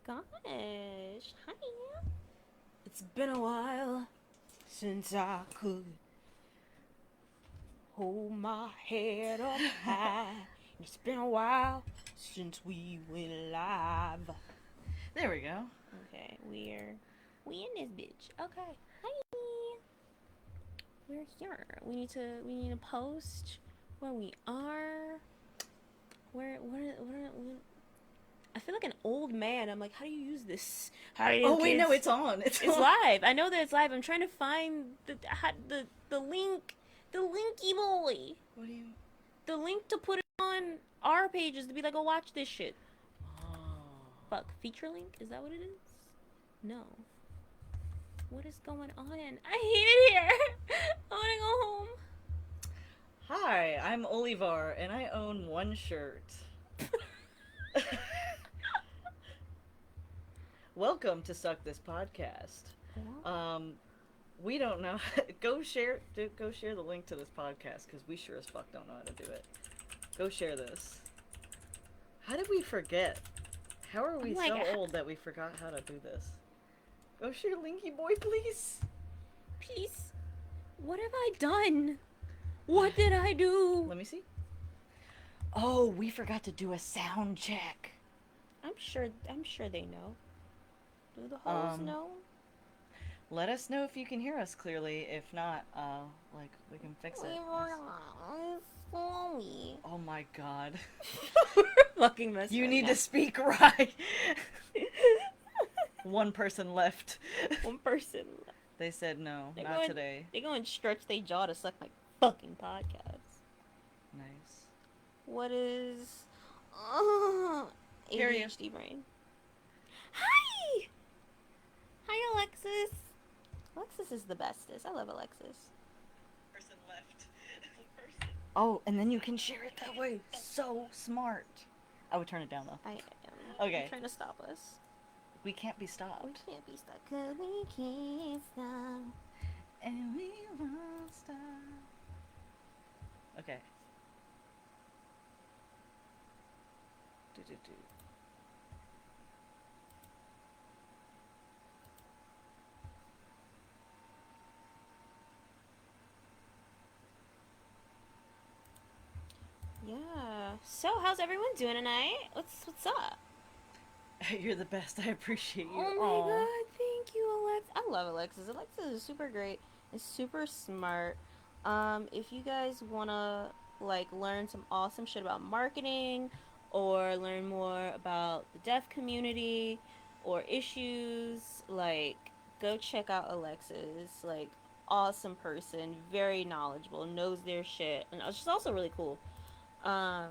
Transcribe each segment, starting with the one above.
gosh. Hi. It's been a while since I could hold my head up high. It's been a while since we went live. There we go. Okay, we in this bitch. Okay. Hi. We're here. We need to post where we are. What I feel like an old man. I'm like, how do you use this? How do you Oh wait, kids? no, it's on. It's It's on. live. I know that it's live. I'm trying to find the link, the linky boy, What do you? the link to put it on our pages to be like, go watch this shit. Oh. Fuck, feature link? Is that what it is? No. What is going on? I hate it here. I want to go home. Hi, I'm Olivar, and I own one shirt. Welcome to Suck This Podcast. We don't know. Go share the link to this podcast because we sure as fuck don't know how to do it. Go share this. How did we forget? How are we so old that we forgot how to do this? Go share Linky Boy, please. Please. What have I done? What did I do? Let me see. Oh, we forgot to do a sound check. I'm sure they know. Do the hoes know? Let us know if you can hear us clearly. If not, we can fix it. Oh my god. Fucking mess. You need to speak right. One person left. One person left. They said no, not today. They go and stretch their jaw to suck my fucking podcast. Nice. What is ADHD brain? Hi! Hi, Alexis. Alexis is the bestest. I love Alexis. Person left. Oh, and then you can share it that way. So smart. I would turn it down though. I am. Okay. You're trying to stop us. We can't be stopped. We can't be stopped. 'Cause we can't stop. And we won't stop. Okay. Do. Yeah. So, how's everyone doing tonight? What's up? You're the best. I appreciate you. Oh my god, thank you, Alex. I love Alexis. Alexis is super great and super smart. If you guys wanna learn some awesome shit about marketing or learn more about the deaf community or issues, go check out Alexis. Awesome person, very knowledgeable, knows their shit, and she's also really cool. Um,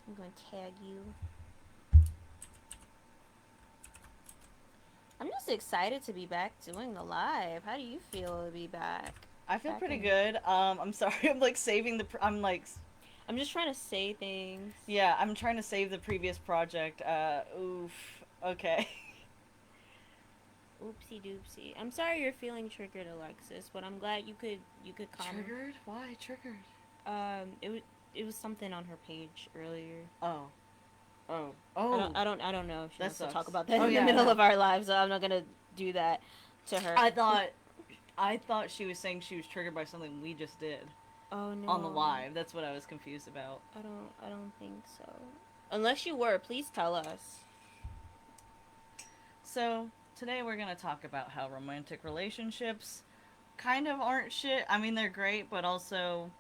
I'm going to tag you. I'm just excited to be back doing the live. How do you feel to be back? I feel pretty good. I'm sorry. I'm saving the. I'm just trying to say things. Yeah, I'm trying to save the previous project. Oof. Okay. Oopsie doopsie. I'm sorry you're feeling triggered, Alexis, but I'm glad you could comment. Triggered? Why triggered? It was something on her page earlier. Oh. I don't know if she wants to talk about that in the middle of our lives, so I'm not gonna do that to her. I thought she was saying she was triggered by something we just did. Oh no. On the live. That's what I was confused about. I don't think so. Unless you were, please tell us. So, today we're going to talk about how romantic relationships kind of aren't shit. I mean, they're great, but also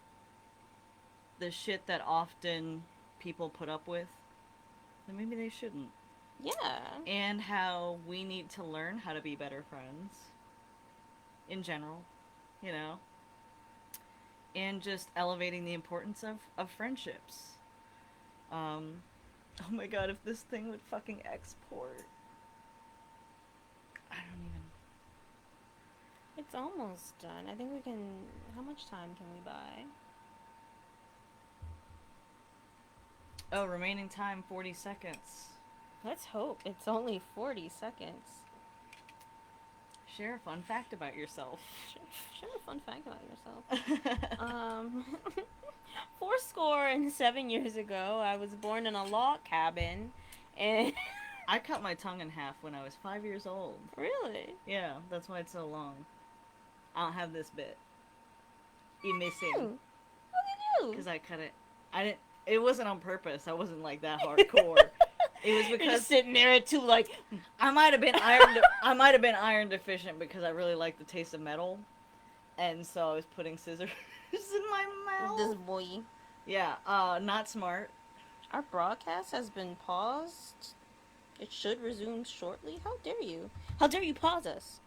the shit that often people put up with. And maybe they shouldn't. Yeah. And how we need to learn how to be better friends. In general. You know? And just elevating the importance of friendships. Oh my god, if this thing would fucking export. I don't even... It's almost done. I think we can... How much time can we buy? Oh, remaining time 40 seconds. Let's hope it's only 40 seconds. Share a fun fact about yourself. Share a fun fact about yourself. score. And 7 years ago, I was born in a log cabin, and I cut my tongue in half when I was 5 years old. really, Yeah, that's why it's so long. I don't have this bit. You look missing? at you. Look at Because you. I cut it. I didn't. It wasn't on purpose. I wasn't like that hardcore. It was You're just because sitting there too, like, I might have been iron. I might have been iron deficient because I really like the taste of metal, and so I was putting scissors in my this mouth. boy. Yeah. Not smart. Our broadcast has been paused. It should resume shortly. How dare you? How dare you pause us?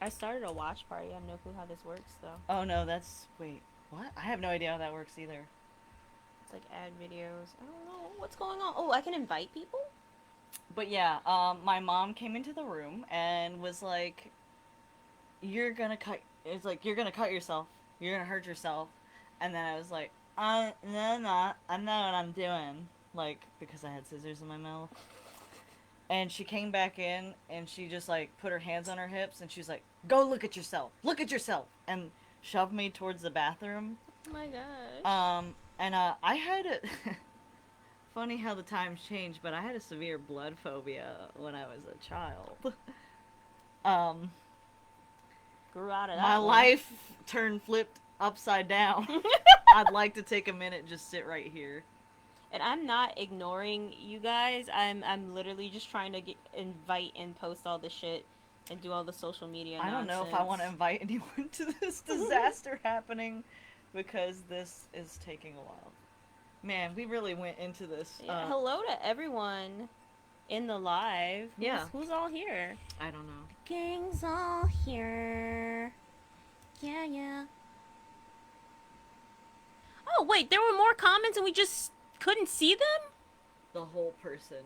I started a watch party. I have no clue how this works though. Oh no, that's wait. What? I have no idea how that works either. It's like add videos. I don't know what's going on. Oh, I can invite people. But yeah, my mom came into the room and was like, "You're gonna cut." It's like you're gonna cut yourself. You're gonna hurt yourself. And then I was like, no, I'm not. I know what I'm doing." Like because I had scissors in my mouth. And she came back in and she just like put her hands on her hips and she was like, "Go look at yourself. Look at yourself." And shoved me towards the bathroom. Oh my gosh. And I had a funny how the times change, but I had a severe blood phobia when I was a child. um, Grew out of that my one. life turned flipped upside down. I'd like to take a minute, just sit right here. And I'm not ignoring you guys. I'm literally just trying to invite and post all the shit and do all the social media I don't nonsense. know if I want to invite anyone to this disaster happening because this is taking a while. Man, we really went into this. Yeah, hello to everyone in the live. Yeah. Who's all here? I don't know. Gang's all here. Yeah, yeah. Oh, wait, there were more comments and we just couldn't see them? The whole person.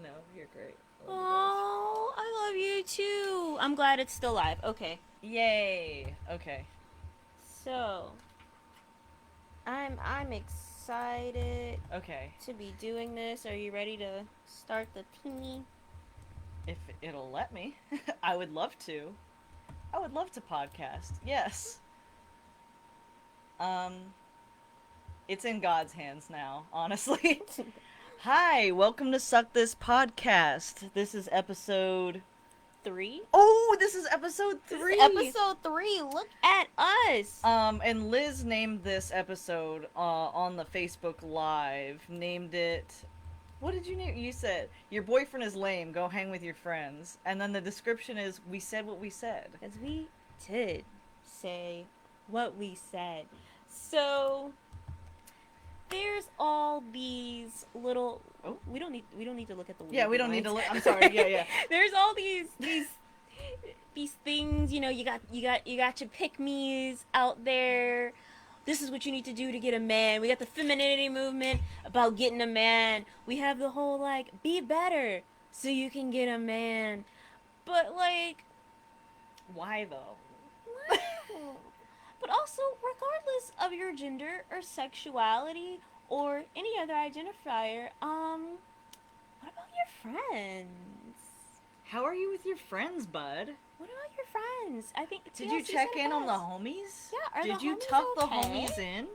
No, you're great. Oh, I love you too. I'm glad it's still live. Okay. Yay. Okay. So, I'm excited Okay. to be doing this. Are you ready to start the teeny? If it'll let me. I would love to. I would love to podcast. Yes. Um it's in God's hands now, honestly. Hi, welcome to Suck This Podcast. This is episode 3? Oh, this is episode 3. This is episode 3. Look at us. And Liz named this episode on the Facebook Live. Named it. What did you name? You said your boyfriend is lame. Go hang with your friends. And then the description is we said what we said. Because we did say what we said. So there's all these little. Oh, we don't need to look at the. Yeah, we don't need to look. I'm sorry. Yeah, yeah. There's all these things. You know, you got your pick me's out there. This is what you need to do to get a man. We got the femininity movement about getting a man. We have the whole like be better so you can get a man. But like, why though? but also, regardless of your gender or sexuality or any other identifier, what about your friends? How are you with your friends, bud? What about your friends? I think. Did you check in on the homies? Yeah, are Did the you homies tuck the okay? homies in?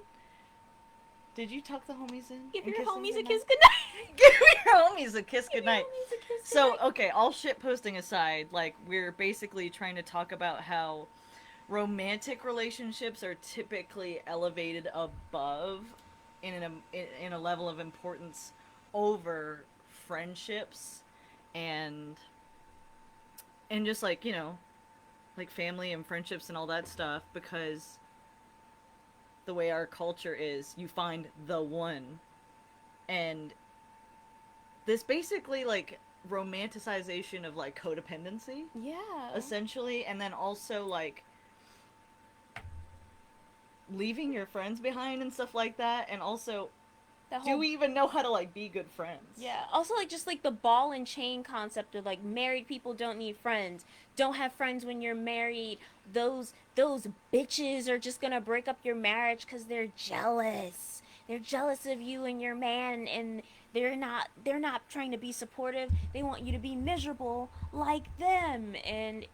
Did you tuck the homies in? Give and your kiss them homies a goodnight? kiss goodnight. Give your homies a kiss Give your goodnight. homies a kiss So, goodnight. okay, all shit posting aside, like, we're basically trying to talk about how romantic relationships are typically elevated above in a level of importance over friendships and just like, you know, like family and friendships and all that stuff, because the way our culture is, you find the one. And this basically like romanticization of like codependency, Yeah. essentially, and then also like leaving your friends behind and stuff like that, and also do we even know how to like be good friends? Yeah. Also, like just like the ball and chain concept of like married people don't need friends. Don't have friends when you're married. Those bitches are just gonna break up your marriage because they're jealous. They're jealous of you and your man, and they're not trying to be supportive. They want you to be miserable like them. And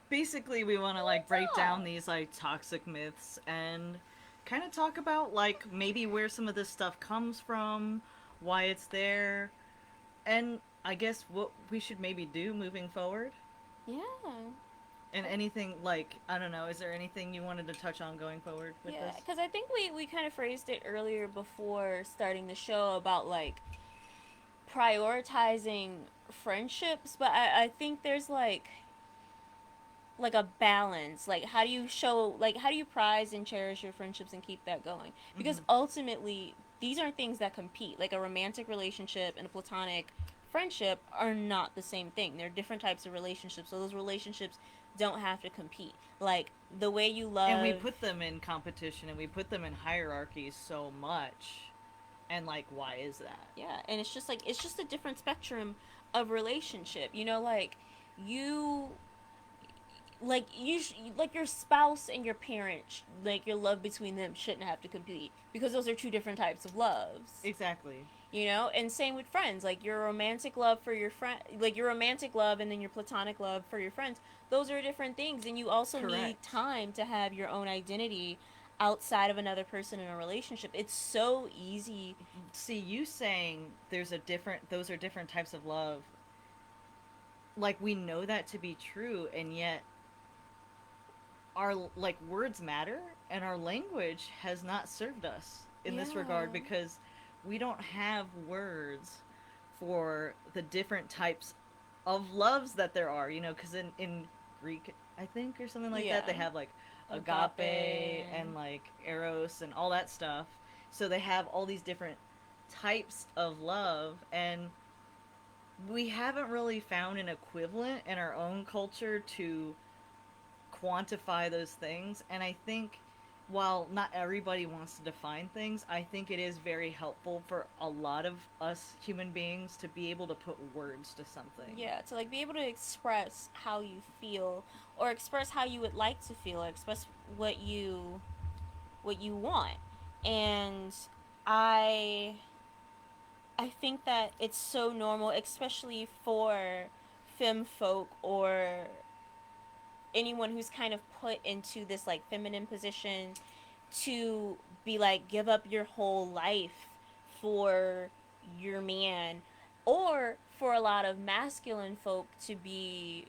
Basically, we want to like it's break down all. these like toxic myths and kind of talk about like maybe where some of this stuff comes from, why it's there, and I guess what we should maybe do moving forward. Yeah. And anything like, I don't know, is there anything you wanted to touch on going forward with Yeah, this? because I think we kind of phrased it earlier before starting the show about like prioritizing friendships, but I think there's like a balance. Like how do you show, like how do you prize and cherish your friendships and keep that going? Because Mm-hmm. ultimately these aren't things that compete. Like a romantic relationship and a platonic friendship are not the same thing. They're different types of relationships. So those relationships don't have to compete. Like the way you And we love. put them in competition and we put them in hierarchies so much. And like, why is that? Yeah, and it's just like it's just a different spectrum of relationship. Like you like your spouse and your parents, like your love between them shouldn't have to compete because those are two different types of loves. Exactly. And same with friends. Like your romantic love for your friend, like your romantic love and then your platonic love for your friends, those are different things. And you also need Correct. time to have your own identity outside of another person in a relationship. It's so easy. See, you saying those are different types of love, like we know that to be true, and yet our like words matter and our language has not served us in this regard Yeah. because we don't have words for the different types of loves that there are, because in Greek, I think, or something like that, they Yeah. have like agape Agape. and like eros and all that stuff. So they have all these different types of love, and we haven't really found an equivalent in our own culture to quantify those things. And I think while not everybody wants to define things, I think it is very helpful for a lot of us human beings to be able to put words to something. Yeah, to like be able to express how you feel or express how you would like to feel or express what you want. And I I think that it's so normal, especially for femme folk or anyone who's kind of put into this like feminine position, to be like give up your whole life for your man, or for a lot of masculine folk to be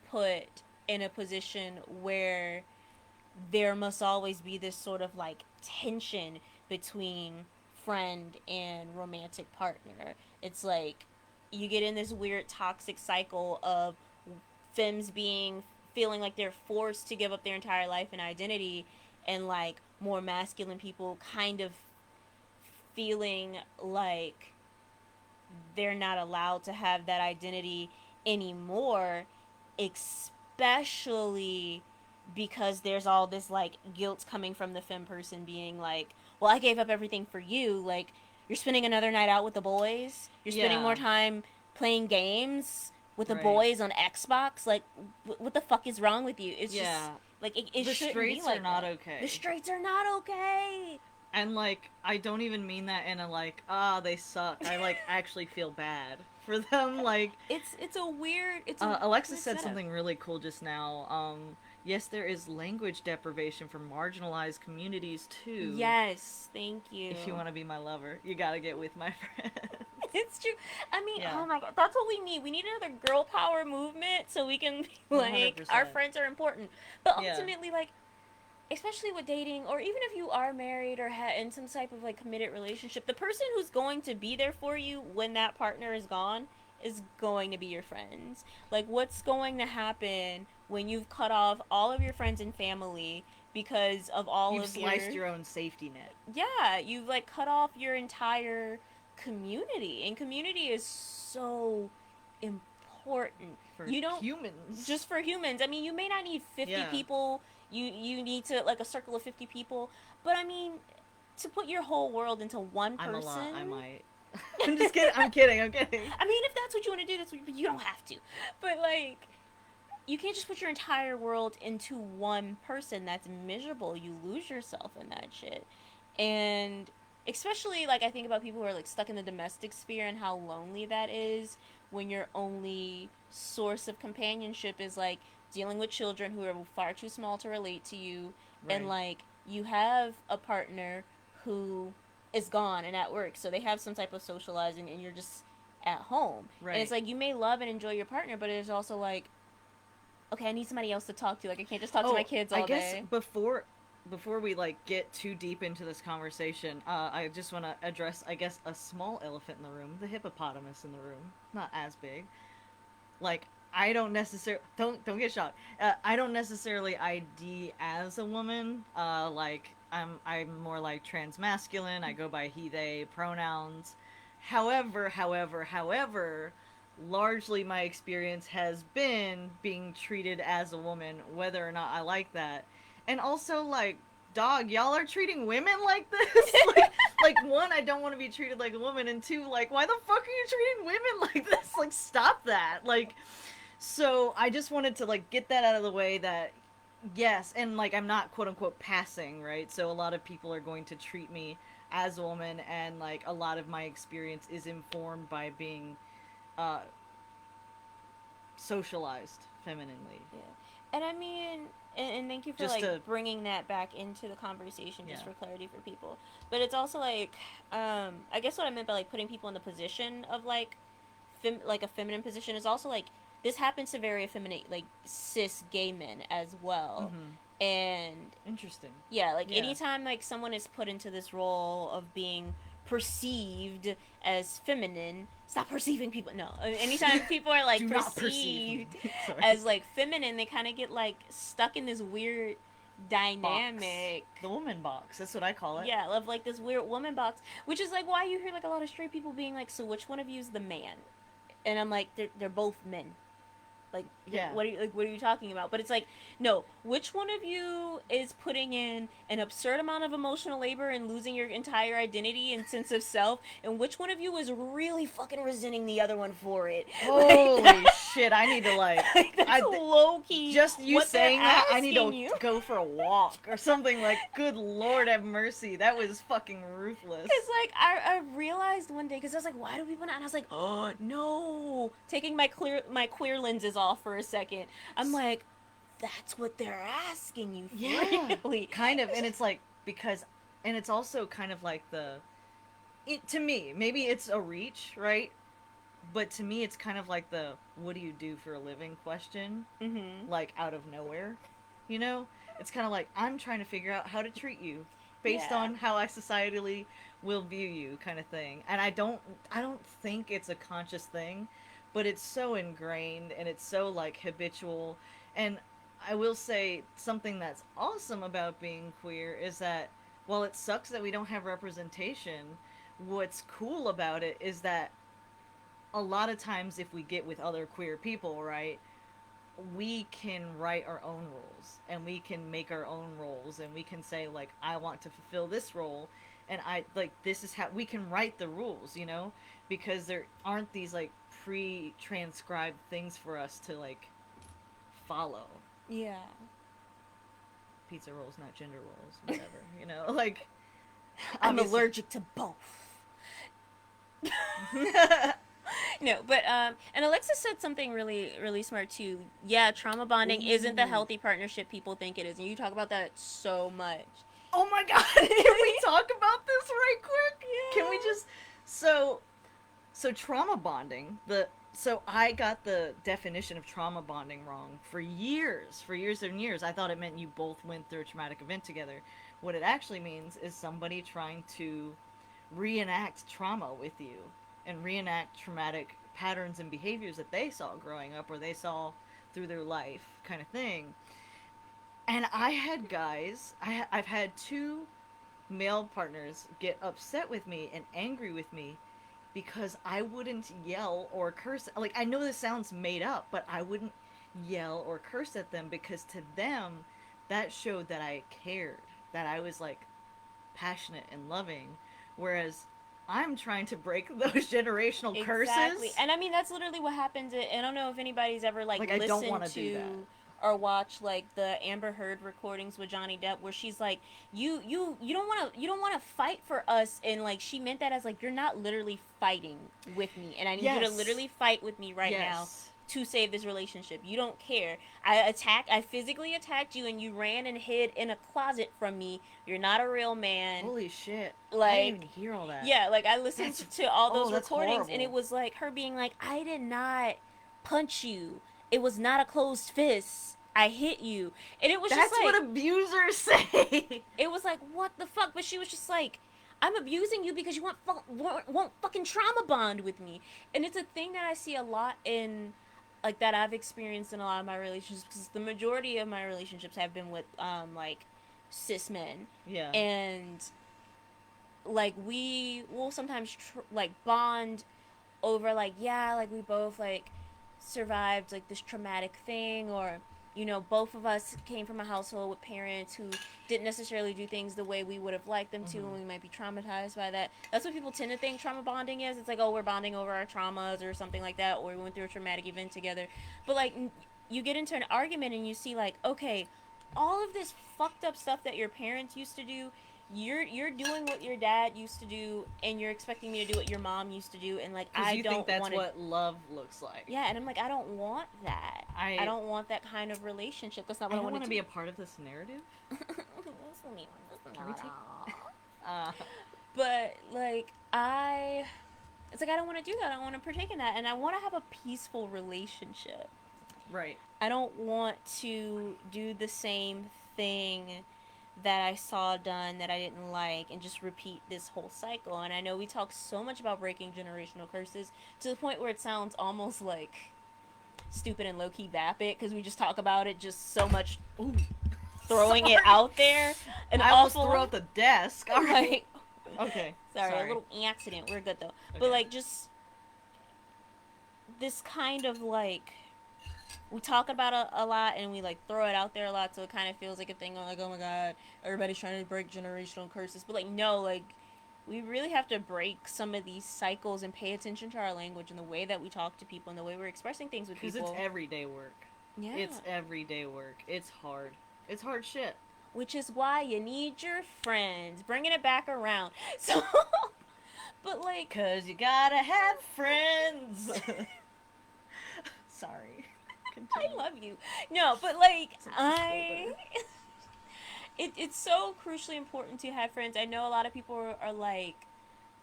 put in a position where there must always be this sort of like tension between friend and romantic partner. It's like you get in this weird toxic cycle of femmes being feeling like they're forced to give up their entire life and identity, and like more masculine people kind of feeling like they're not allowed to have that identity anymore, especially because there's all this like guilt coming from the femme person being like, well, I gave up everything for you. Like, you're spending another night out with the boys, you're spending more Yeah, time playing games with the right. boys on Xbox. Like, what the fuck is wrong with you? It's just Yeah. like it The shouldn't be straights are like not that. The okay. straights are not okay. And like, I don't even mean that in a like, they suck. I like actually feel bad for them. Like, It's a weird, it's a Alexis weird said setup. something really cool just now. Yes, there is language deprivation for marginalized communities too. Yes, thank If you you. want to be my lover, you gotta get with my friend. It's true. I mean, Yeah, oh my god, that's what we need. We need another girl power movement so we can be 100%. like, our friends are important. But Yeah. ultimately, like, especially with dating, or even if you are married or in some type of like committed relationship, the person who's going to be there for you when that partner is gone is going to be your friends. Like, what's going to happen when you've cut off all of your friends and family because of all You've of sliced your, your own safety net yeah, you've like cut off your entire community, and community is so important. for You don't humans. just for humans. I mean, you may not need 50 Yeah. people. You need to like a circle of 50 people, but I mean, to put your whole world into one I'm a lot. person. I might. I'm just kidding. I'm kidding. I'm kidding. I mean, if that's what you want to do, that's what you don't have to. But like, you can't just put your entire world into one person. That's miserable. You lose yourself in that shit. And especially like I think about people who are like stuck in the domestic sphere and how lonely that is when your only source of companionship is like dealing with children who are far too small to relate to you, and Right. like you have a partner who is gone and at work, so they have some type of socializing and you're just at home. And it's Right. like you may love and enjoy your partner, but it's also like, okay, I need somebody else to talk to. Like I can't just talk to my Oh, kids I all guess day. before we like get too deep into this conversation, I just want to address, I guess, a small elephant in the room, the hippopotamus in the room. Not as big. Like, I don't necessarily don't get shocked. I don't necessarily ID as a woman. Like I'm more like transmasculine. I go by he they pronouns. However, largely my experience has been being treated as a woman, whether or not I like that. And also, like, dog, y'all are treating women like this. Like one, I don't want to be treated like a woman, and two, like, why the fuck are you treating women like this? Like, stop that. Like, so I just wanted to like get that out of the way that yes, and like I'm not quote unquote passing, right? So a lot of people are going to treat me as a woman, and like a lot of my experience is informed by being uh socialized femininely. Yeah. And I mean, and thank you for Just like to bringing that back into the conversation just yeah. for clarity for people. But it's also like, I guess what I meant by like putting people in the position of like, like a feminine position is also like this happens to very effeminate like cis gay men as well. Mhm. And Interesting. yeah, like Yeah. anytime like someone is put into this role of being perceived as feminine, stop perceiving people. No, anytime people are like Do not perceive me. perceived Sorry. as like feminine, they kind of get like stuck in this weird Box. dynamic. The woman box. That's what I call it. Yeah, of like this weird woman box, which is like why you hear like a lot of straight people being like, so which one of you is the man? And I'm like, they're both men. Like, Yeah. what are you talking about? But it's like, no, which one of you is putting in an absurd amount of emotional labor and losing your entire identity and sense of self, and which one of you is really fucking resenting the other one for it? Like Holy that, shit! I need to like, like that's I low key just you what they're saying that, I need asking to you. go for a walk or something. Like, good lord have mercy, that was fucking ruthless. Cause like I realized one day, cause I was like, why do people not? And I was like, oh no, taking my queer lenses off for a second. I'm like, that's what they're asking you, Yeah, really. kind of, and it's like because, and it's also kind of like it to me. Maybe it's a reach, right? But to me, it's kind of like the "what do you do for a living" question, Mm-hmm. like out of nowhere. You know, it's kind of like I'm trying to figure out how to treat you based Yeah. on how I societally will view you, kind of thing. And I don't think it's a conscious thing, but it's so ingrained and it's so like habitual. And I will say something that's awesome about being queer is that while it sucks that we don't have representation, what's cool about it is that a lot of times if we get with other queer people, right, we can write our own rules and we can make our own roles and we can say like I want to fulfill this role and I like this is how we can write the rules, you know, because there aren't these like pre-transcribed things for us to like follow. Yeah. Pizza rolls, not gender roles, whatever, you know, like I'm obviously. allergic to both. No, but and Alexa said something really smart too. Yeah, trauma bonding isn't the Ooh. healthy partnership people think it is, and you talk about that so much. Oh my god, can we talk about this right quick? Can we Yeah. just so trauma bonding, the so I got the definition of trauma bonding wrong for years and years. I thought it meant you both went through a traumatic event together. What it actually means is somebody trying to reenact trauma with you and reenact traumatic patterns and behaviors that they saw growing up or they saw through their life, kind of thing. And I had guys, I've had two male partners get upset with me and angry with me because I wouldn't yell or curse. Like, I know this sounds made up, but I wouldn't yell or curse at them because to them, that showed that I cared, that I was like passionate and loving. Whereas I'm trying to break those generational Exactly. curses. And I mean that's literally what happens. I don't know if anybody's ever like Like, I don't want listened to do that. to or watch like the Amber Heard recordings with Johnny Depp where she's like, you don't want to fight for us, and like she meant that as like you're not literally fighting with me, and I need you to Yes. literally fight with me right now Yes. to save this relationship. You don't care. I physically attacked you and you ran and hid in a closet from me. You're not a real man. Holy shit. I didn't even Like, hear all that. yeah, like I listened That's to all oh, those that's recordings and it horrible. was like her being like, I did not punch you. It was not a closed fist. I hit you. And it was just That's like, what abusers say. it was like, what the fuck? But she was just like, I'm abusing you because you won't fucking trauma bond with me. And it's a thing that I see a lot in, like, that I've experienced in a lot of my relationships because the majority of my relationships have been with, like, cis men. Yeah. And, like, we will sometimes, like, bond over like, yeah, like we both like survived like this traumatic thing, or both of us came from a household with parents who didn't necessarily do things the way we would have liked them to, Mm-hmm. and we might be traumatized by that. That's what people tend to think trauma bonding is. It's like, oh, we're bonding over our traumas or something like that, or we went through a traumatic event together. But like, you get into an argument and you see like, okay, all of this fucked up stuff that your parents used to do, you're doing what your dad used to do, and you're expecting me to do what your mom used to do, and like Because I you think don't that's want to. what love looks like. Yeah, and I'm like, I don't want that. I I don't want that kind of relationship. That's not I what I don't want want to to be do. a part of this narrative. Can we take? Uh, But like it's like I don't want to do that. I want to partake in that, and I want to have a peaceful relationship. right. I don't want to do the same thing that I saw done that I didn't like and just repeat this whole cycle. And I know we talk so much about breaking generational curses to the point where it sounds almost like stupid and low key vapid because we just talk about it just so much, Ooh. throwing it Sorry. out there. An I almost threw awful, out the desk. All right. like, Okay. sorry, a Sorry. little accident. We're good though. But Okay. like, just this kind of like we talk about a lot and we like throw it out there a lot, so it kind of feels like a thing like, oh my god, everybody's trying to break generational curses, but like no, like we really have to break some of these cycles and pay attention to our language and the way that we talk to people and the way we're expressing things with Because it's people. everyday work. Yeah, It's everyday work. It's hard. It's hard shit. which is why you need your friends, bringing it back around. So but like, Cause you gotta have friends. Sorry. I Continue. love you. No, but like Since the I folder. it's so crucially important to have friends. I know a lot of people are like,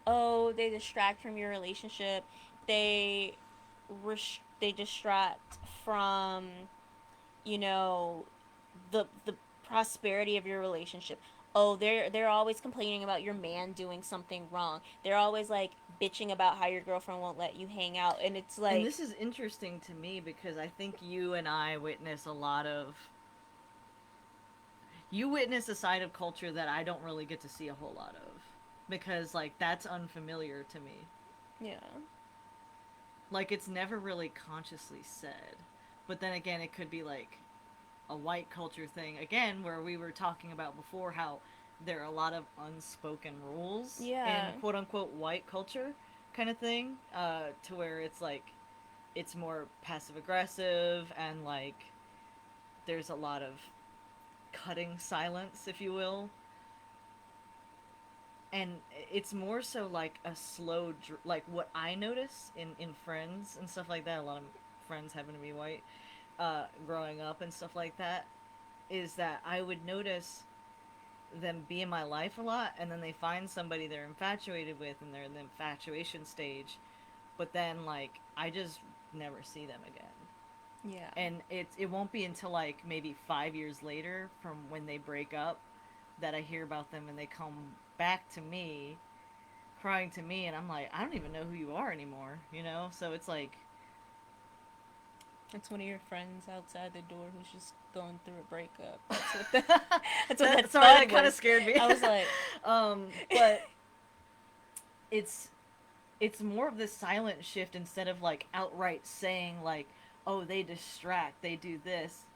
oh, they distract from your relationship. They they distract from, you know, the prosperity of your relationship. Oh, they're always complaining about your man doing something wrong. They're always like bitching about how your girlfriend won't let you hang out, and it's And like, this is interesting to me because I think you and I witness a lot of. You witness a side of culture that I don't really get to see a whole lot of. Because, like, that's unfamiliar to me. yeah, Like, it's never really consciously said. But then again, it could be like a white culture thing. Again, where we were talking about before how there are a lot of unspoken rules in yeah. quote unquote white culture kind of thing. To where it's like, it's more passive aggressive and like there's a lot of cutting silence, if you will. And it's more so like a slow, like what I notice in friends and stuff like that. A lot of friends happen to be white, growing up and stuff like that. Is that I would notice them be in my life a lot, and then they find somebody they're infatuated with, and they're in the infatuation stage, but then like I just never see them again. Yeah. And it won't be until like maybe 5 years later from when they break up that I hear about them and they come back to me crying to me and I'm like, I don't even know who you are anymore, you know? So it's like It's one of your friends outside the door who's just going through a breakup. That's what that sorry, thud that kind of was. scared me. I was like, But it's it's more of this silent shift instead of like outright saying like, oh, they distract, they do this,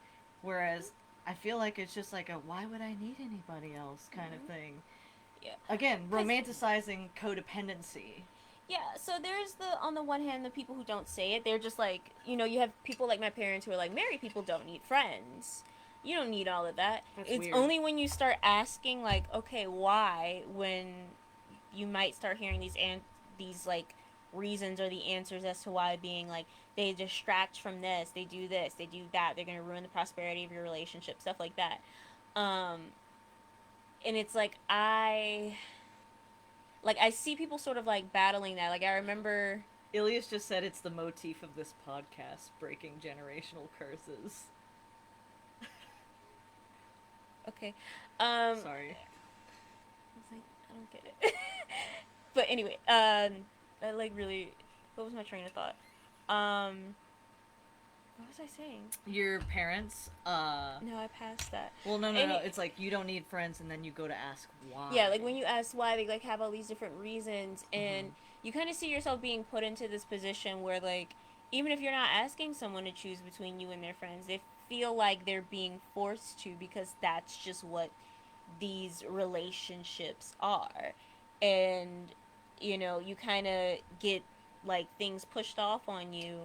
whereas I feel like it's just like a why would I need anybody else kind of mm-hmm. thing. Yeah, Again, because romanticizing codependency. Yeah, so there's the on the one hand the people who don't say it. They're just like, you have people like my parents who are like, married people don't need friends. You don't need all of that. That's It's weird. only when you start asking like, okay, why, when you might start hearing these like reasons or the answers as to why, being like they distract from this, they do that, they're going to ruin the prosperity of your relationship, stuff like that. Um and it's like I see people sort of like battling that. Like I remember. Ilias just said it's the motif of this podcast, breaking generational curses. Okay. I Sorry. was like, I don't get it. But anyway, I like really. What was my train of thought? Um, what was I saying? Your parents, No, I passed that. well, no, no, no. Any, It's like you don't need friends, and then you go to ask why. yeah, like when you ask why, they like have all these different reasons, and Mm-hmm. you kind of see yourself being put into this position where like even if you're not asking someone to choose between you and their friends, they feel like they're being forced to, because that's just what these relationships are. And you kind of get like things pushed off on you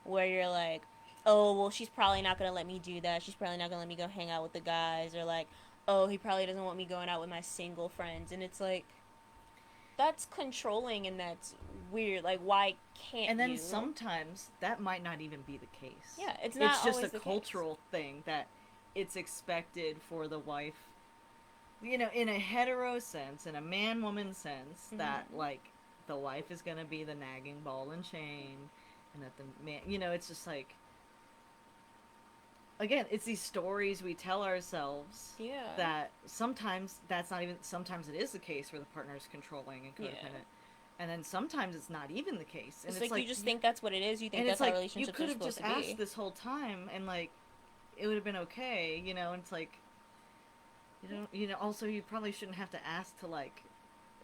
where you're like, oh well, she's probably not gonna let me do that, she's probably not gonna let me go hang out with the guys, or like, oh, he probably doesn't want me going out with my single friends. And it's like, that's controlling and that's weird. Like, why can't And then you? sometimes that might not even be the case. Yeah, it's not It's just a always the case. cultural thing that it's expected for the wife, in a hetero sense, in a man woman sense, that, Mm-hmm. like, the wife is going to be the nagging ball and chain, and that the man, it's just like, again, it's these stories we tell ourselves Yeah. that sometimes that's not even, sometimes it is the case where the partner is controlling and Yeah. codependent. And then sometimes it's not even the case. And It's it's like you like, just think that's what it is. You think and it's that's how like, you relationships are could have supposed just to asked be. this whole time and, like, it would have been okay, and it's like, also you probably shouldn't have to ask to, like,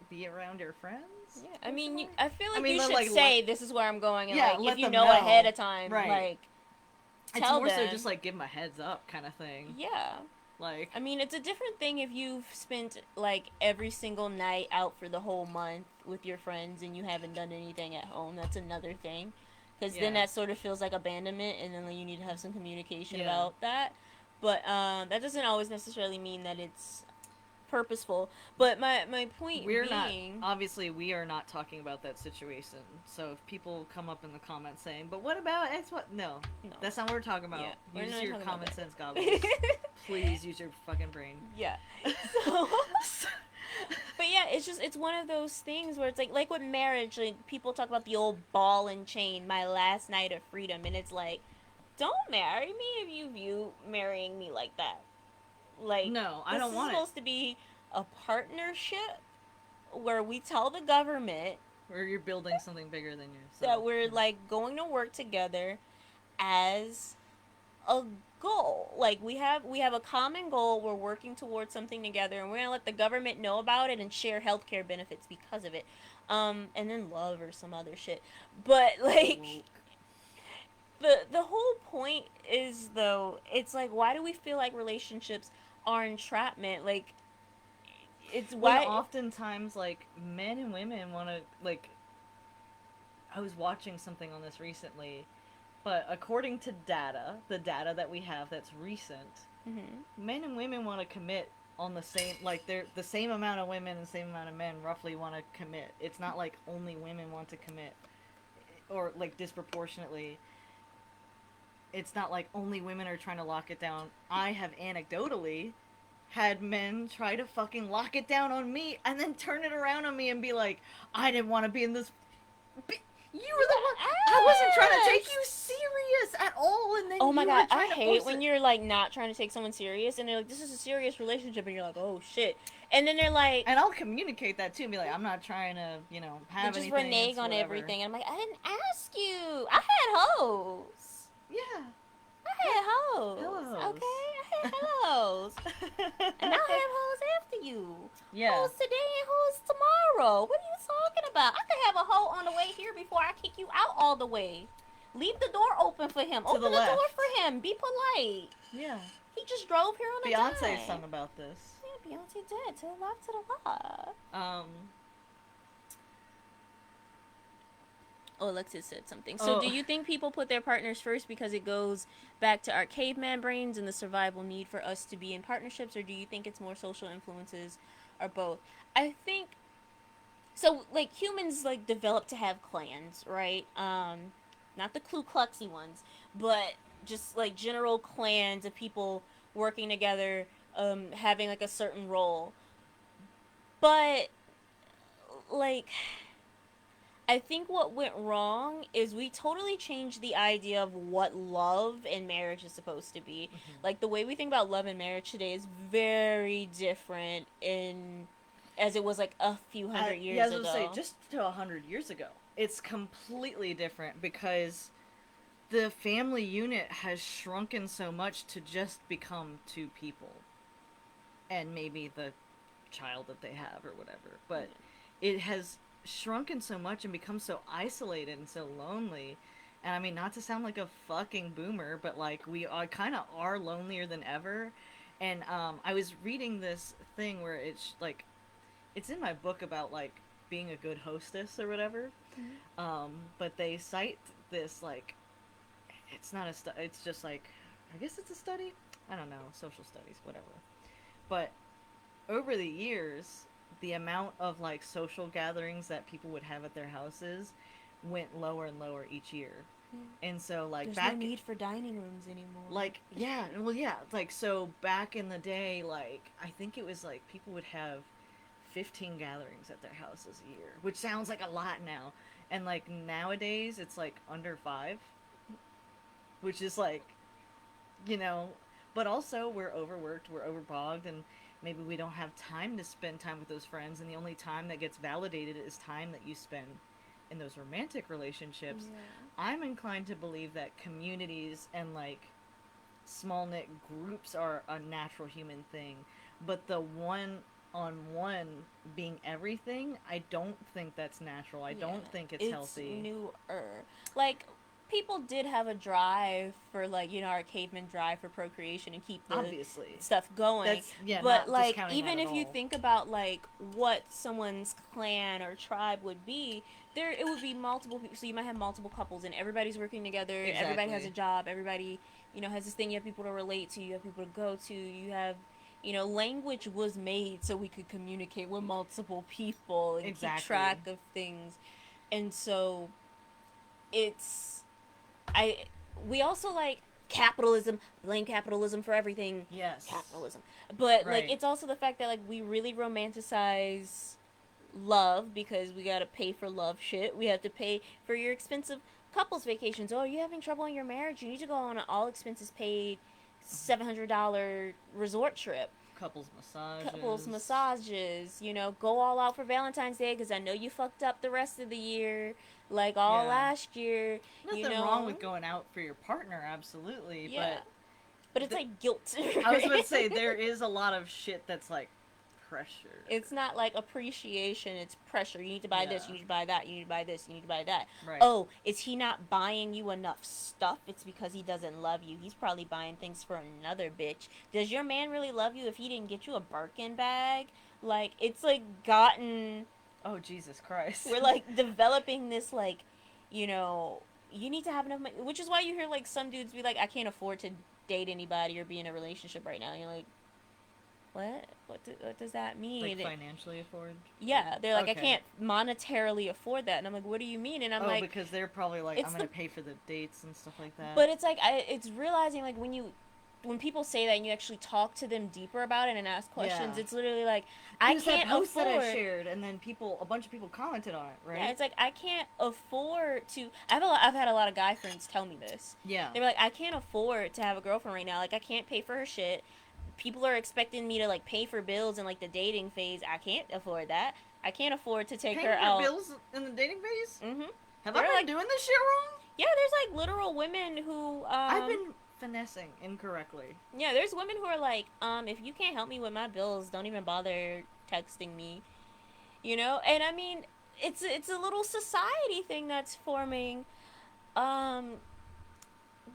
be around your friends. Yeah, I Question mean, mark? I feel I like mean, you should like, say this is where I'm going, and yeah, like if let you them know ahead know. of time, Right. like It's tell more so just them. like give them a heads up kind of thing. Yeah, Like, I mean, it's a different thing if you've spent like every single night out for the whole month with your friends and you haven't done anything at home. That's another thing, because then yeah, that sort of feels like abandonment, and then like, you need to have some communication yeah. about that. But that doesn't always necessarily mean that it's purposeful. But my point We're not, being, obviously, we are not talking about that situation. So if people come up in the comments saying, but what about X? What? No, no, that's not what we're talking yeah, about. we're Use not your talking about common that. sense goggles. Please use your fucking brain. Yeah. So, but yeah, it's one of those things where it's like with marriage, like people talk about the old ball and chain, my last night of freedom, and it's like, don't marry me if you view marrying me like that. Like, No, I this don't is want it. supposed to be a partnership where we tell the government Or you're building something bigger than that yourself. we're like going to work together as a goal. Like we have a common goal. We're working towards something together, and we're gonna let the government know about it and share healthcare benefits because of it. And then love or some other shit. But like Woke. the whole point is though, it's like, why do we feel like relationships are entrapment? Like it's When why. oftentimes, like, men and women want to, like, I was watching something on this recently, but according to data, the data that we have that's recent, Mm-hmm. men and women want to commit on the same, like, they're the same amount of women and the same amount of men roughly want to commit. It's not like only women want to commit, or like disproportionately. It's not like only women are trying to lock it down. I have anecdotally had men try to fucking lock it down on me and then turn it around on me and be like, I didn't want to be in this. You were the one. I wasn't trying to take you Asked. serious at all, and then Oh my you were god, I trying to hate force when it. you're like not trying to take someone serious and they're like, this is a serious relationship, and you're like, oh shit. And then they're like, And I'll communicate that too and be like, I'm not trying to, they have just anything. renege It's on whatever. everything. And I'm like, I didn't ask you. I had hoes. Yeah. I Yeah. had hoes. Hellos. Okay? I had hoes. And I'll have hoes after you. Yeah. Hoes today and hoes tomorrow. What are you talking about? I could have a hoe on the way here before I kick you out all the way. Leave the door open for him. To the Open the door left. for him. Be polite. Yeah. He just drove here on a Beyonce dime. sung about this. Yeah, Beyonce did. To the left, to the left. Um, Oh, Alexis said something. So, do Oh, you think people put their partners first because it goes back to our caveman brains and the survival need for us to be in partnerships, or do you think it's more social influences, or both? I think so. Like humans, like develop to have clans, right? Not the Ku Kluxy ones, but just like general clans of people working together, having like a certain role. But like I think what went wrong is we totally changed the idea of what love and marriage is supposed to be. Like the way we think about love and marriage today is very different in as it was like a few hundred yeah, I years was gonna say ago. just to 100 years ago, it's completely different because the family unit has shrunken so much to just become two people and maybe the child that they have or whatever. But it has shrunken so much and become so isolated and so lonely. And I mean, not to sound like a fucking boomer, but like we are kind of are lonelier than ever. And I was reading this thing where it's like it's in my book about like being a good hostess or whatever. But they cite this like it's not a it's just like I guess it's a study. I don't know, social studies, whatever. But over the years, the amount of like social gatherings that people would have at their houses went lower and lower each year. And so like There's no back need for dining rooms anymore. like yeah, well yeah, like so back in the day like I think it was like people would have 15 gatherings at their houses a year, which sounds like a lot now. And like nowadays it's like under 5, which is like, you know, but also we're overworked, we're overbogged, and maybe we don't have time to spend time with those friends. And the only time that gets validated is time that you spend in those romantic relationships. Yeah. I'm inclined to believe that communities and like small knit groups are a natural human thing, but the one on one being everything, I don't think that's natural. I Yeah, don't think it's it's healthy. newer. Like people did have a drive for like our caveman drive for procreation and keep the Obviously. stuff going. That's, yeah, But not like discounting that even at if you all. think about like what someone's clan or tribe would be, there it would be multiple people. So you might have multiple couples and everybody's working together. Everybody has a Exactly. job. Everybody has this thing. You have people to relate to. You have people to go to. You have language was made so we could communicate with multiple people and keep track Exactly. of things. And so it's I we also like capitalism, blame capitalism for everything. Yes. Capitalism. But like Right. it's also the fact that like we really romanticize love because we got to pay for love shit. We have to pay for your expensive couples vacations. Oh, are you having trouble in your marriage? You need to go on an all expenses paid $700 resort trip. Couples Couples massages. massages, go all out for Valentine's Day because I know you fucked up the rest of the year, like all Yeah. last year, you Nothing wrong know. with going out for your partner, absolutely, Yeah, but but it's th- like guilt. I was about to say there is a lot of shit that's like pressure. It's not like appreciation, it's pressure. You need to buy this, Yeah. you need to buy that, you need to buy this, you need to buy that. Right. Oh, is he not buying you enough stuff? It's because he doesn't love you. He's probably buying things for another bitch. Does your man really love you if he didn't get you a Birkin bag? Like, it's like gotten. Oh Jesus Christ. We're like developing this, like, you know, you need to have enough money. Which is why you hear, like, some dudes be like, I can't afford to date anybody or be in a relationship right now. And you're like, what does that Like mean? financially afford? Yeah, they're like, I Okay. can't monetarily afford that, and I'm like, what do you mean? And I'm Oh, like, because they're probably like, I'm it's gonna the, pay for the dates and stuff like that. but it's like, it's realizing like when people say that and you actually talk to them deeper about it and ask Yeah. questions, it's literally like, I There's that can't post that I afford. shared, and then a bunch of people commented on it, Yeah, right? it's like I can't afford to. I've had a lot of guy friends tell me this. Yeah. They were like, I can't afford to have a girlfriend right now. Like, I can't pay for her shit. People are expecting me to like pay for bills in like the dating phase. I can't afford that. I can't afford to take her Paying for out. bills in the dating phase? Mm-hmm. Have I They're been like, doing this shit wrong? yeah, there's like literal women who I've been finessing incorrectly. yeah, there's women who are like, if you can't help me with my bills, don't even bother texting me. And I mean, it's a little society thing that's forming. Um,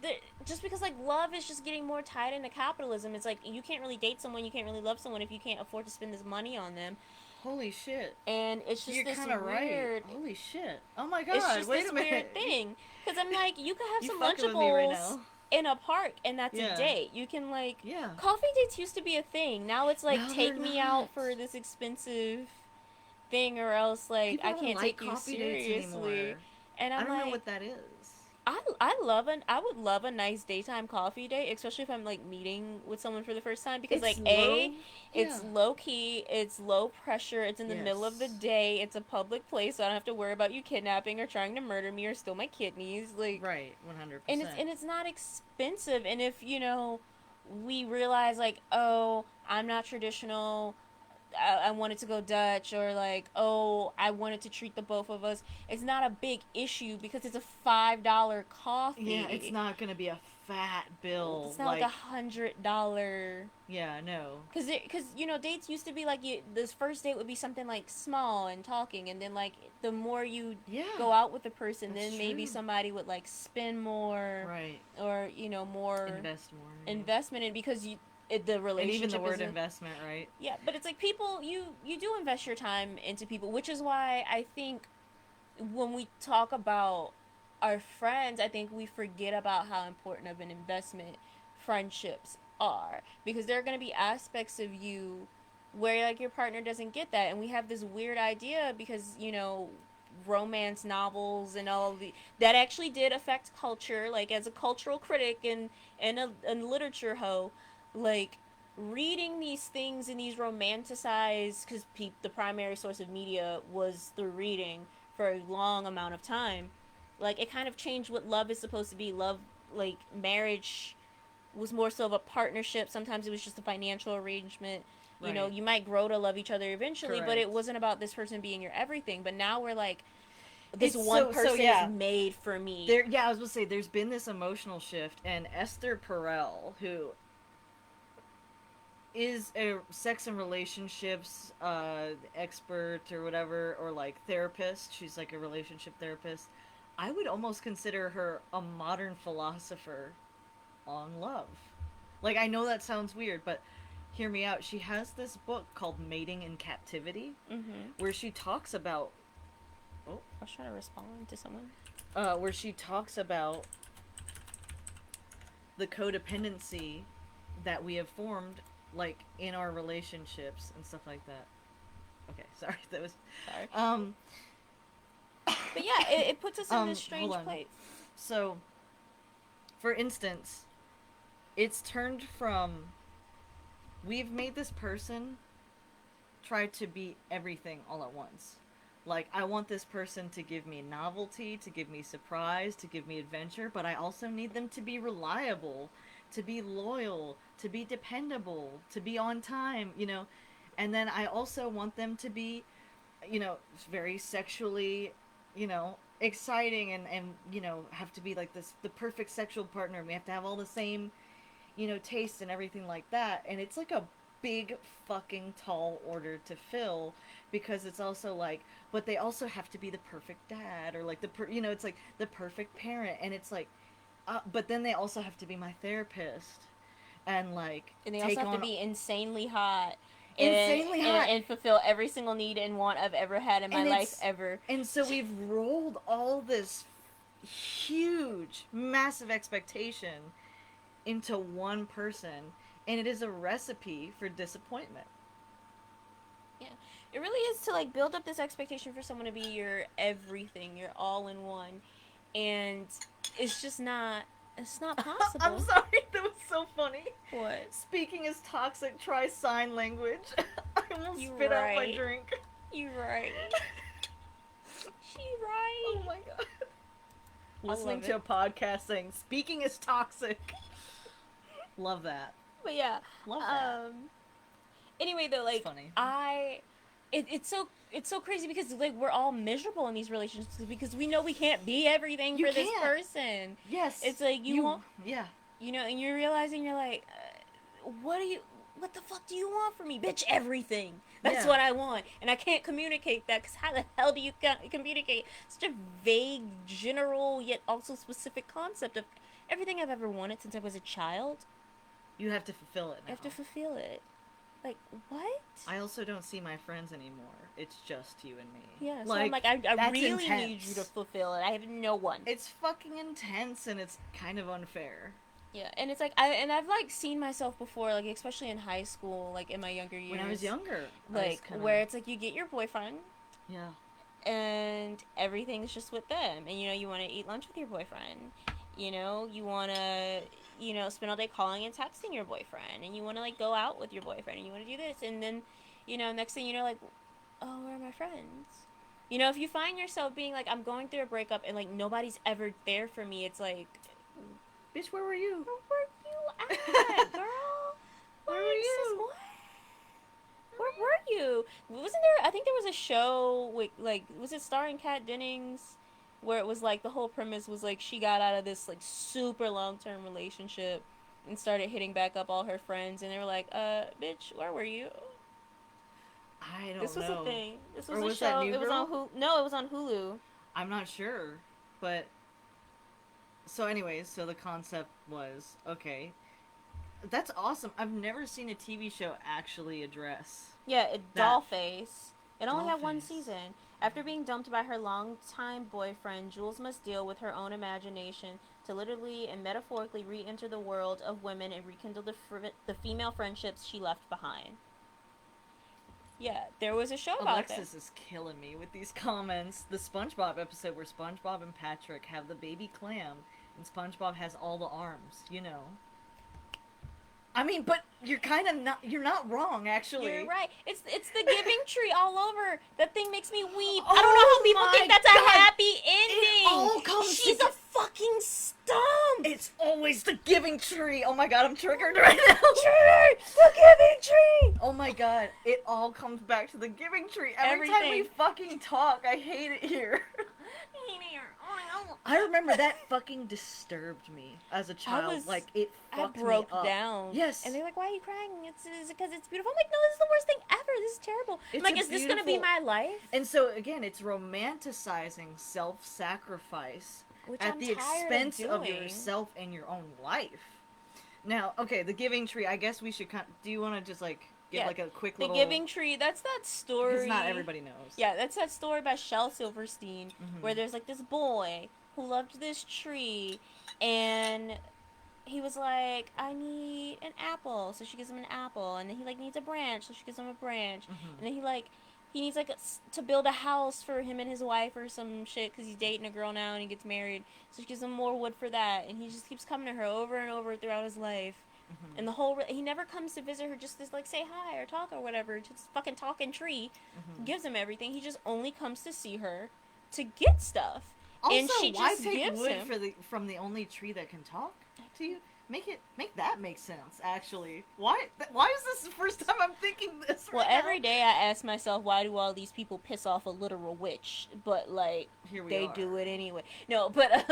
the, just because like love is just getting more tied into capitalism. It's like you can't really date someone, you can't really love someone if you can't afford to spend this money on them. Holy shit. And it's just You're this kind of right. weird, Holy shit. Oh my it's god, just wait this a weird minute. thing. Because I'm like, you could have You some fucking with me right Lunchables now. in a park, and that's a Yeah. date. You can, like, Yeah. coffee dates used to be a thing. Now it's like, Now they're take me not. out for this expensive thing, or else, like, People I don't can't like take you coffee dates seriously. anymore. And I I'm don't know like, what that is. I would love a nice daytime coffee date, especially if I'm like meeting with someone for the first time, because It's like low. Yeah. it's low key, it's low pressure, it's in the middle of the Yes. day, it's a public place, so I don't have to worry about you kidnapping or trying to murder me or steal my kidneys, like, Right. 100%. and it's not expensive, and if we realize like, oh, I'm not traditional, I wanted to go Dutch, or like, oh, I wanted to treat the both of us. It's not a big issue because it's a $5 Yeah, it's coffee. not gonna be a fat bill. It's not like Like, $100. yeah, no. Cause dates used to be like, this first date would be something like small and talking, and then like the more you Yeah, go out with the person, that's then maybe true. somebody would like spend more, Right. or more Invest more. Yeah. investment in, because the And even the relationship word isn't. investment, right? Yeah, but it's like, people, you do invest your time into people, which is why I think when we talk about our friends, I think we forget about how important of an investment friendships are, because there are going to be aspects of you where like your partner doesn't get that, and we have this weird idea, because romance novels and all the that actually did affect culture, like, as a cultural critic and a literature hoe, like, reading these things in these romanticized, because the primary source of media was through reading for a long amount of time, like, it kind of changed what love is supposed to be. Love, like, marriage was more so of a partnership. Sometimes it was just a financial arrangement. Right. You might grow to love each other eventually, but Correct. it wasn't about this person being your everything. But now we're like, this It's one so person is yeah. made for me. There, yeah, I was gonna say there's been this emotional shift, and Esther Perel, who is a sex and relationships expert or whatever, or like therapist. She's like a relationship therapist. I would almost consider her a modern philosopher on love. Like, I know that sounds weird, but hear me out. She has this book called Mating in Captivity, Mm-hmm. where she talks about oh, I was trying to respond to someone. where she talks about the codependency that we have formed, like, in our relationships and stuff like that. Okay, sorry, that was Sorry. um But yeah, it puts us in this hold strange on. place. So, for instance, it's turned from, we've made this person try to be everything all at once. Like, I want this person to give me novelty, to give me surprise, to give me adventure, but I also need them to be reliable, to be loyal, to be dependable, to be on time. And then I also want them to be, very sexually, exciting, and have to be like this, the perfect sexual partner. We have to have all the same, tastes and everything like that. And it's like a big fucking tall order to fill, because it's also like, but they also have to be the perfect dad, or like it's like the perfect parent, and it's like, but then they also have to be my therapist, and like And they also take have to on be insanely hot, and, insanely and hot. and fulfill every single need and want I've ever had in my and life it's ever. and so we've rolled all this huge, massive expectation into one person, and it is a recipe for disappointment. Yeah, it really is to like build up this expectation for someone to be your everything, your all in one, and it's just not. It's not I'm possible. sorry, that was so funny. What? Speaking is toxic, try sign language. I almost You spit out my right. drink. You right. She Oh right. my god. I Listening love to it. a podcast saying, speaking is toxic. Love that. But yeah. Love that. Anyway, though, It's like, funny. it's so crazy, because like we're all miserable in these relationships because we know we can't be everything You for this can't. person. Yes. It's like you want, Yeah. and you're realizing, you're like, what the fuck do you want from me, bitch? Everything. That's Yeah. what I want, and I can't communicate that, because how the hell do you communicate such a vague, general yet also specific concept of everything I've ever wanted since I was a child? You have to fulfill it I now. have to fulfill it. Like, what? I also don't see my friends anymore. It's just you and me. Yeah, so I'm Like, like, I that's really need you to intense. fulfill it. I have no one. It's fucking intense and it's kind of unfair. Yeah, and it's like I've like seen myself before, like especially in high school, like in my younger When I was years, younger, I was like kind of. where it's like you get your boyfriend Yeah. and everything's just with them, and you want to eat lunch with your boyfriend, you want to spend all day calling and texting your boyfriend, and you want to like go out with your boyfriend, and you want to do this, and then next thing you know, like, oh, where are my friends? If you find yourself being like, I'm going through a breakup and like nobody's ever there for me, it's like, Bitch, where were you? where were you at, girl? Where were Like, sis, you? what? Where were you? Wasn't there? I think there was a show with like, was it starring Kat Dennings, where it was like the whole premise was like she got out of this like super long term relationship and started hitting back up all her friends, and they were like, bitch, where were you? I This don't was a know. thing. This Or was a was that show. New It was on Girl? Hulu. No, it was on Hulu. I'm not sure. But so anyways, so the concept was, okay, that's awesome. I've never seen a TV show actually address Yeah, that. Dollface. It only had one Dollface. season. After being dumped by her longtime boyfriend, Jules must deal with her own imagination to literally and metaphorically re-enter the world of women and rekindle the female friendships she left behind. Yeah, there was a show about that. Alexis is killing me with these comments. The SpongeBob episode where SpongeBob and Patrick have the baby clam and SpongeBob has all the arms, you know. I mean, but you're not wrong You're actually. right. It's the giving tree all over. That thing makes me weep. I don't know how Oh people think my that's a god. happy It ending. all comes She's together. a fucking stump. It's always the giving tree. Oh my god, I'm triggered right now. Tree, the giving tree. Oh my god, it all comes back to the giving tree. Every time we Everything. fucking talk, I hate it here. I remember that fucking disturbed me as a child. Like, it I fucked me broke up. down. Yes. And they're like, why are you crying? Is it because it's beautiful? I'm like, no, this is the worst thing ever. This is terrible. I'm It's like, a is this going to be beautiful- my life? And so, again, it's romanticizing self sacrifice Which at I'm the tired expense of doing. yourself and your own life. Now, okay, the giving tree, I guess we should do you want to just, like, give, like, a quick The little. Giving Tree, that's that story. Because not everybody knows. Yeah, that's that story by Shel Silverstein, Mhm. where there's like this boy who loved this tree, and he was like, I need an apple, so she gives him an apple, and then he like needs a branch, so she gives him a branch, and then he needs like to build a house for him and his wife or some shit because he's dating a girl now and he gets married, so she gives him more wood for that, and he just keeps coming to her over and over throughout his life. And he never comes to visit her just to like say hi or talk or whatever. Just fucking talking tree gives him everything. He just only comes to see her to get stuff. Also, and she why just take gives wood him. from the only tree that can talk to you? Make that make sense. Actually, why is this the first time I'm thinking this? Well, Right every now? day I ask myself, why do all these people piss off a literal witch? But like, Here we they are. do it anyway. No, but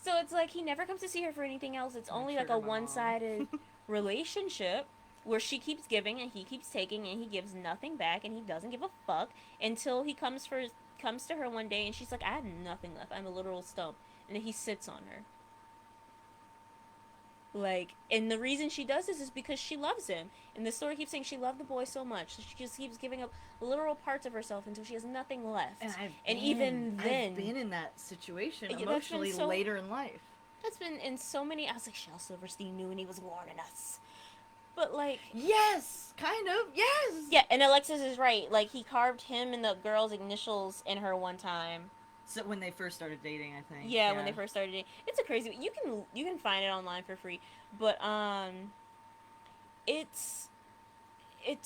so it's like he never comes to see her for anything else. It's only like a one-sided relationship where she keeps giving and he keeps taking and he gives nothing back and he doesn't give a fuck until he comes to her one day and she's like, I have nothing left. I'm a literal stump. And then he sits on her. Like, and the reason she does this is because she loves him. And the story keeps saying she loved the boy so much, so she just keeps giving up literal parts of herself until she has nothing left. And even then, I've been in that situation Yeah, emotionally later in life. That's been in so many. I was like, Shel Silverstein knew and he was warning us. But like, Yes, kind of. Yes. yeah, and Alexis is right. Like, he carved him and the girl's initials in her one time. So when they first started dating, I think. Yeah, when they first started dating. It's a crazy. You can find it online for free, but it's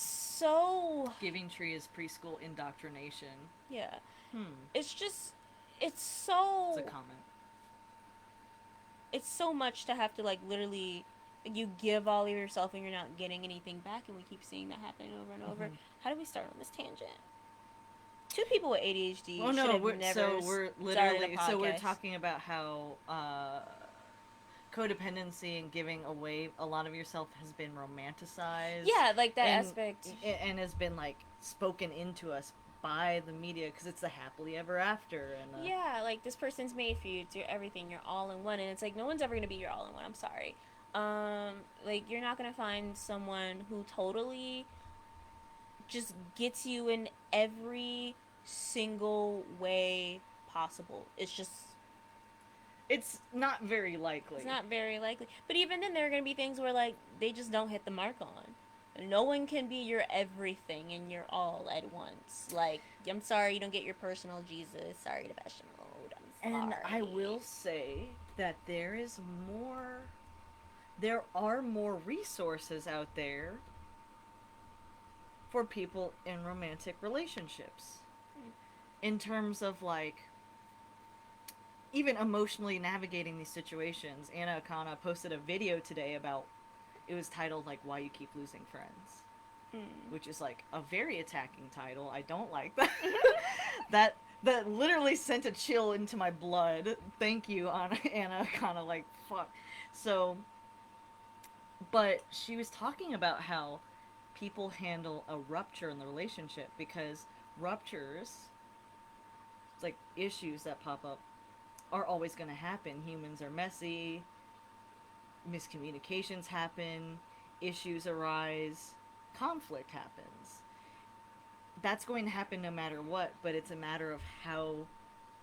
so Giving Tree is preschool indoctrination. yeah. Hmm. It's just it's so It's a comment. it's so much to have to like literally you give all of yourself and you're not getting anything back, and we keep seeing that happening over and over. How do we start on this tangent? Two people with ADHD. Oh no, we're podcast. talking about how codependency and giving away a lot of yourself has been romanticized. Yeah, like that aspect, and has been like spoken into us by the media because it's the happily ever after. And yeah, like this person's made for you. It's your everything. You're all in one, and it's like no one's ever gonna be your all in one. I'm sorry. Like you're not gonna find someone who totally just gets you in every single way possible. It's not very It's likely. not very likely. But even then, there are going to be things where, like, they just don't hit the mark on. No one can be your everything and your all at once. Like, I'm sorry you don't get your personal Jesus. Sorry to bash mode. I'm And I sorry. will say that there are more resources out there for people in romantic relationships. In terms of like even emotionally navigating these situations. Anna Akana posted a video today about it was titled like Why You Keep Losing Friends, Mm. which is like a very attacking title. I don't like that. that that literally sent a chill into my blood. Thank you, Anna Akana. Like fuck. So, but she was talking about how people handle a rupture in the relationship because ruptures, like issues that pop up, are always going to happen. Humans are messy, miscommunications happen, issues arise, conflict happens. That's going to happen no matter what, but it's a matter of how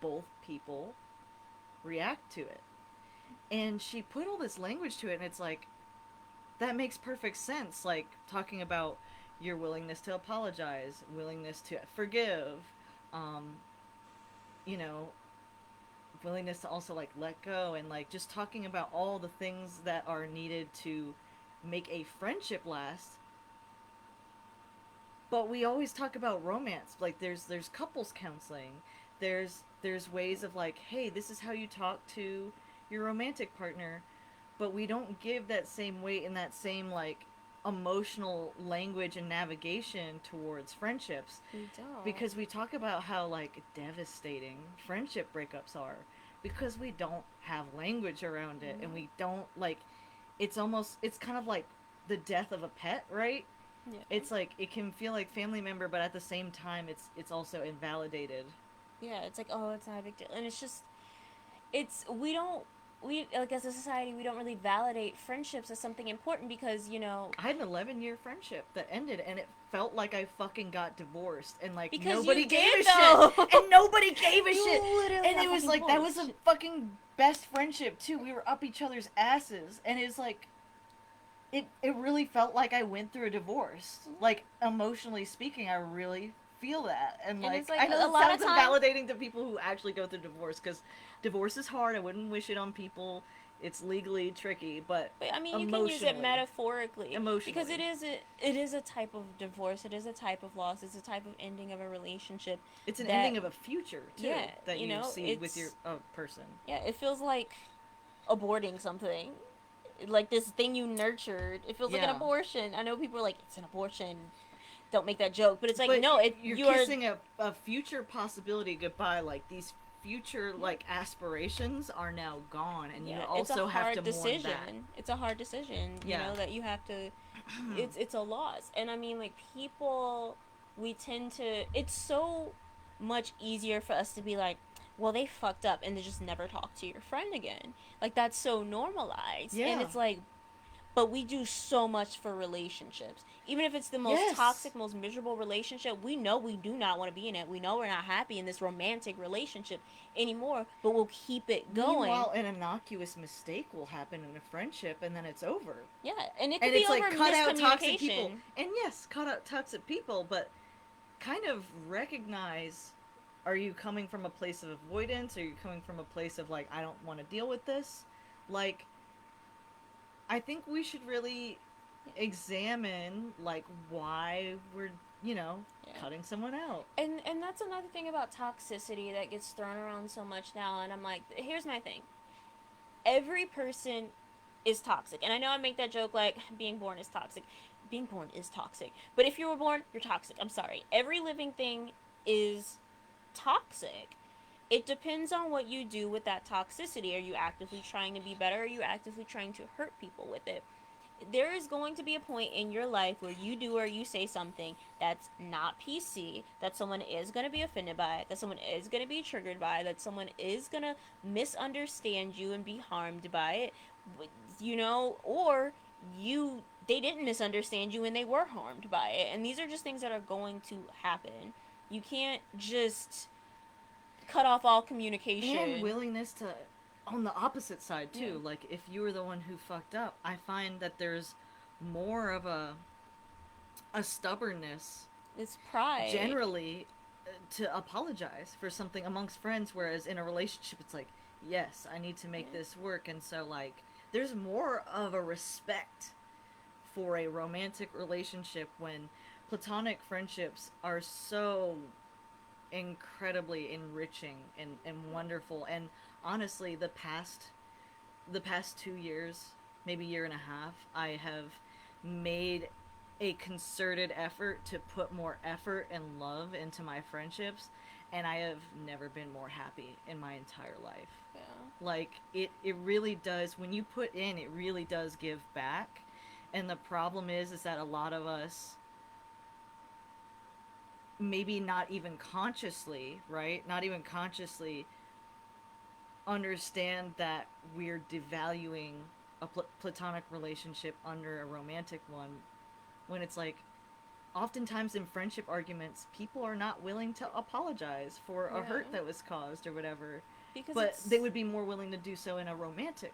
both people react to it. And she put all this language to it, and it's like, that makes perfect sense. Like, talking about your willingness to apologize, willingness to forgive, um, you know, willingness to also like let go, and like just talking about all the things that are needed to make a friendship last. But we always talk about romance. Like there's couples counseling. There's ways of like, hey, this is how you talk to your romantic partner, but we don't give that same weight and that same like emotional language and navigation towards friendships, We don't. because we talk about how like devastating friendship breakups are because we don't have language around it, and we don't like, it's kind of like the death of a pet, right? Yeah. It's like it can feel like family member, but at the same time it's also invalidated. Yeah, it's like, oh, it's not a big deal. And it's just, we don't, we, like, as a society, we don't really validate friendships as something important because, I had an 11-year friendship that ended, and it felt like I fucking got divorced, and like because you nobody gave did a shit, though. and nobody gave a shit, You literally and got it was fucking like that was divorced. a fucking best friendship too. We were up each other's asses, and it's like it really felt like I went through a divorce. Like emotionally speaking, I really feel that. And And it's like like I know a it lot of sounds times, invalidating to people who actually go through divorce, cuz divorce is hard. I wouldn't wish it on people. It's legally tricky, but but I mean, you can use it emotionally, metaphorically because emotionally, it is a type of divorce. It is a type of loss. It's a type of ending of a relationship it's an that, ending of a future too yeah, that you see with your person. yeah, it feels like aborting something. Like this thing you nurtured. It feels like an Yeah. abortion. I know people are like, it's an abortion. Don't make that joke. But it's like, But no, you're you are, kissing a future possibility goodbye. Like these future yeah, like aspirations are now gone, and you yeah, it's a also have to hard mourn that. decision. It's a hard decision, Yeah. that you have to, it's a loss. And I mean, like, people, we tend to, it's so much easier for us to be like, well, they fucked up and to just never talk to your friend again. Like, that's so normalized. And Yeah. it's like, but we do so much for relationships. Even if it's the most Yes. toxic, most miserable relationship, we know we do not want to be in it. We know we're not happy in this romantic relationship anymore, but we'll keep it going. Meanwhile, an innocuous mistake will happen in a friendship, and then it's over. Yeah, and it could And be it's over like cut out toxic people. miscommunication. And yes, cut out toxic people, but kind of recognize, are you coming from a place of avoidance? Are you coming from a place of like, I don't want to deal with this? Like, I think we should really examine like why we're, Yeah. cutting someone out. And that's another thing about toxicity that gets thrown around so much now, and I'm like, here's my thing. Every person is toxic. And I know I make that joke like being born is toxic. Being born is toxic. But if you were born, you're toxic. I'm sorry. Every living thing is toxic. It depends on what you do with that toxicity. Are you actively trying to be better? Are you actively trying to hurt people with it? There is going to be a point in your life where you do or you say something that's not PC, that someone is going to be offended by, that someone is going to be triggered by, that someone is going to misunderstand you and be harmed by it, or you they didn't misunderstand you and they were harmed by it. And these are just things that are going to happen. You can't just cut off all And communication. willingness to, on the opposite side Yeah. too, like if you were the one who fucked up, I find that there's more of a stubbornness It's pride. generally to apologize for something amongst friends, whereas in a relationship it's like, yes, I need to Yeah. make this work. And so like there's more of a respect for a romantic relationship when platonic friendships are so incredibly enriching and wonderful. And honestly, the past 2 years, maybe year and a half, I have made a concerted effort to put more effort and love into my friendships, and I have never been more happy in my entire life. Yeah. Like it really does, when you put in, it really does give back. And the problem is that a lot of us, maybe not even consciously, right? Not even consciously understand that we're devaluing a platonic relationship under a romantic one, when it's like oftentimes in friendship arguments people are not willing to apologize for a Yeah. hurt that was caused or whatever, Because but they it's would be more willing to do so in a romantic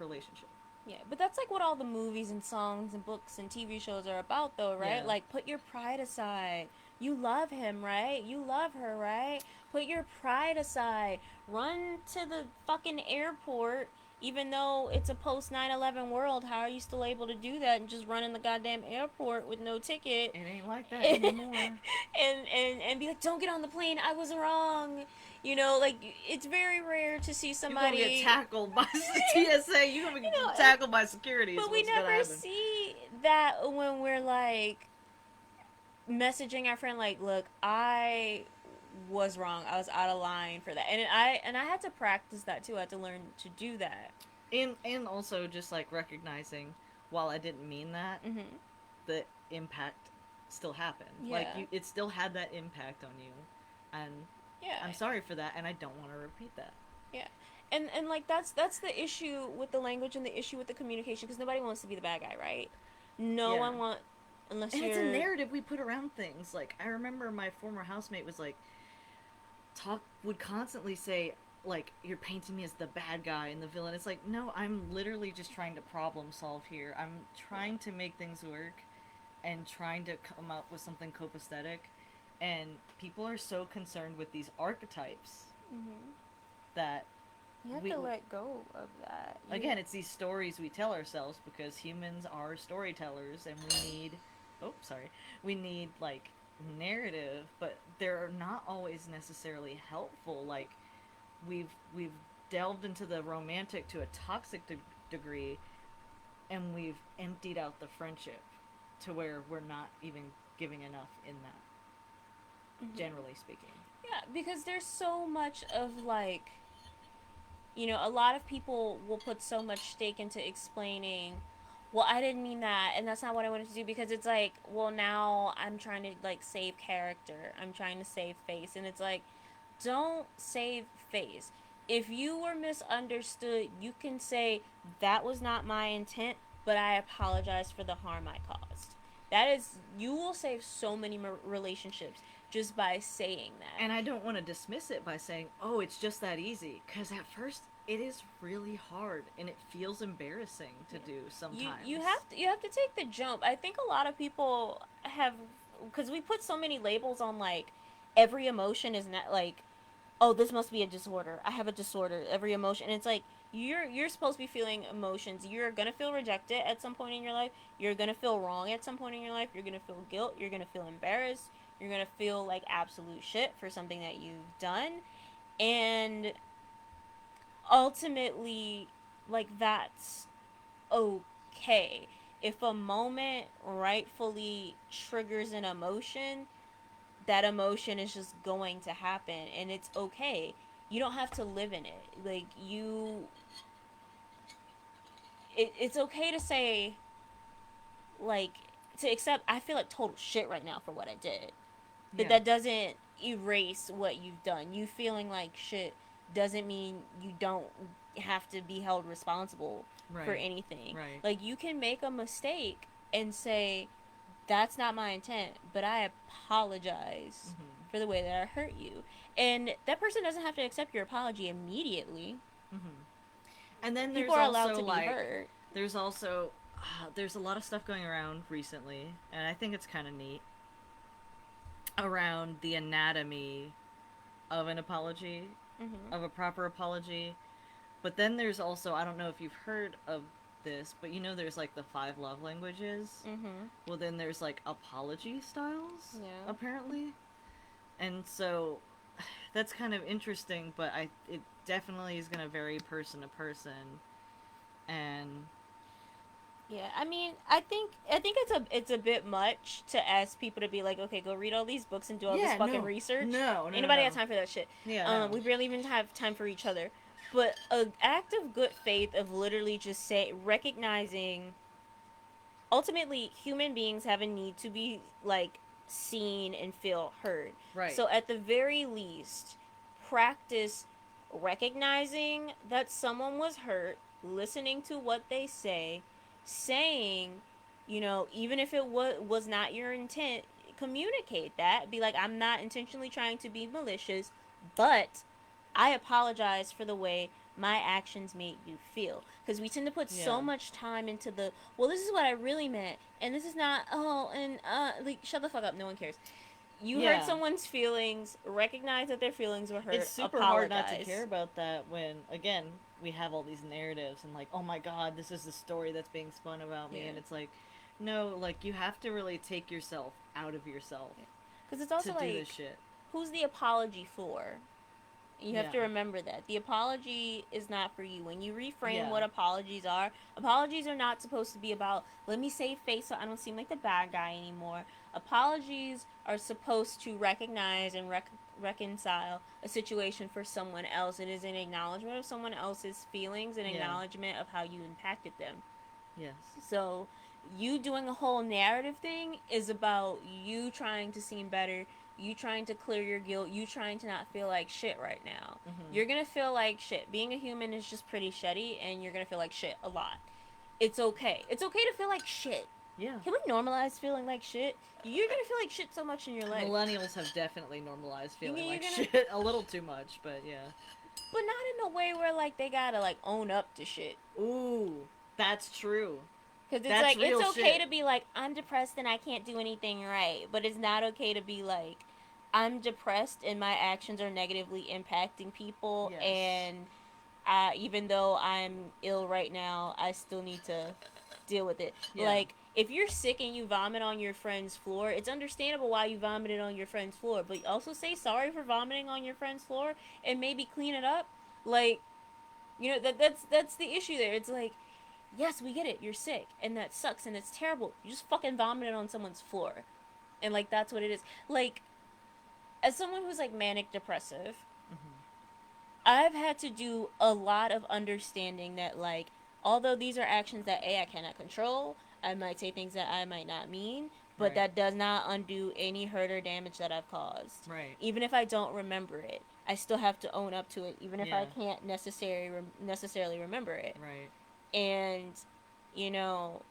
relationship. yeah, but that's like what all the movies and songs and books and TV shows are about though, right? Yeah. Like put your pride aside. You love him, right? You love her, right? Put your pride aside. Run to the fucking airport even though it's a post 9/11 world. How are you still able to do that and just run in the goddamn airport with no ticket? It ain't like that and anymore. and be like, "Don't get on the plane. I was wrong." You know, like it's very rare to see You're gonna get somebody tackled by TSA. You're gonna you get know, tackled by security is but we what's gonna never happen. see that when we're like messaging our friend like, "Look, I was wrong. I was out of line for that." And I had to practice that too. I had to learn to do that. And also just like recognizing, while I didn't mean that, Mhm. the impact still happened. Like Yeah. it still had that impact on you, and Yeah. I'm sorry for that, and I don't want to repeat that. Yeah. And like that's the issue with the language and the issue with the communication because nobody wants to be the bad guy, right? No Yeah, one want unless and it's a you're narrative we put around things. Like I remember my former housemate was like, talk would constantly say, like, you're painting me as the bad guy and the villain. It's like, no, I'm literally just trying to problem solve here. I'm trying to make things work and trying to come up with something copacetic. And people are so concerned with these archetypes Mhm. that You have we to let go of that. again, it's these stories we tell ourselves because humans are storytellers, and we need like narrative, but they're not always necessarily helpful. Like we've delved into the romantic to a toxic degree, and we've emptied out the friendship to where we're not even giving enough in that, Mhm. generally speaking. Yeah, because there's so much of like, a lot of people will put so much stake into explaining, well, I didn't mean that, and that's not what I wanted to do because it's like, well, now I'm trying to like save character. I'm trying to save face, and it's like, don't save face. If you were misunderstood, you can say that was not my intent, but I apologize for the harm I caused. That is, you will save so many relationships just by saying that. And I don't want to dismiss it by saying, oh, it's just that easy. Because at first, it is really hard and it feels embarrassing to do You sometimes. have to take the jump. I think a lot of people have because we put so many labels on like every emotion is not like, oh, this must be a disorder. I have a disorder. Every emotion. And it's like you're supposed to be feeling emotions. You're going to feel rejected at some point in your life. You're going to feel wrong at some point in your life. You're going to feel guilt. You're going to feel embarrassed. You're going to feel like absolute shit for something that you've done. And ultimately like that's okay. If a moment rightfully triggers an emotion, that emotion is just going to happen and it's okay. You don't have to live in it. Like it's okay to say like to accept I feel like total shit right now for what I did. But Yeah. that doesn't erase what you've done. You feeling like shit doesn't mean you don't have to be held responsible for Right. anything. Right. Like, you can make a mistake and say, that's not my intent, but I apologize Mm-hmm. for the way that I hurt you. And that person doesn't have to accept your apology immediately. Mm-hmm. And then People there's are allowed also to be like, hurt. there's also, there's a lot of stuff going around recently, and I think it's kind of neat around the anatomy of an apology, Mm-hmm. of a proper apology. But then there's also, I don't know if you've heard of this, but you know there's like the five love languages. Mm-hmm. Well, then there's like apology styles, Yeah. apparently. And so that's kind of interesting, but it definitely is going to vary person to person. And Yeah, I mean, I think it's a bit much to ask people to be like, okay, go read all these books and do all this yeah, fucking no, research. no, no, Ain't no, nobody got no. time for that shit. Yeah, no. We barely even have time for each other. But an act of good faith of literally just say recognizing, ultimately, human beings have a need to be like seen and feel heard. Right. So at the very least, practice recognizing that someone was hurt, listening to what they say, saying, even if it was not your intent, communicate that. Be like, I'm not intentionally trying to be malicious, but I apologize for the way my actions made you feel. Because we tend to put Yeah. so much time into the, well, this is what I really meant, and this is not, like, shut the fuck up, no one cares. You hurt Yeah. someone's feelings, recognize that their feelings were It's hurt, super hard not to care apologize. about that when, again, we have all these narratives and, like, oh my god, this is the story that's being spun about me. Yeah. And it's like, no, like, you have to really take yourself out of yourself Because it's to also do this like, shit. who's the apology for? You have Yeah. to remember that. The apology is not for you. When you reframe Yeah. what apologies are not supposed to be about, let me save face so I don't seem like the bad guy anymore. Apologies are supposed to recognize and reconcile a situation for someone else. It is an acknowledgement of someone else's feelings, an Yeah. acknowledgement of how you impacted them. Yes. So, you doing a whole narrative thing is about you trying to seem better, you trying to clear your guilt, you trying to not feel like shit right now. Mm-hmm. You're gonna feel like shit. Being a human is just pretty shitty, and you're gonna feel like shit a lot. It's okay. It's okay to feel like shit. Yeah. Can we normalize feeling like shit? You're gonna feel like shit so much in your life. Millennials have definitely normalized feeling You're like gonna, shit a little too much, but yeah. but not in a way where like they gotta like own up to shit. Ooh, that's true. Because it's That's like, it's real okay shit. to be like, I'm depressed and I can't do anything right. But it's not okay to be like, I'm depressed and my actions are negatively impacting people. Yes. And even though I'm ill right now, I still need to deal with it. Yeah. Like, if you're sick and you vomit on your friend's floor, it's understandable why you vomited on your friend's floor. But also say sorry for vomiting on your friend's floor and maybe clean it up. Like, that's the issue there. It's like, yes, we get it. You're sick, and that sucks, and it's terrible. You just fucking vomited on someone's floor, and like that's what it is. Like, as someone who's like manic depressive, Mm-hmm. I've had to do a lot of understanding that like, although these are actions that I cannot control, I might say things that I might not mean, but Right. that does not undo any hurt or damage that I've caused. Right. Even if I don't remember it, I still have to own up to it, even if I Yeah. can't necessarily remember it. Right. And you know,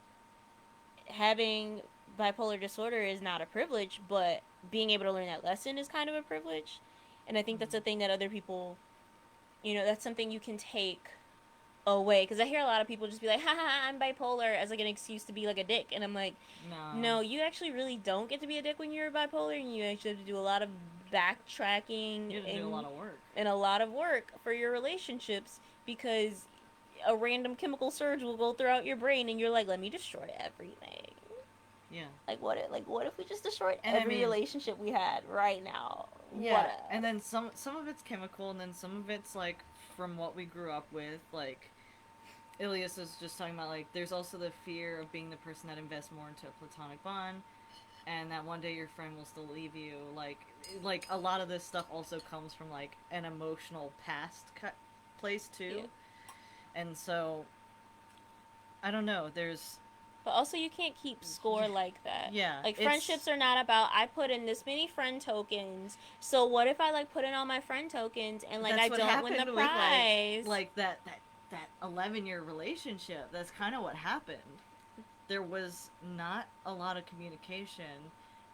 having bipolar disorder is not a privilege, but being able to learn that lesson is kind of a privilege. And I think that's a Mm-hmm. thing that other people, that's something you can take away. Because I hear a lot of people just be like, haha, I'm bipolar, as like an excuse to be like a dick. And I'm like, No. no, you actually really don't get to be a dick when you're bipolar, and you actually have to do a lot of backtracking You have to do a lot of work. and a lot of work for your relationships, because a random chemical surge will go throughout your brain and you're like, let me destroy everything. Yeah. Like what if we just destroyed And I every mean, relationship we had right now? yeah. What And if? then some of it's chemical, and then some of it's like from what we grew up with. Like Ilias was just talking about, like there's also the fear of being the person that invests more into a platonic bond, and that one day your friend will still leave you. Like a lot of this stuff also comes from like an emotional past place too. Yeah. And so I don't know. There's But also, you can't keep score like that. yeah, Like, it's friendships are not about, I put in this many friend tokens, so what if I like put in all my friend tokens and like I that's what don't win the happened with prize? like that that 11-year relationship, that's kind of what happened. There was not a lot of communication,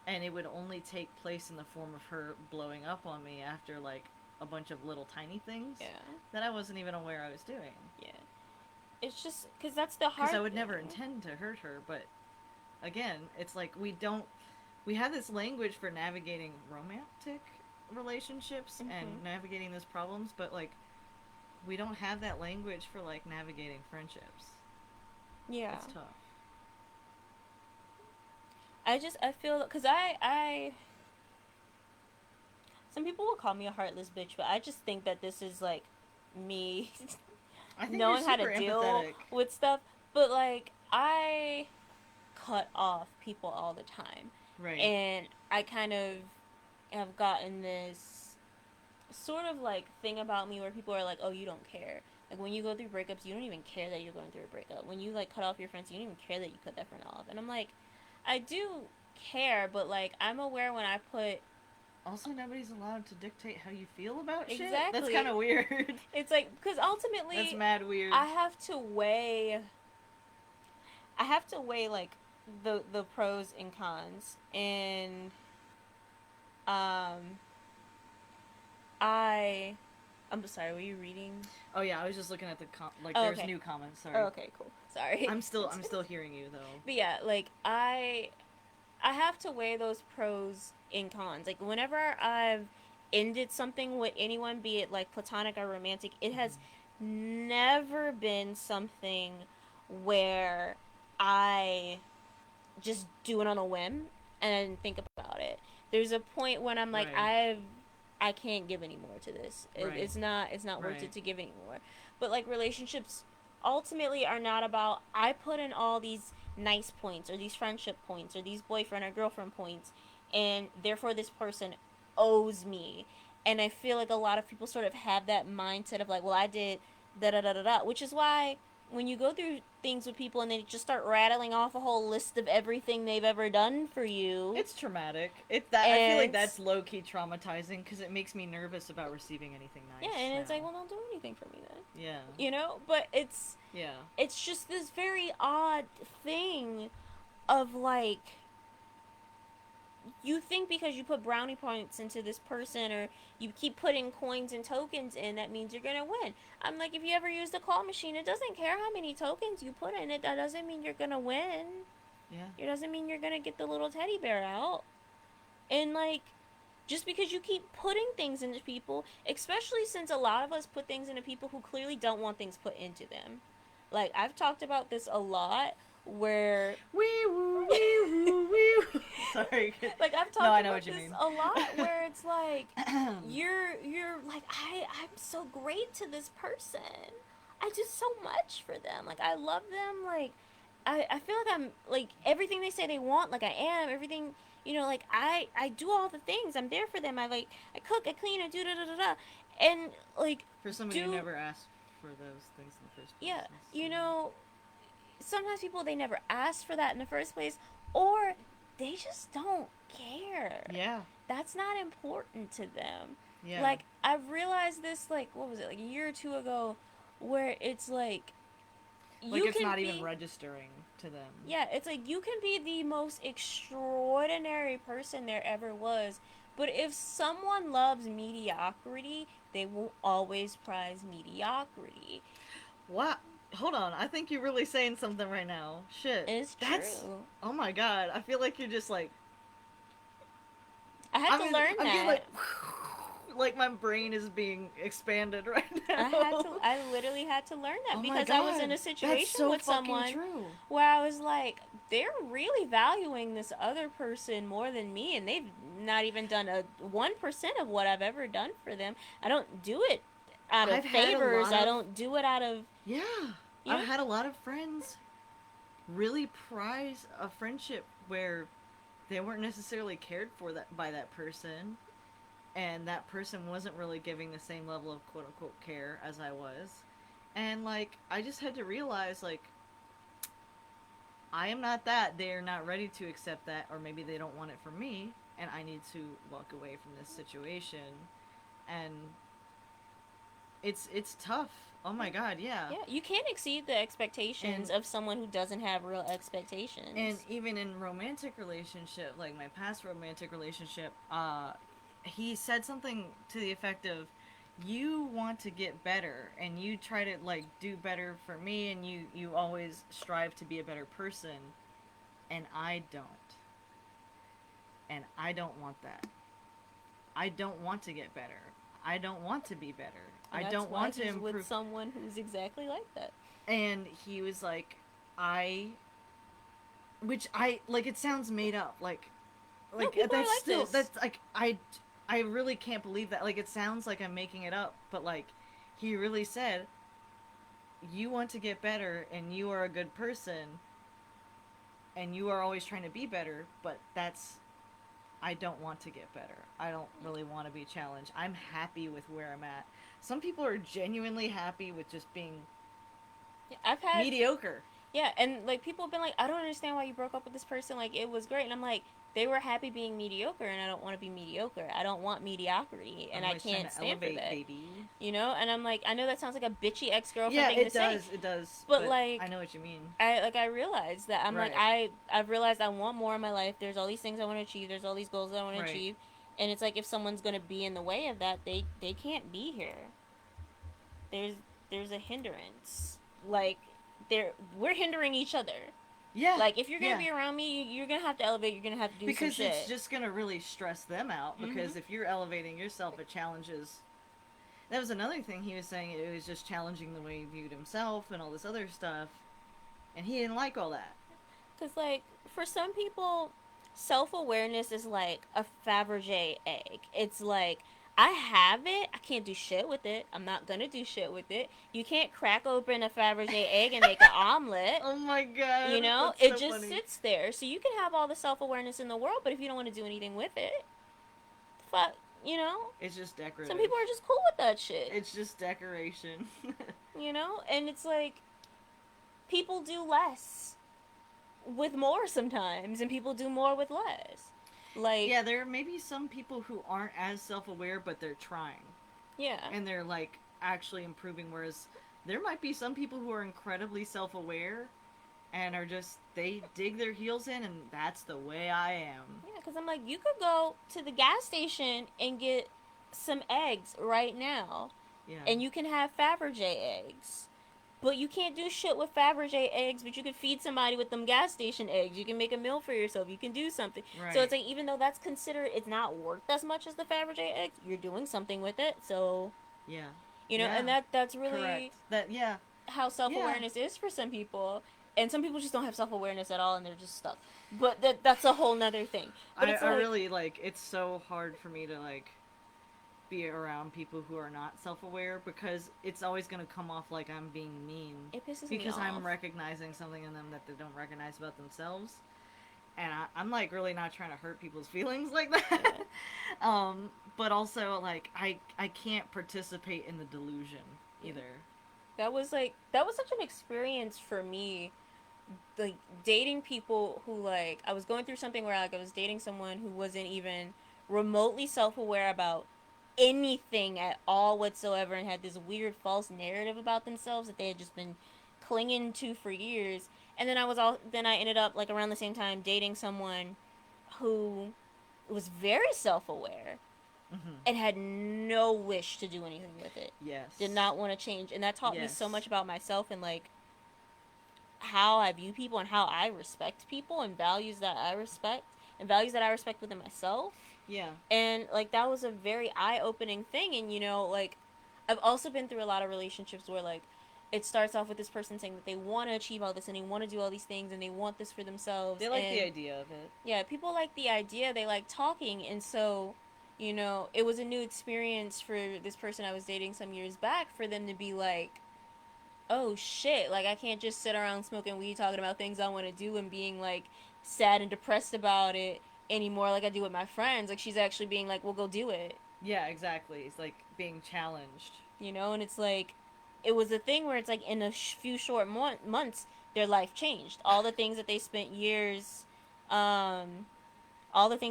and it would only take place in the form of her blowing up on me after like a bunch of little tiny things Yeah. that I wasn't even aware I was doing. Yeah. It's just because that's the Because hard I would thing. never intend to hurt her, but again, it's like we have this language for navigating romantic relationships and Mm-hmm. navigating those problems, but like we don't have that language for like navigating friendships. Yeah. It's tough. I feel because I some people will call me a heartless bitch, but I just think that this is like me I think you're knowing how to super deal empathetic. with stuff. But like I cut off people all the time, Right. and I kind of have gotten this sort of like thing about me where people are like, "Oh, you don't care." Like when you go through breakups, you don't even care that you're going through a breakup. When you like cut off your friends, you don't even care that you cut that friend off. And I'm like, I do care, but like I'm aware when I put Also, nobody's allowed to dictate how you feel about shit. That's kind exactly. of weird. It's like because That's ultimately, mad weird. I have to weigh. I have to weigh like the pros and cons, and um, I. I'm sorry. Were you reading? Oh yeah, I was just looking at the like. Oh, There's okay. new comments. Oh, Sorry. okay. Cool. Sorry. I'm still hearing you though. But yeah, like I have to weigh those pros and cons. Like whenever I've ended something with anyone, be it like platonic or romantic, it has Mm-hmm. never been something where I just do it on a whim and think about it. There's a point when I'm like Right. I can't give any more to this. Right. It's not worth Right. it to give anymore. But like relationships ultimately are not about I put in all these nice points or these friendship points or these boyfriend or girlfriend points and therefore this person owes me. And I feel like a lot of people sort of have that mindset of like, well, I did da da da da da, which is why when you go through things with people and they just start rattling off a whole list of everything they've ever done for you, It's traumatic. It that I feel like and that's low key traumatizing because it makes me nervous about receiving anything yeah, nice and it's like, now. well, don't do anything for me then, Yeah. you know. But Yeah. it's just this very odd thing of like you think because you put brownie points into this person or you keep putting coins and tokens in that means you're gonna win. I'm like, if you ever use the call machine, it doesn't care how many tokens you put in it. That doesn't mean you're gonna win. Yeah. It doesn't mean you're gonna get the little teddy bear out. And like, just because you keep putting things into people, especially since a lot of us put things into people who clearly don't want things put into them. Like I've talked about this a lot where Wee woo, wee woo, wee woo. Sorry. like I've No, talked I know what about you this mean. a lot where it's like you're like I'm so great to this person. I do so much for them. Like I love them. Like I feel like I'm like everything they say they want. Like I am everything. You know, like I do all the things. I'm there for them. I cook. I clean. I do da da da da. And like For somebody who do never asked for those things in the first place. yeah. That's You so know, sometimes people they never asked for that in the first place, or they just don't care. yeah. That's not important to them. Yeah. Like I've realized this like what was it like a year or two ago where it's like Like you it's can not even be registering to them. yeah, it's like you can be the most extraordinary person there ever was, but if someone loves mediocrity, they will always prize mediocrity. What? Hold on. I think you're really saying something right now. Shit. It's That's. true. Oh my god. I feel like you're just like. I had to learn I'm getting that. like. Like my brain is being expanded right now. I literally had to learn that Oh my because I was in god. a That's situation so with fucking someone true. where I was like, they're really valuing this other person more than me, and they've not even done a 1% of what I've ever done for them. I don't do it out of I've had a favors, lot I of. don't do it out of, Yeah. you I've know? had a lot of friends really prize a friendship where they weren't necessarily cared for that by that person, and that person wasn't really giving the same level of quote unquote care as I was. And like I just had to realize like I am not that. They're not ready to accept that, or maybe they don't want it from me, and I need to walk away from this situation. And it's tough Oh my god, yeah. Yeah, you can't exceed the expectations And of someone who doesn't have real expectations. even in romantic relationship, like my past romantic relationship, he said something to the effect of, you want to get better and you try to like do better for me, and you always strive to be a better person, and I don't. And I don't want that. I don't want to get better. I don't want to be better. And I that's don't why want to he's with improve. someone who's exactly like that. And he was like, I, which I like, it sounds made up. No, Like people are that's like still, this. that's like, I really can't believe that. Like, it sounds like I'm making it up, but like, he really said, you want to get better and you are a good person and you are always trying to be better, but that's, I don't want to get better. I don't really want to be challenged. I'm happy with where I'm at. Some people are genuinely happy with just being Yeah, I've had mediocre. Yeah, and like people have been like, I don't understand why you broke up with this person. Like it was great, and I'm like, they were happy being mediocre, and I don't want to be mediocre. I don't want mediocrity, I'm and I always trying can't to stand for elevate, that. baby. You know, and I'm like, I know that sounds like a bitchy ex girlfriend Yeah, thing to say, it does, but but I like, know what you mean. I realized that I'm like Right, I've realized I want more in my life. There's all these things I want to achieve. There's all these goals that I want to right. achieve, and it's like if someone's gonna be in the way of that, they can't be here. There's there's a hindrance. Like we're hindering each other. Yeah, Like if you're gonna yeah. be around me, you're gonna have to elevate. You're gonna have to do some Because it's shit. just gonna really stress them out. Mm-hmm. Because if you're elevating yourself, it challenges. That was another thing he was saying. It was just challenging the way he viewed himself and all this other stuff, and he didn't like all that. Cause like for some people, self awareness is like a Fabergé egg. It's like I have it. I can't do shit with it. I'm not gonna do shit with it. You can't crack open a Fabergé egg and make an omelet. Oh my god, You know, that's it so just funny. sits there. So you can have all the self awareness in the world, but if you don't want to do anything with it, fuck. You know, It's just some decorative. people are just cool with that shit. It's just decoration. You know, and it's like people do less with more sometimes, and people do more with less. Like, Yeah, there may be some people who aren't as self aware, but they're trying. yeah, And they're like actually improving, whereas there might be some people who are incredibly self aware and are just, they dig their heels in, and that's the way I am. yeah, because I'm like, you could go to the gas station and get some eggs right now, Yeah. and you can have Fabergé eggs. But you can't do shit with Fabergé eggs, but you can feed somebody with them gas station eggs. You can make a meal for yourself. You can do something. So it's Right. like, even though that's considered, it's not worth as much as the Fabergé eggs, you're doing something with it. So, Yeah. you know, Yeah. and that's really Correct. That, yeah. how self Yeah. awareness is for some people, and some people just don't have self awareness at all, and they're just stuck. But that's a whole nother thing. But it's I like, really like, it's so hard for me to like be around people who are not self aware, because it's always going to come off like I'm being mean, it pisses me because off. I'm recognizing something in them that they don't recognize about themselves. And I'm like really not trying to hurt people's feelings like that. Yeah, But also like I can't participate in the delusion yeah. either. That was such an experience for me. Like dating people who like I was going through something where like I was dating someone who wasn't even remotely self aware about anything at all whatsoever, and had this weird false narrative about themselves that they had just been clinging to for years. And then I ended up like around the same time dating someone who was very self aware Mm-hmm. and had no wish to do anything with it. Did Yes. not want to change, and that taught me so Yes. much about myself and like how I view people and how I respect people and values that I respect within myself. Yeah. And like that was a very eye-opening thing. And you know, like I've also been through a lot of relationships where like it starts off with this person saying that they want to achieve all this and they want to do all these things and they want this for themselves. They like the And idea of it. yeah, people like the idea, they like talking. And so, you know, it was a new experience for this person I was dating some years back for them to be like, oh shit, like I can't just sit around smoking weed talking about things I want to do and being like sad and depressed about it anymore like I do with my friends. Like she's actually being like, well, go do it, Yeah, exactly. It's like being challenged. you know? And it's like, it was a thing where it's like in a few short months, their life changed. Um, all the things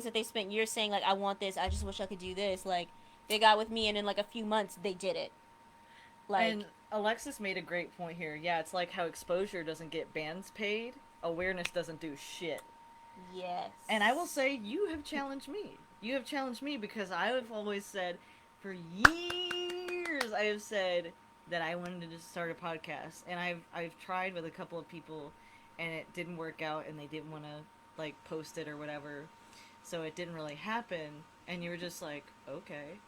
that they spent years saying, like, I want this, I just wish I could do this, like, they got with me and in like a few months, they did it. Like, And Alexis made a great point here. Yeah, it's like how exposure doesn't get bands paid, awareness doesn't do shit. And I will Yes. say, you have challenged me. You have challenged me because I have always said, for years, I have said that I wanted to just start a podcast, and I've tried with a couple of people, and it didn't work out, and they didn't want to like post it or whatever, so it didn't really happen. And you were just like, okay,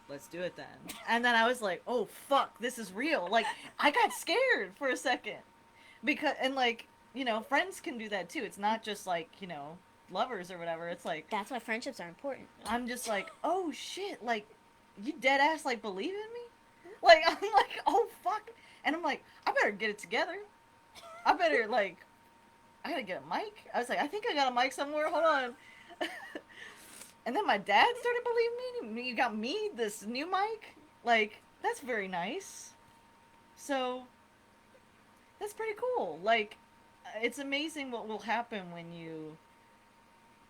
let's do it then. And then I was like, oh fuck, this is real. Like I got scared for a second because and like friends can do that too. It's not just like lovers or whatever. It's like That's why friendships are important. I'm just like, oh shit, like you dead ass like believe in me? Like I'm like, oh fuck, and I'm like, I better get it together. I better like, I gotta get a mic. I was like, I think I got a mic somewhere. Hold on. And then my dad started believing me. You got me this new mic. Like that's very nice. So that's pretty cool. Like it's amazing what will happen when you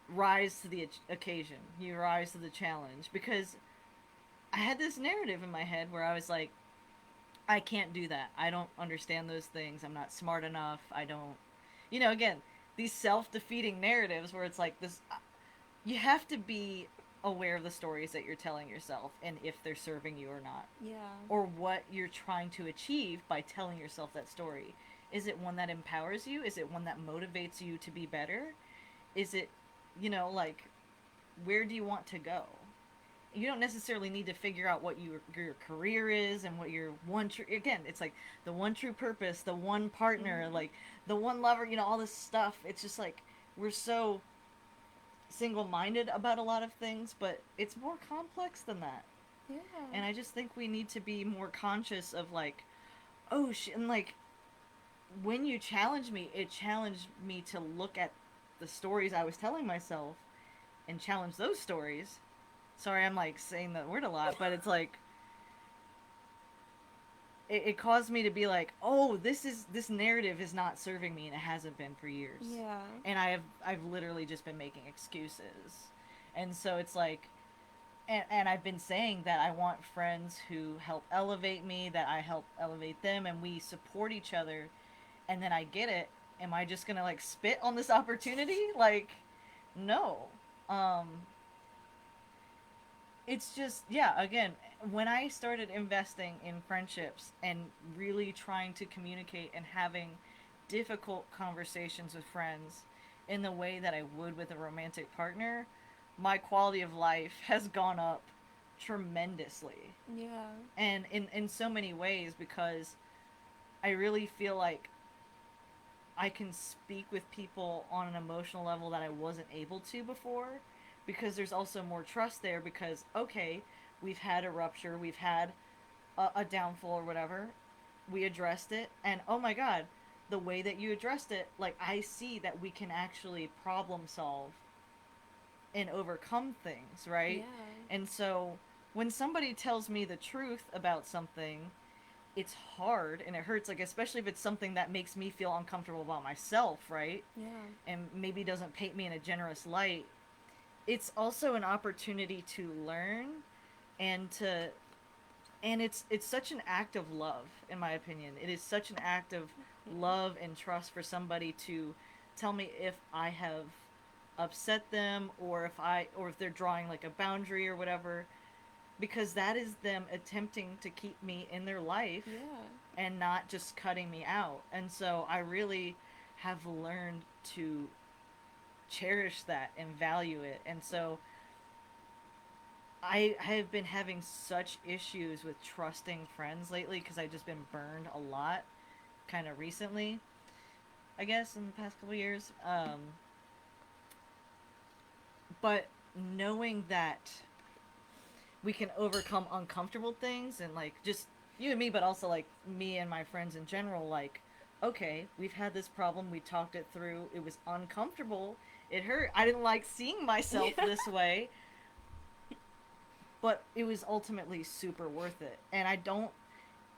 rise to the occasion. You rise to the challenge because I had this narrative in my head where I was like, I can't do that. I don't understand those things. I'm not smart enough. I don't, again, these self defeating narratives where it's like this, you have to be aware of the stories that you're telling yourself and if they're serving you or not, Yeah. or what you're trying to achieve by telling yourself that story. Is it one that empowers you? Is it one that motivates you to be better? Is it, like, where do you want to go? You don't necessarily need to figure out what your career is and what your one true, again, it's like the one true purpose, the one partner, Mm-hmm. like the one lover, all this stuff. It's just like we're so single-minded about a lot of things, but it's more complex than that. Yeah. And I just think we need to be more conscious of like, oh shit, and like when you challenge me, it challenged me to look at the stories I was telling myself and challenge those stories. Sorry, I'm like saying that word a lot, but it's like it caused me to be like, oh, this narrative is not serving me, and it hasn't been for years. Yeah. And I've literally just been making excuses, and so it's like, and I've been saying that I want friends who help elevate me, that I help elevate them, and we support each other, and then I get it. Am I just gonna like spit on this opportunity? Like, no. Um, it's just yeah, again, when I started investing in friendships and really trying to communicate and having difficult conversations with friends in the way that I would with a romantic partner, my quality of life has gone up tremendously, Yeah. and in so many ways, because I really feel like I can speak with people on an emotional level that I wasn't able to before, because there's also more trust there. Because okay, we've had a rupture, we've had a downfall or whatever, we addressed it, and oh my god, the way that you addressed it, like I see that we can actually problem solve and overcome things, right? Yeah. And so when somebody tells me the truth about something, it's hard and it hurts, like especially if it's something that makes me feel uncomfortable about myself, right? Yeah. And maybe doesn't paint me in a generous light. It's also an opportunity to learn and to and it's such an act of love, in my opinion. It is such an act of love and trust for somebody to tell me if I have upset them, or if they're drawing like a boundary or whatever, because that is them attempting to keep me in their life Yeah. and not just cutting me out. And so I really have learned to cherish that and value it. And so I have been having such issues with trusting friends lately because I've just been burned a lot kind of recently, I guess, in the past couple years. But knowing that we can overcome uncomfortable things, and like just you and me, but also like me and my friends in general, like, okay, we've had this problem, we talked it through, it was uncomfortable, it hurt, I didn't like seeing myself Yeah. this way, but it was ultimately super worth it. And I don't,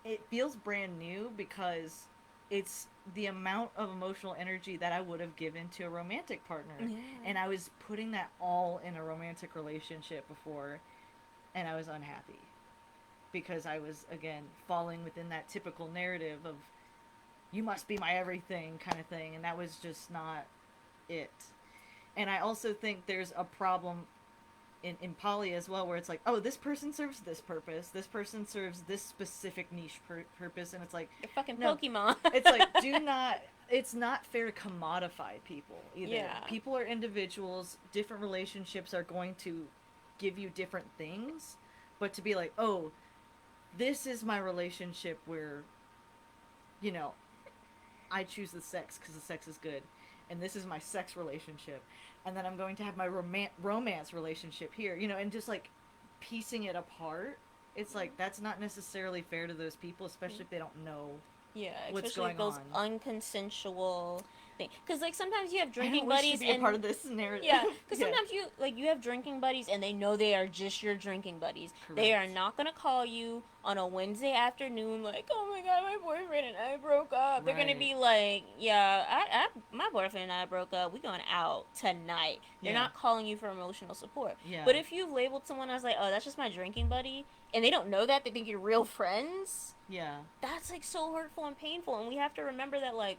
it feels brand new because it's the amount of emotional energy that I would have given to a romantic partner. Yeah. And I was putting that all in a romantic relationship before, and I was unhappy. because I was, again, falling within that typical narrative of you must be my everything kind of thing, and that was just not it. And I also think there's a problem in poly as well, where it's like, oh, this person serves this purpose, this person serves this specific niche purpose, and it's like, You're fucking no, Pokemon. it's like, do not. It's not fair to commodify people either. Yeah. People are individuals. Different relationships are going to give you different things, but to be like, oh, this is my relationship where, you know, I choose the sex because the sex is good, and this is my sex relationship, and then I'm going to have my romance relationship here, and just like piecing it apart. It's like that's not necessarily fair to those people, especially if they don't know Yeah, what's especially going if those on. unconsensual things. Because, like, sometimes you have I don't drinking wish buddies to be a and. part of this narrative. Yeah, because Yeah. sometimes you have drinking buddies and they know they are just your drinking buddies. They are Correct. not going to call you on a Wednesday afternoon like, oh my god, my boyfriend and I broke up. They're going to Right. be like, yeah, my boyfriend and I broke up. We going out tonight. They're Yeah. not calling you for emotional support. Yeah. But if you've labeled someone as like, oh, that's just my drinking buddy, and they don't know that, they think you're real friends, Yeah. that's like so hurtful and painful. And we have to remember that, like,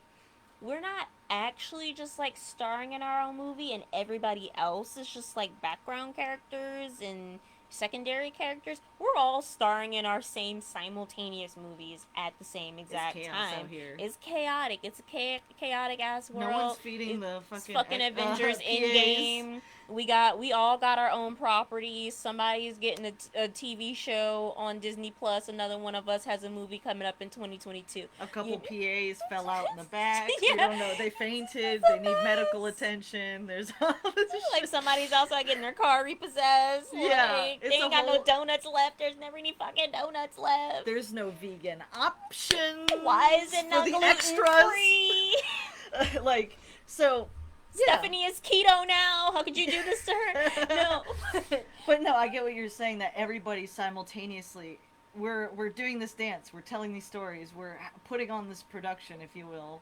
we're not actually just like starring in our own movie and everybody else is just like background characters and secondary characters. We're all starring in our same simultaneous movies at the same It's exact chaos time. out here. It's chaotic. It's a chaotic ass No one's world. feeding the It's fucking fucking Avengers PAs. Endgame. We all got our own properties. Somebody's getting a TV show on Disney Plus. Another one of us has a movie coming up in 2022. A couple You, PAs fell out in the back. We yeah. don't know. They fainted. They need medical attention. There's all this Like shit. somebody's outside getting their car repossessed. Yeah, Like they it's a ain't got no whole. donuts left. There's never any fucking donuts left. There's no vegan options. Why is it for not the gluten extras? free? Like, so. Yeah. Stephanie is keto now. How could you do this to her? No. But no, I get what you're saying. That everybody simultaneously, we're doing this dance. We're telling these stories. We're putting on this production, if you will,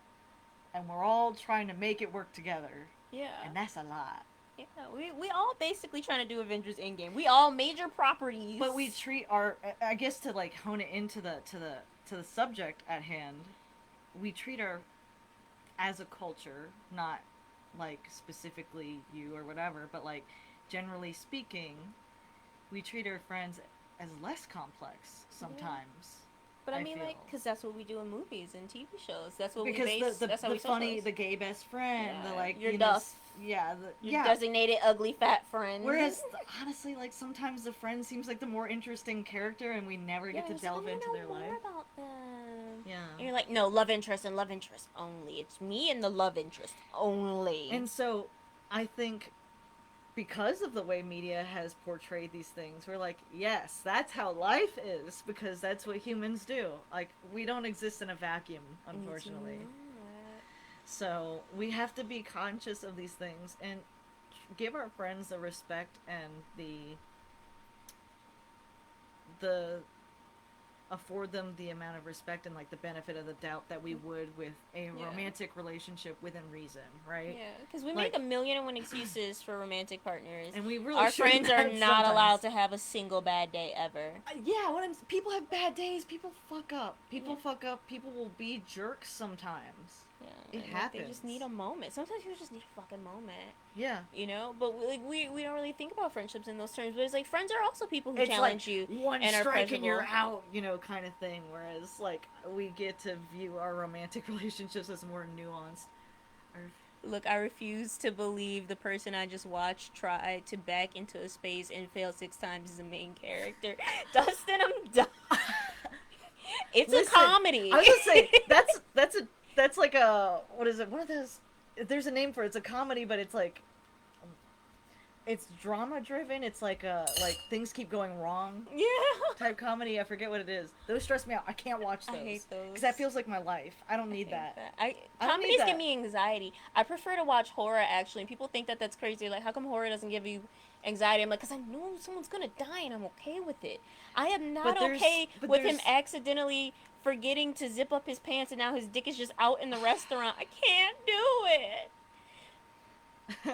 and we're all trying to make it work together. Yeah. And that's a lot. Yeah, we all basically trying to do Avengers Endgame. We all major properties. But we treat our, I guess, to like hone it into the subject at hand, we treat our, as a culture, not like specifically you or whatever, but like generally speaking, we treat our friends as less complex sometimes. But I mean, feel. like, because that's what we do in movies and TV shows. That's what Because we base. That's how the we funny, socialize. the gay best friend, Yeah, the like, your you know, Duff. yeah, Your designated ugly fat friend. Whereas honestly, like sometimes the friend seems like the more interesting character, and we never get to delve into their life. About them. Yeah. And you're like, no, love interest and love interest only. It's me and the love interest only. And so, I think because of the way media has portrayed these things, we're like, yes, that's how life is, because that's what humans do. Like, we don't exist in a vacuum, unfortunately. So, we have to be conscious of these things and give our friends the respect and the afford them the amount of respect and like the benefit of the doubt that we would with a romantic relationship within reason, right? Yeah, because we Like- make 1,000,001 excuses for romantic partners. And we really Our shouldn't friends are have not sometimes. allowed to have a single bad day ever. Yeah, people have bad days. People fuck up. People Yeah. fuck up. People will be jerks sometimes. Yeah, It and, like, happens. they just need a moment. Sometimes you just need a fucking moment. Yeah. You know, but we don't really think about friendships in those terms. But it's like friends are also people who It's challenge like you one and are strike and you're pleasurable. out, kind of thing. Whereas, like, we get to view our romantic relationships as more nuanced. Look, I refuse to believe the person I just watched try to back into a space and fail 6 times as a main character. Dustin, I'm done. It's Listen, a comedy. I was gonna say that's like a, what is it? One of those. There's a name for it. It's a comedy, but it's like, it's drama driven. It's like things keep going wrong Yeah. type comedy. I forget what it is. Those stress me out. I can't watch those. I hate those. Because that feels like my life. I don't need that. I don't Comedies need that. give me anxiety. I prefer to watch horror, actually. And people think that that's crazy. Like, how come horror doesn't give you anxiety? I'm like, because I know someone's going to die and I'm okay with it. I am not okay with him accidentally forgetting to zip up his pants and now his dick is just out in the restaurant. I can't do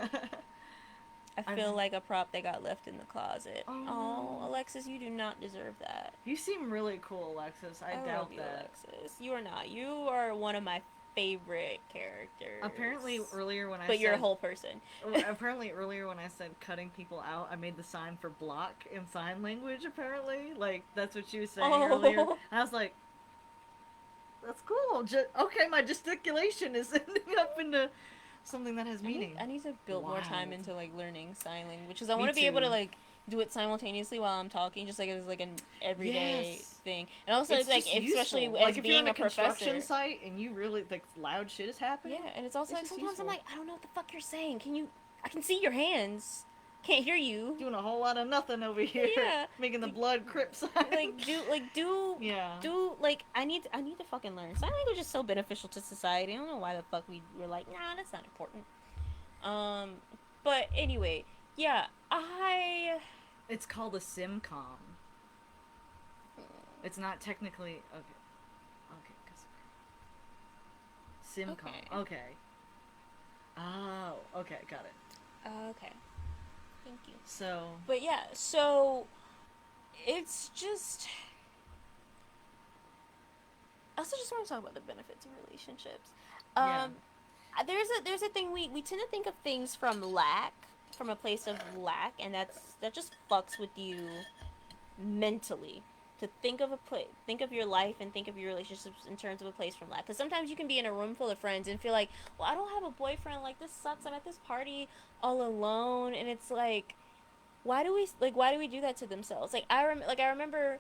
it. I I've feel like a prop that got left in the closet. oh Oh, no. Alexis, you do not deserve that. You seem really cool, Alexis. I I love doubt you, that. Alexis. You are not. You are one of my favorite Apparently characters. earlier when I But you're a said whole person. apparently earlier when I said cutting people out, I made the sign for block in sign language. Apparently, like that's what she was saying earlier. Oh. And I was like, that's cool. Okay, my gesticulation is ending up into something that has meaning. I need to build more time Wild. into like learning sign language because I Me want to be able to too. like do it simultaneously while I'm talking, just like as like an everyday Yes. thing. And also, It's it's like just especially useful. as Like if you're in being a a construction professor. site and you really like loud shit is happening, Yeah, and it's also it's like just sometimes I'm useful. like, I don't know what the fuck you're saying. Can you? I can see your hands. Can't hear you. Doing a whole lot of nothing over here, Yeah, making the like, blood crip sign. Yeah. like I need to fucking learn. Sign language is so beneficial to society. I don't know why the fuck we were like, nah, that's not important. Um, but anyway, yeah, I It's called a simcom. It's not technically okay. Okay, simcom. okay, Okay. Oh, okay, got it. okay, thank you. So, But yeah, so it's just. I also just want to talk about the benefits of relationships. yeah. Um, there's a thing we tend to think of things from lack, from a place of lack, and that just fucks with you mentally. To think of your life and think of your relationships in terms of a place from lack. Because sometimes you can be in a room full of friends and feel like, well, I don't have a boyfriend. Like this sucks. I'm at this party all alone, and it's like, why do we do that to themselves? I remember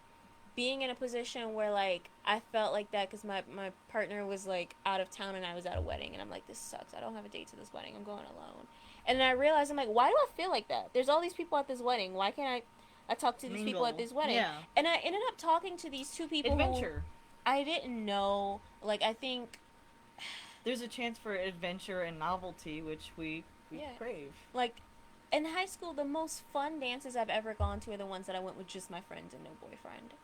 being in a position where like I felt like that because my partner was like out of town and I was at a wedding and I'm like, this sucks. I don't have a date to this wedding. I'm going alone. And then I realized, I'm like, why do I feel like that? There's all these people at this wedding. Why can't I talk to these people at Mingle. this wedding? Yeah. And I ended up talking to these two people who Adventure. I didn't know. Like I think There's a chance for adventure and novelty, which we yeah, crave. like in high school, the most fun dances I've ever gone to are the ones that I went with just my friends and no boyfriend.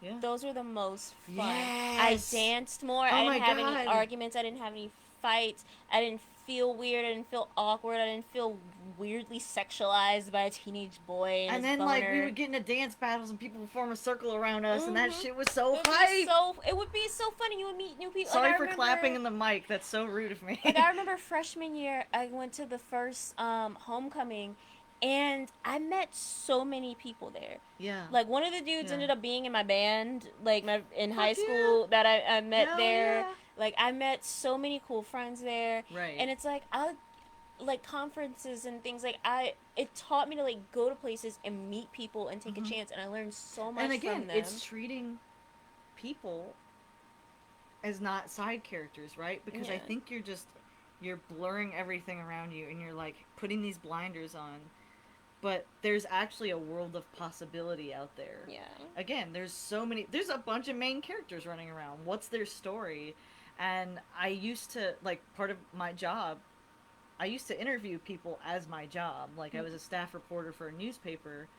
Yeah. Those were the most fun. I Yes. danced more. Oh I my didn't have any god. arguments. I didn't have any fights. I didn't feel weird. I didn't feel awkward. I didn't feel weirdly sexualized by a teenage boy and And his then like we boner. would get into dance battles and people would form a circle around us and that Mm-hmm. shit was so hype. It would be so funny. You would meet new people. Sorry for clapping in the mic. That's so rude of me. Like I remember freshman year, I went to the first homecoming, and I met so many people there. Yeah. Like one of the dudes Yeah. ended up being in my band, like my in high Fuck yeah. school that I met Hell there. yeah. Like I met so many cool friends there, Right. and it's like I like conferences and things like I it taught me to like go to places and meet people and take a Mm-hmm. chance, and I learned so And much again, from them. it's treating people as not side characters, right? Because I Yeah, think you're blurring everything around you and you're like putting these blinders on. But there's actually a world of possibility out there. yeah, Again, there's a bunch of main characters running around. What's their story? And I used to like part of my job I used to interview people as my job. Like I was a staff reporter for a newspaper,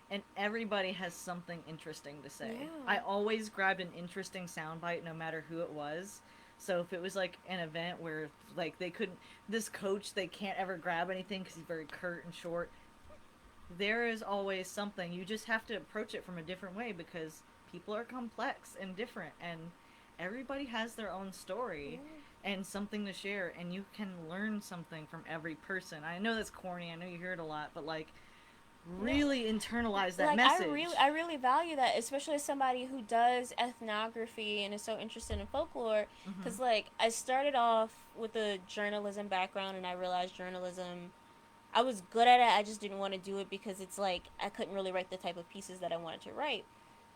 and everybody has something interesting to say. yeah. I always grabbed an interesting soundbite no matter who it was. So if it was like an event where like they couldn't this coach they can't ever grab anything cuz he's very curt and short, there is always something. You just have to approach it from a different way because people are complex and different and everybody has their own Yeah. story and something to share and you can learn something from every person. I know that's corny. I know you hear it a lot, but like No, really internalize that like message. I really value that, especially as somebody who does ethnography and is so interested in folklore. Mm-hmm. Because like I started off with a journalism background, and I realized journalism, I was good at it. I just didn't want to do it because it's like I couldn't really write the type of pieces that I wanted to write.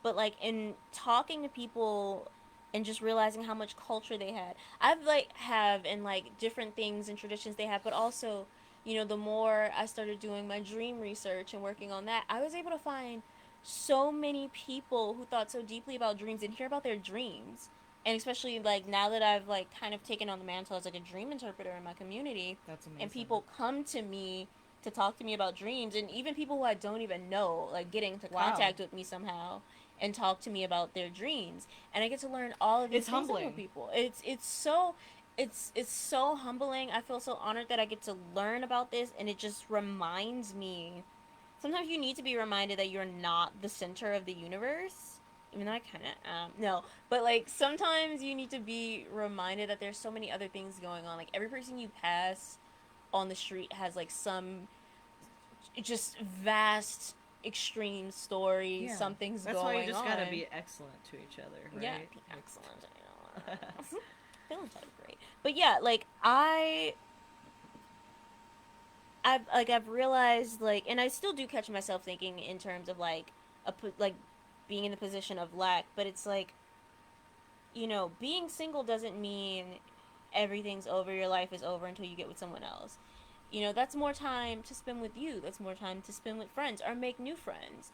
But like in talking to people and just realizing how much culture they had, I've like have and like different things and traditions they have, but also, you know, the more I started doing my dream research and working on that, I was able to find so many people who thought so deeply about dreams and hear about their dreams. And especially like now that I've like kind of taken on the mantle as like a dream interpreter in my community, That's and amazing. people come to me to talk to me about dreams, and even people who I don't even know like get into Wow. contact with me somehow and talk to me about their dreams, and I get to learn all of these It's things about humbling. people. It's so it's so humbling. I feel so honored that I get to learn about this, and it just reminds me. Sometimes you need to be reminded that you're not the center of the universe, even though I kind of am. No, but like sometimes you need to be reminded that there's so many other things going on. Like every person you pass on the street has like some just vast extreme story. Yeah. Something's That's why you going just gotta on. be excellent to each other, Yeah, right? be excellent. Like, Feeling type great, but yeah, like I've realized like, and I still do catch myself thinking in terms of like like being in the position of lack, but it's like, being single doesn't mean everything's over, your life is over until you get with someone else. That's more time to spend with you. That's more time to spend with friends or make new friends.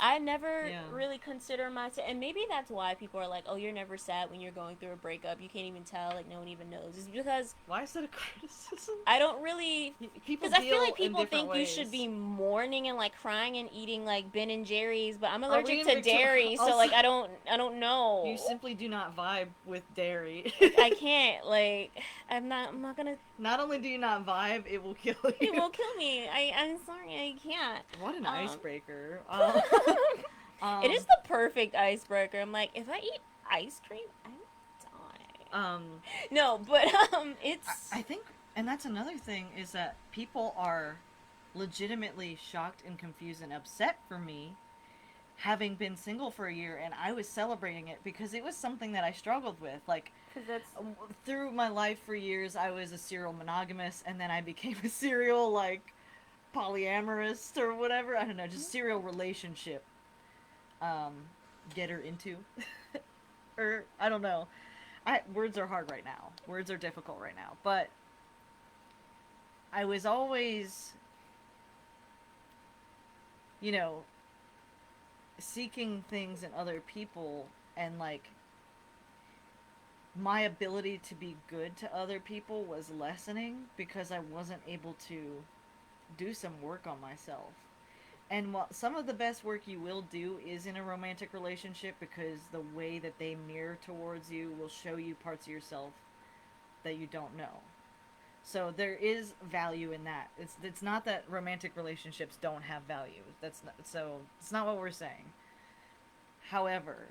I never yeah. really consider myself, and maybe that's why people are like, oh, you're never sad when you're going through a breakup. You can't even tell, like, no one even knows. It's because Why is that a criticism? I don't really, People because I feel like deal in people different think you should ways. be mourning and like crying and eating like Ben and Jerry's, but I'm Are we allergic in to Victoria? dairy, so Also, like I don't you know. simply do not vibe with dairy. Like I can't, like, I'm not gonna. Not only do you not vibe, it will kill It you. will kill me. I'm sorry, I can't. What an Um, icebreaker. it Um, is the perfect icebreaker. I'm like, if I eat ice cream, I die. um, No, but it's I think, and that's another thing, is that people are legitimately shocked and confused and upset for me having been single for a year, and I was celebrating it because it was something that I struggled with. Like, because that's through my life for years, I was a serial monogamous, and then I became a serial, like, polyamorous or whatever. I don't know, just serial relationship um, getter into. Or, I don't know. Words are hard right now. Words are difficult right now. But I was always, you know, seeking things in other people, and like my ability to be good to other people was lessening because I wasn't able to do some work on myself. And while some of the best work you will do is in a romantic relationship, because the way that they mirror towards you will show you parts of yourself that you don't know. So there is value in that. It's not that romantic relationships don't have value. That's not, so it's not what we're saying. However,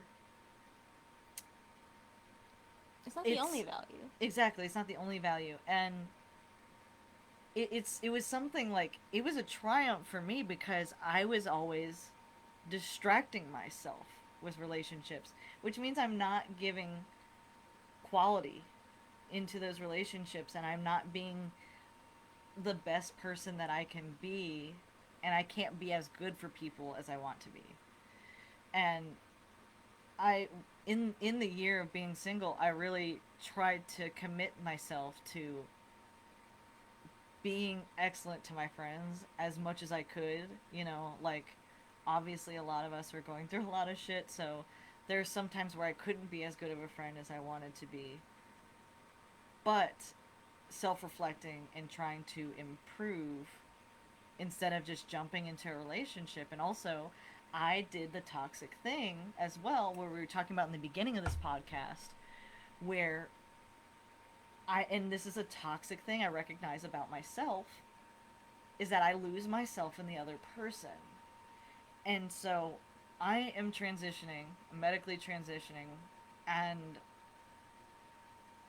it's not the only it's value. exactly, it's not the only value, and it was something like, it was a triumph for me because I was always distracting myself with relationships, which means I'm not giving quality into those relationships, and I'm not being the best person that I can be, and I can't be as good for people as I want to be. And I in the year of being single, I really tried to commit myself to being excellent to my friends as much as I could. Like, obviously a lot of us are going through a lot of shit, so there's some times where I couldn't be as good of a friend as I wanted to be. But self reflecting and trying to improve instead of just jumping into a relationship. And also, I did the toxic thing as well, where we were talking about in the beginning of this podcast, where and this is a toxic thing I recognize about myself, is that I lose myself in the other person. And so I am transitioning, medically transitioning, and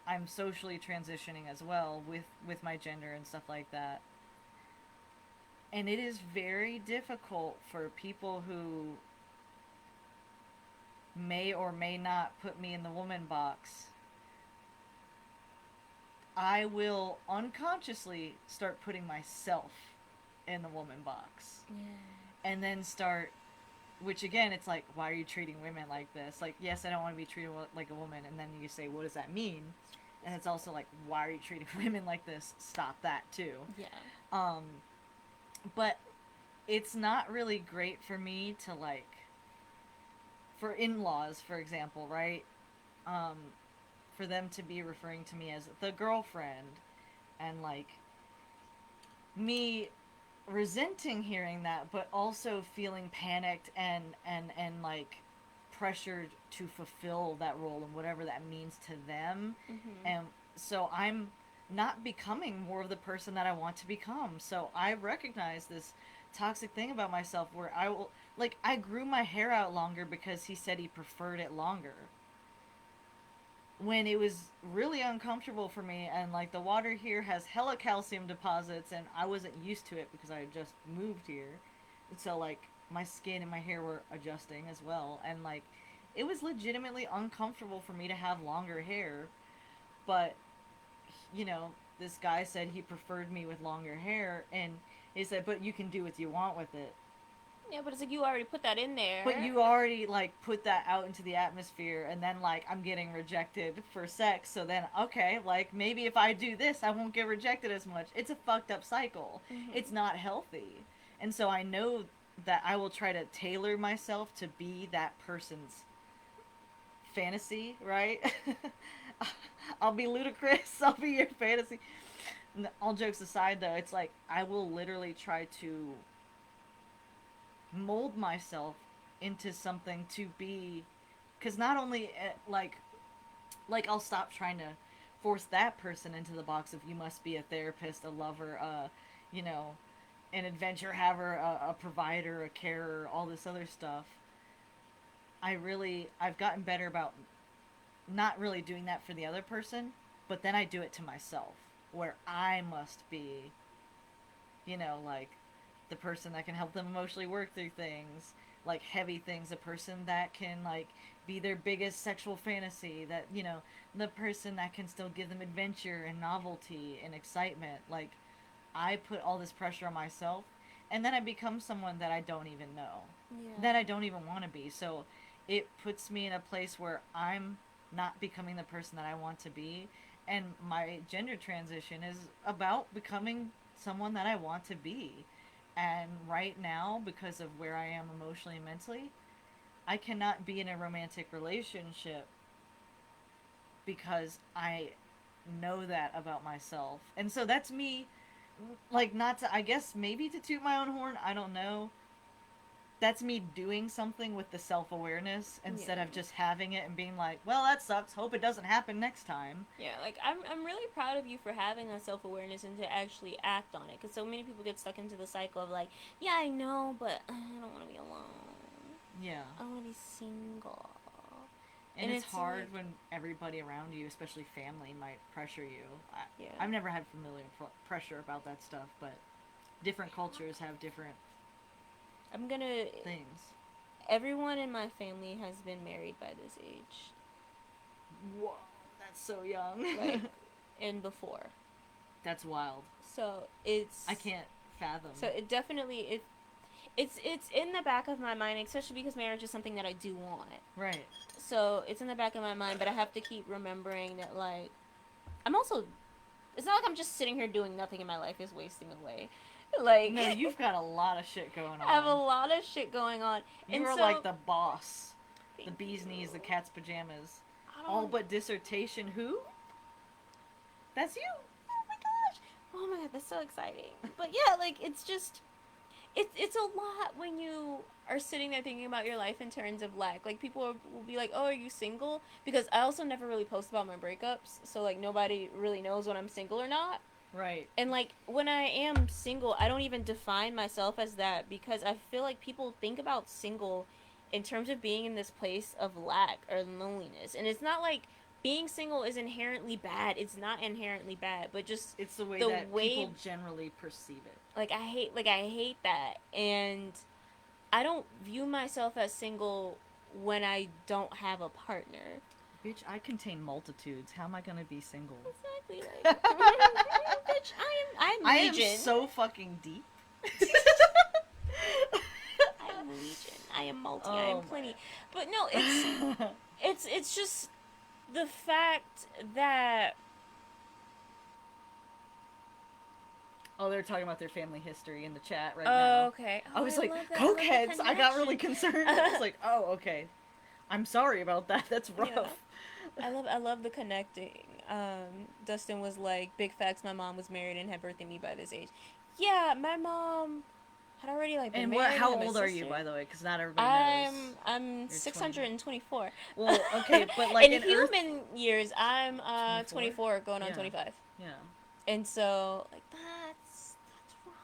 I'm socially transitioning as well with my gender and stuff like that. And it is very difficult for people who may or may not put me in the woman box. I will unconsciously start putting myself in the woman box. Yeah. And then start, which again, it's like, why are you treating women like this? Like, yes, I don't want to be treated like a woman. And then you say, what does that mean? And it's also like, why are you treating women like this? Stop that too. Yeah. Um, but it's not really great for me to, like, for in-laws, for example, right? Um, for them to be referring to me as the girlfriend, and like me resenting hearing that, but also feeling panicked and like pressured to fulfill that role and whatever that means to them. Mhm. And so I'm not becoming more of the person that I want to become. So I recognize this toxic thing about myself where I will, like, I grew my hair out longer because he said he preferred it longer. When it was really uncomfortable for me, and like the water here has hella calcium deposits, and I wasn't used to it because I had just moved here. And so, like, my skin and my hair were adjusting as well, and like, it was legitimately uncomfortable for me to have longer hair. But you know, this guy said he preferred me with longer hair, and he said, "But you can do what you want with it." Yeah, but it's like you already put that in But there. you already like put that out into the atmosphere, and then like I'm getting rejected for sex. So then, okay, like maybe if I do this, I won't get rejected as much. It's a fucked up cycle. It's Mm-hmm. not healthy, and so I know that I will try to tailor myself to be that person's fantasy, right? I'll be ludicrous. I'll be your fantasy. All jokes aside, though, it's like I will literally try to mold myself into something to be, because not only like I'll stop trying to force that person into the box of you must be a therapist, a lover, you know, an adventure haver, a provider, a carer, all this other stuff. I've gotten better about not really doing that for the other person, but then I do it to myself, where I must be, like the person that can help them emotionally work through things, like heavy things, a person that can like be their biggest sexual fantasy, that, the person that can still give them adventure and novelty and excitement. Like, I put all this pressure on myself, and then I become someone that I don't even know, that I Yeah. don't even want to be. So it puts me in a place where I'm not becoming the person that I want to be. And my gender transition is about becoming someone that I want to be. And right now, because of where I am emotionally and mentally, I cannot be in a romantic relationship because I know that about myself. And so that's me, like, not to, I guess, maybe to toot my own horn, I don't know. That's me doing something with the self awareness instead Yeah. of just having it and being like, well, that sucks. Hope it doesn't happen next time. Yeah, like I'm really proud of you for having that self awareness and to actually act on it. Because so many people get stuck into the cycle of like, yeah, I know, but I don't want to be alone. Yeah. I want to be single. And And it's it's like, hard when everybody around you, especially family, might pressure you. yeah, I've never had familiar pressure about that stuff, but different cultures have different I'm gonna. things. Everyone in my family has been married by this age, Whoa, that's so young. like, and before. That's wild. So I it's can't fathom. so it definitely it's in the back of my mind, especially because marriage is something that I do want. Right. So it's in the back of my mind, but I have to keep remembering that like I'm also. It's not like I'm just sitting here doing nothing and my life is wasting away. Like No, you've got a lot of shit going I have a on. lot of shit going on, You and are so like the boss. The thank bee's you. knees, the cat's pajamas. I All don't. but dissertation. Who? That's you. Oh my gosh. Oh my god, that's so exciting. But yeah, like it's just it's a lot when you are sitting there thinking about your life in terms of lack. Like people will be like, "Oh, are you single?" Because I also never really post about my breakups, so like nobody really knows when I'm single or not. Right. And like when I am single, I don't even define myself as that because I feel like people think about single in terms of being in this place of lack or loneliness. And it's not like being single is inherently bad. It's not inherently bad, but just It's the way the that way people generally perceive it. like I hate that. And I don't view myself as single when I don't have a partner. Bitch, I contain multitudes. How am I gonna be single? Exactly like bitch, I'm I am legion. so fucking deep. I am legion. I am multi. I am Oh plenty. But no, it's my. it's it's just the fact that Oh, they're talking about their family history in the chat right oh now. okay. I Oh, was I like, love that. I love the cokeheads. I got really connection. concerned. I was like, oh, okay. I'm sorry about that. That's Yeah. rough. I love the connecting. Dustin was like, big facts, my mom was married and had birthed me by this age. Yeah, my mom had already like been And what? married and How had my old are you, sister. by the way? Because not everybody knows. I'm You're 20. 624. Well, okay, but like In in Earth, human years, I'm 24. 24 going on Yeah, 25. yeah. And so like that's rough.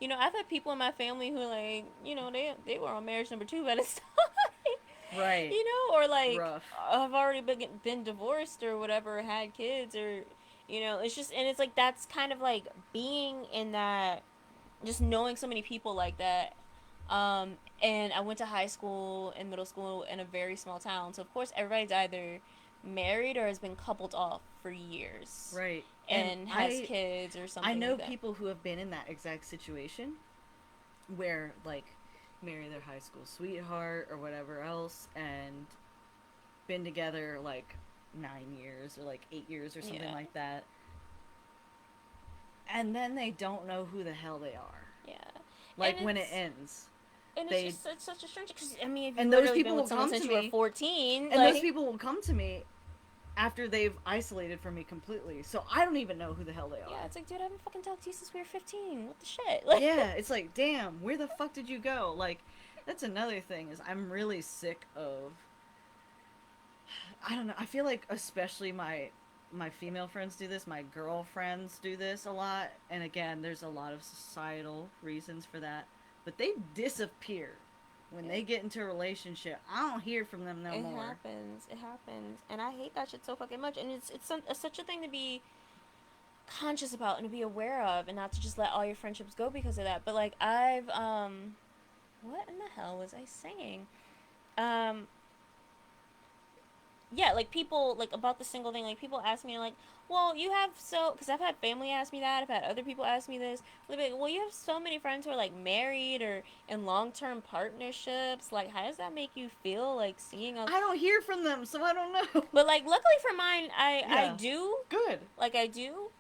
You know, I've had people in my family who like, you know, they were on marriage number 2 by this time. Right. You know, or like Rough. have already been divorced or whatever, had kids or you know, it's just and it's like that's kind of like being in that just knowing so many people like that. And I went to high school and middle school in a very small town. So, of course, everybody's either married or has been coupled off for years Right. And and has I kids or I something know like that. people who have been in that exact situation where like marry their high school sweetheart or whatever else and been together like 9 years or like 8 years or something Yeah, like that. And then they don't know who the hell they are. yeah. And Like when it it's ends. and it's They just it's such a strange because I mean if you've and those literally been people with will someone come since to you were me 14, and those like people will come to me after they've isolated from me completely. So I don't even know who the hell they yeah, are. it's like dude, I haven't fucking talked to you since we were 15. What the shit? Like Yeah, it's like, damn, where the fuck did you go? Like, that's another thing is I'm really sick of. I don't know. I feel like especially my female friends do this. My girlfriends do this a lot, and again, there's a lot of societal reasons for that. But they disappear when they get into a relationship. I don't hear from them no it more. happens. It happens. And I hate that shit so fucking much. And it's such a thing to be conscious about and to be aware of and not to just let all your friendships go because of that. But like I've what in the hell was I saying? Um yeah, like people like about the single thing, like people ask me like, "Well, you have so cuz I've had family ask me that, I've had other people ask me this. They'll be like, "Well, you have so many friends who are like married or in long-term partnerships. Like how does that make you feel like seeing a I don't hear from them, so I don't know. But like luckily for mine, I Yeah, do. good. Like I do. You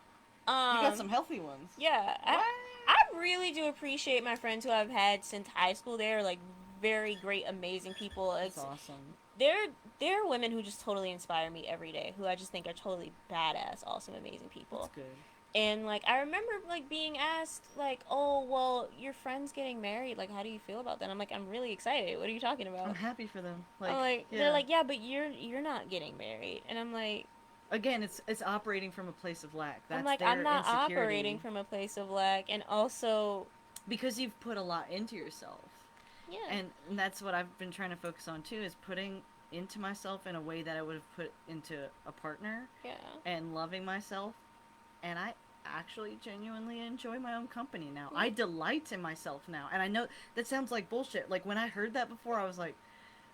got some Um healthy ones. Yeah, What? I really do appreciate my friends who I've had since high school. They're like very great, amazing people. That's It's awesome. they're they're women who just totally inspire me every day. Who I just think are totally badass, awesome, amazing That's people. good. And like I remember like being asked like, oh well, your friend's getting married. Like, how do you feel about that? I'm like, I'm really excited. What are you talking I'm about? happy for them. I'm Like, like, they're yeah. like, yeah, but you're not getting married. And Again, it's operating from a place of lack. I'm That's like, I'm their not operating insecurity from a place of lack, and also, because you've put a lot into yourself. yeah, And that's what I've been trying to focus on too is putting into myself in a way that I would have put into a partner yeah, and loving myself. And I actually genuinely enjoy my own company now. yeah. I delight in myself now. And I know that sounds like bullshit. Like when I heard that before, I was like,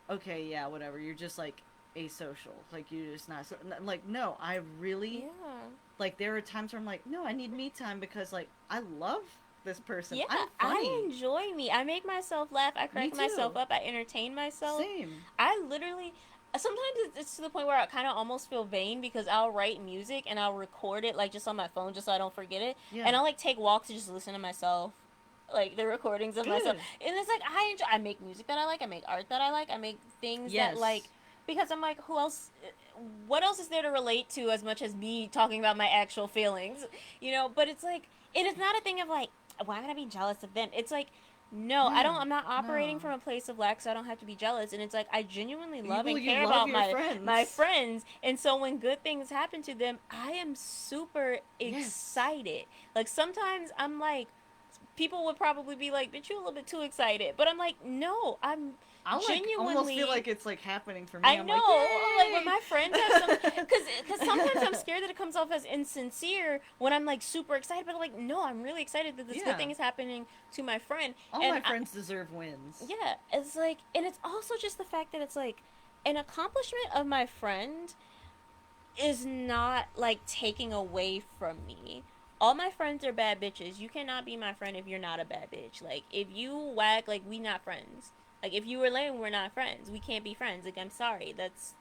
okay, yeah, whatever. You're just like asocial. Like you're just not so, like no, I really Yeah. like there are times where I'm like, no, I need me time because like I love this person. Yeah, I'm I funny. enjoy me. I make myself laugh. I Me crack myself too. up. I entertain myself. Same. I literally sometimes it's to the point where I kind of almost feel vain because I'll write music and I'll record it like just on my phone just so I don't forget it. Yeah. And I'll like take walks to just listen to myself. Like the recordings of myself. Good. And it's like I enjoy I make music that I like. I make art that I like. I make things that Yes. like because I'm like who else what else is there to relate to as much as me talking about my actual feelings? You know, but it's like and it's not a thing of like why would I be jealous of them? It's like no, I Yeah. don't. I'm not operating No. from a place of lack, so I don't have to be jealous. And it's like I genuinely love Well, and you care love about your my friends. friends, and so when good things happen to them, I am super Yes. excited. Like sometimes I'm like, people would probably be like, "Bitch, you a little bit too excited," but I'm like, no, I'm I like almost feel genuinely like it's like happening for me. I I'm like, know, like when yay! my friends have some, cause sometimes I'm scared that it comes off as insincere when I'm like super excited, but I'm like, no, I'm really excited that this good Yeah. thing is happening to my friend, All and my friends deserve wins. yeah, it's like, and it's also just the fact that it's like an accomplishment of my friend is not like taking away from me. All my friends are bad bitches. You cannot be my friend if you're not a bad bitch. Like if you whack, like we not friends. Like if you were lame, we're not friends. We can't be friends. Like I'm sorry. That's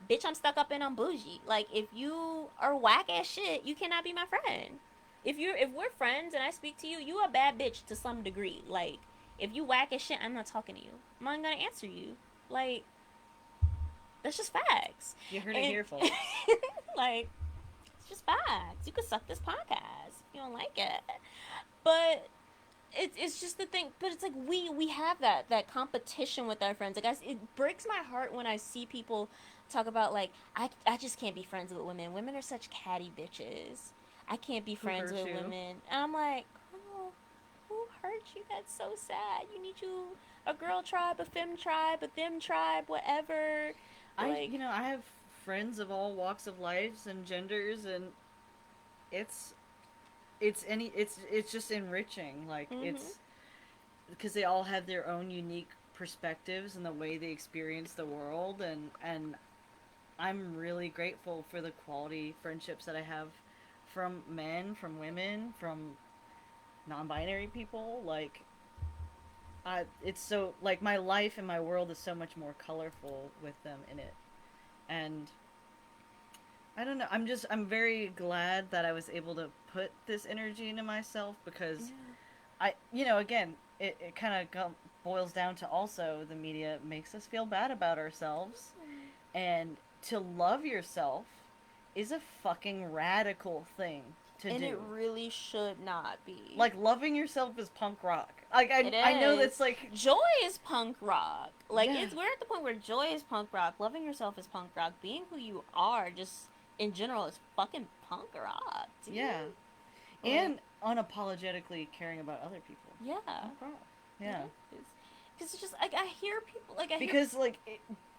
bitch. I'm stuck up and I'm bougie. Like if you are whack ass shit, you cannot be my friend. If we're friends and I speak to you, you a bad bitch to some degree. Like if you whack as shit, I'm not talking to you. I'm not gonna answer you. Like that's just facts. You heard it And here, folks. like it's just facts. You could suck this podcast if you don't like it. But it's just the thing, but it's like we have that competition with our friends. Like it breaks my heart when I see people talk about like I just can't be friends with women. Women are such catty bitches. I can't be Who friends hurt with you? women. And I'm like, oh, who hurt you? That's so sad. You need you a girl tribe, a femme tribe, a them tribe, whatever. Like, I have friends of all walks of lives and genders, and it's it's just enriching. Like mm-hmm. it's because they all have their own unique perspectives and the way they experience the world, and I'm really grateful for the quality friendships that I have from men, from women, from non-binary people. Like it's so like my life and my world is so much more colorful with them in it. And I don't know, I'm very glad that I was able to put this energy into myself, because Yeah. again, it kind of boils down to, also the media makes us feel bad about ourselves, and to love yourself is a fucking radical thing to And it do. really should not be. Like, loving yourself is punk rock. Like, It I know is. that's like, Joy is punk rock. Like yeah, it's we're at the point where joy is punk rock. Loving yourself is punk rock. Being who you are, just in general, is fucking punk rock, dude. yeah, Like, and unapologetically caring about other people. yeah, Punk rock. it Yeah, is. Because it's just like I hear people like I hear. because like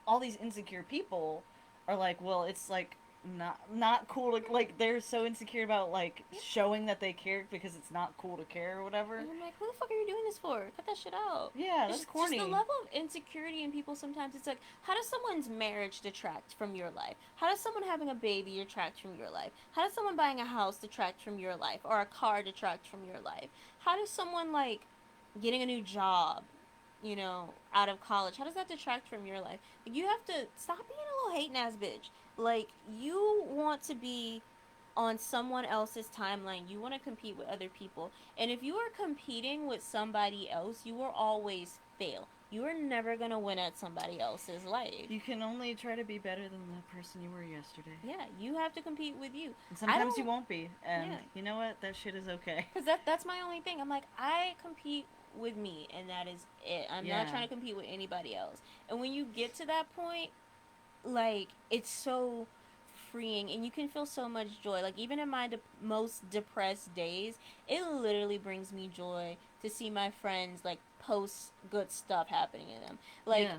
all these insecure people are like, well, it's like not cool to, like, they're so insecure about like showing that they care because it's not cool to care or whatever. And I'm like, who the fuck are you doing this for? Cut that shit out. Yeah, It's that's just the corny. level of insecurity in people sometimes. It's like, how does someone's marriage detract from your life? How does someone having a baby detract from your life? How does someone buying a house detract from your life? Or a car detract from your life? How does someone, like, getting a new job, out of college, how does that detract from your life? Like, you have to stop being a little hating ass bitch. Like, you want to be on someone else's timeline. You want to compete with other people. And if you are competing with somebody else, you will always fail. You are never going to win at somebody else's life. You can only try to be better than the person you were yesterday. Yeah, you have to compete with you. And I sometimes you don't, won't be. And yeah. you know what? That shit is okay. Because that's my only thing. I'm like, I compete with me, and that is it. I'm not Yeah. trying to compete with anybody else. And when you get to that point, like, it's so freeing, and you can feel so much joy. Like, even in my most depressed days, it literally brings me joy to see my friends, like, post good stuff happening to them. Like, Yeah.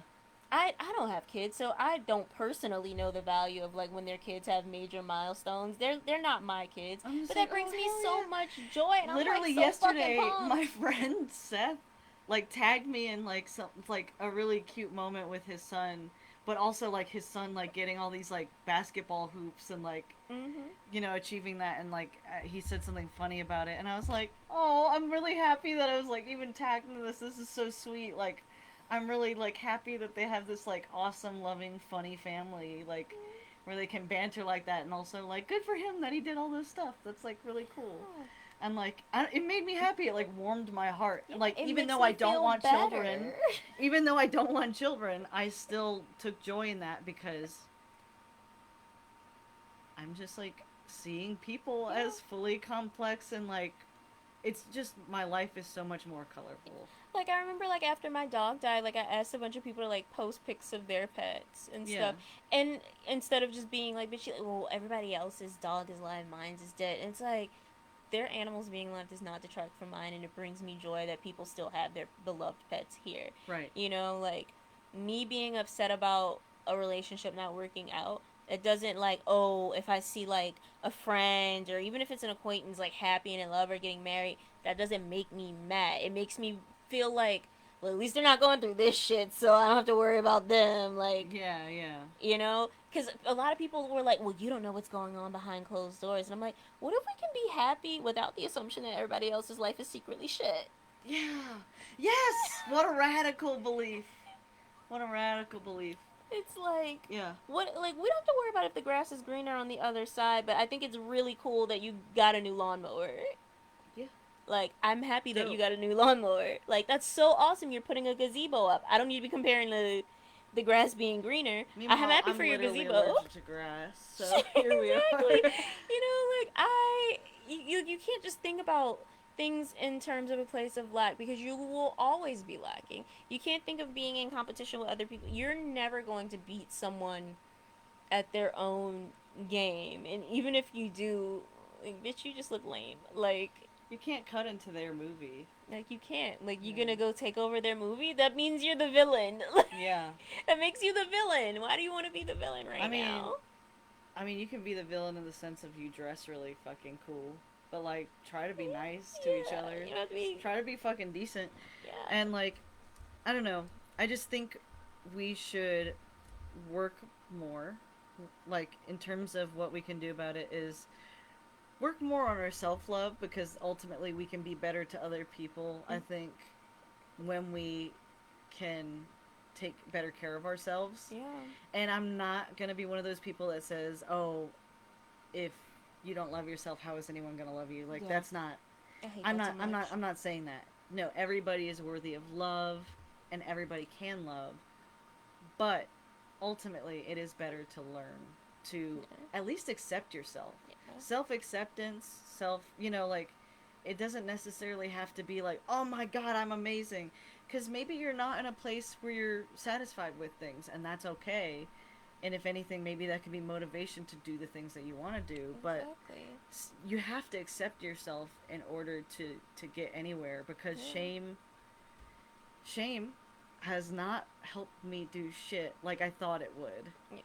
I don't have kids, so I don't personally know the value of, like, when their kids have major milestones. They're not my kids, I'm just but like, that oh, brings me hell so yeah. much joy, and I'm like Literally so fucking yesterday, pumped. my friend Seth, like, tagged me in, like, some, like, a really cute moment with his son, but also, like, his son, like, getting all these, like, basketball hoops and, like, Mhm. achieving that, and, like, he said something funny about it, and I was like, oh, I'm really happy that I was, like, even tagged in this. This is so sweet. Like, I'm really, like, happy that they have this, like, awesome, loving, funny family, like, where they can banter like that, and also, like, good for him that he did all this stuff. That's, like, really cool. And, like, it made me happy. It, like, warmed my heart. Yeah, Like, it even makes though I me don't feel want children, better. I still took joy in that, because I'm just, like, seeing people Yeah. as fully complex, and, like, it's just, my life is so much more colorful. Like, I remember, like, after my dog died, like, I asked a bunch of people to, like, post pics of their pets and Yeah. stuff. And instead of just being like, bitchy, like, well, everybody else's dog is alive, mine's is dead. And it's like, their animals being left does not detract from mine, and it brings me joy that people still have their beloved pets here. Right. Like, me being upset about a relationship not working out, it doesn't, like, oh, if I see, like, a friend or even if it's an acquaintance, like, happy and in love or getting married, that doesn't make me mad. It makes me feel like, well, at least they're not going through this shit, so I don't have to worry about them. Like, Yeah, yeah. because a lot of people were like, well, you don't know what's going on behind closed doors. And I'm like, what if we can be happy without the assumption that everybody else's life is secretly shit? Yeah. Yes! What a radical belief. What a radical belief. It's like, Yeah. we don't have to worry about if the grass is greener on the other side, but I think it's really cool that you got a new lawnmower. Yeah. Like, I'm happy that you Dope. got a new lawnmower. Like, that's so awesome. You're putting a gazebo up. I don't need to be comparing the grass being greener. I'm Meanwhile, happy I'm for your literally gazebo. allergic to grass, so here we are. Exactly. Like, you can't just think about things in terms of a place of lack, because you will always be lacking. You can't think of being in competition with other people. You're never going to beat someone at their own game. And even if you do, like, bitch, you just look lame. You can't cut into their movie. Like you can't. Like, you gonna Yeah. go take over their movie? That means you're the villain. Yeah. That makes you the villain. Why do you want to be the villain I right mean, now? you can be the villain in the sense of you dress really fucking cool, but like try to be nice to each Yeah, other. you know what I mean? Try to be fucking decent. Yeah. And like, I don't know. I just think we should work more. Like in terms of what we can do about it is work more on our self-love, because ultimately we can be better to other people. I think when we can take better care of ourselves. Yeah. And I'm not going to be one of those people that says, "Oh, if you don't love yourself, how is anyone going to love you?" Like Yeah. that's not I hate I'm that so not I'm not much. I'm not saying that. No, everybody is worthy of love and everybody can love, but ultimately it is better to learn to Yeah. at least accept yourself. Yeah. Self-acceptance, like it doesn't necessarily have to be like, "Oh my god, I'm amazing." Cuz maybe you're not in a place where you're satisfied with things, and that's okay. And if anything, maybe that could be motivation to do the things that you want to do, but Exactly. you have to accept yourself in order to get anywhere, because Yeah. shame has not helped me do shit like I thought it would. Yeah.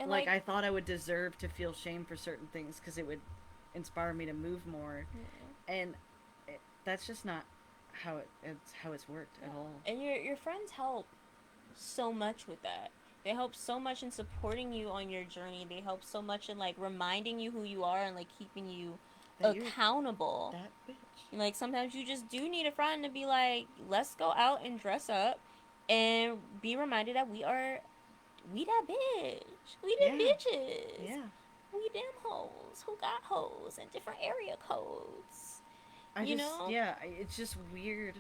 And Like like, I thought I would deserve to feel shame for certain things because it would inspire me to move more, yeah. and that's just not how it's worked at all. Yeah. And your friends help so much with that. They help so much in supporting you on your journey. They help so much in like reminding you who you are and like keeping you That you're accountable. that bitch. Like sometimes you just do need a friend to be like, let's go out and dress up and be reminded that we that bitch. We them Yeah, bitches. yeah. We them hoes who got hoes and different area codes. I You just know? yeah. It's just weird.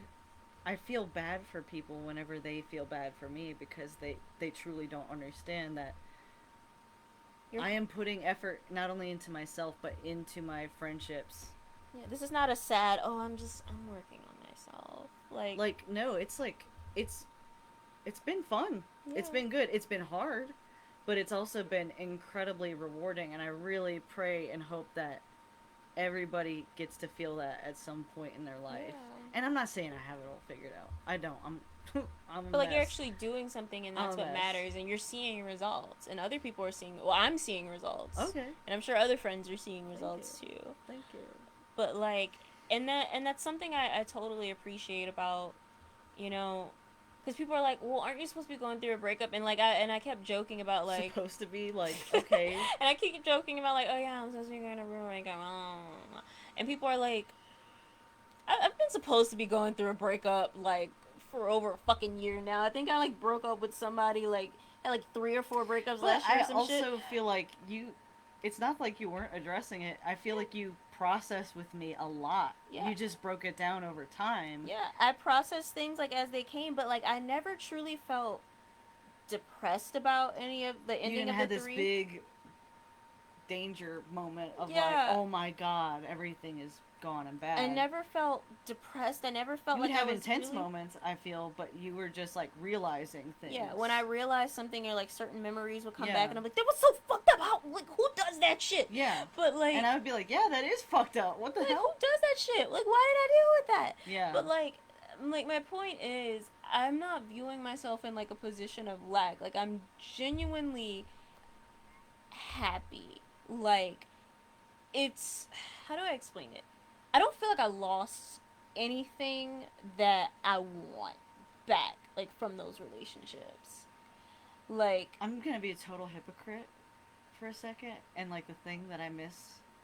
I feel bad for people whenever they feel bad for me, because they truly don't understand that You're I am putting effort not only into myself but into my friendships. yeah, this is not a sad, oh, I'm working on myself. Like no, it's like it's it's been fun. It's Yeah. been good. It's been hard, but it's also been incredibly rewarding, and I really pray and hope that everybody gets to feel that at some point in their life. Yeah. And I'm not saying I have it all figured out. I don't. I'm I'm a But like you're mess. actually doing something and I'm that's a what mess. matters and you're seeing results and other people are seeing, well, I'm seeing results. Okay. And I'm sure other friends are seeing Thank you. results too. Thank you. But like, and that's something I totally appreciate about, you know, because people are like, well, aren't you supposed to be going through a breakup? And like I kept joking about like Supposed to be like, okay. and I keep joking about like, oh yeah, I'm supposed to be going through a breakup. And people are like, I've been supposed to be going through a breakup like for over a fucking year now. I think I like broke up with somebody like had like 3 or 4 breakups But last year or I some shit. also feel like it's not like you weren't addressing it. I feel Yeah, like you processed with me a lot. yeah, You just broke it down over time. yeah. I processed things like as they came, but like I never truly felt depressed about any of the You ending didn't of the have this three. big danger moment of like, Yeah, oh my god, everything is gone and I bad. never felt depressed. I never felt You would like I have was intense really. moments, I feel, but you were just like realizing Yeah, things. when I realized something or like certain memories would come back, Yeah. and I'm like, that was so fucked up. How like who does that shit? Yeah. But And like I would be like, yeah, that is fucked up. What the like who hell? does that shit? Like why did I deal with that? Yeah. But like my point is I'm not viewing myself in like a position of lack. Like I'm genuinely happy. Like it's how do I explain it? I don't feel like I lost anything that I want back like from those relationships. Like I'm gonna be a total hypocrite for a second, and like the thing that I miss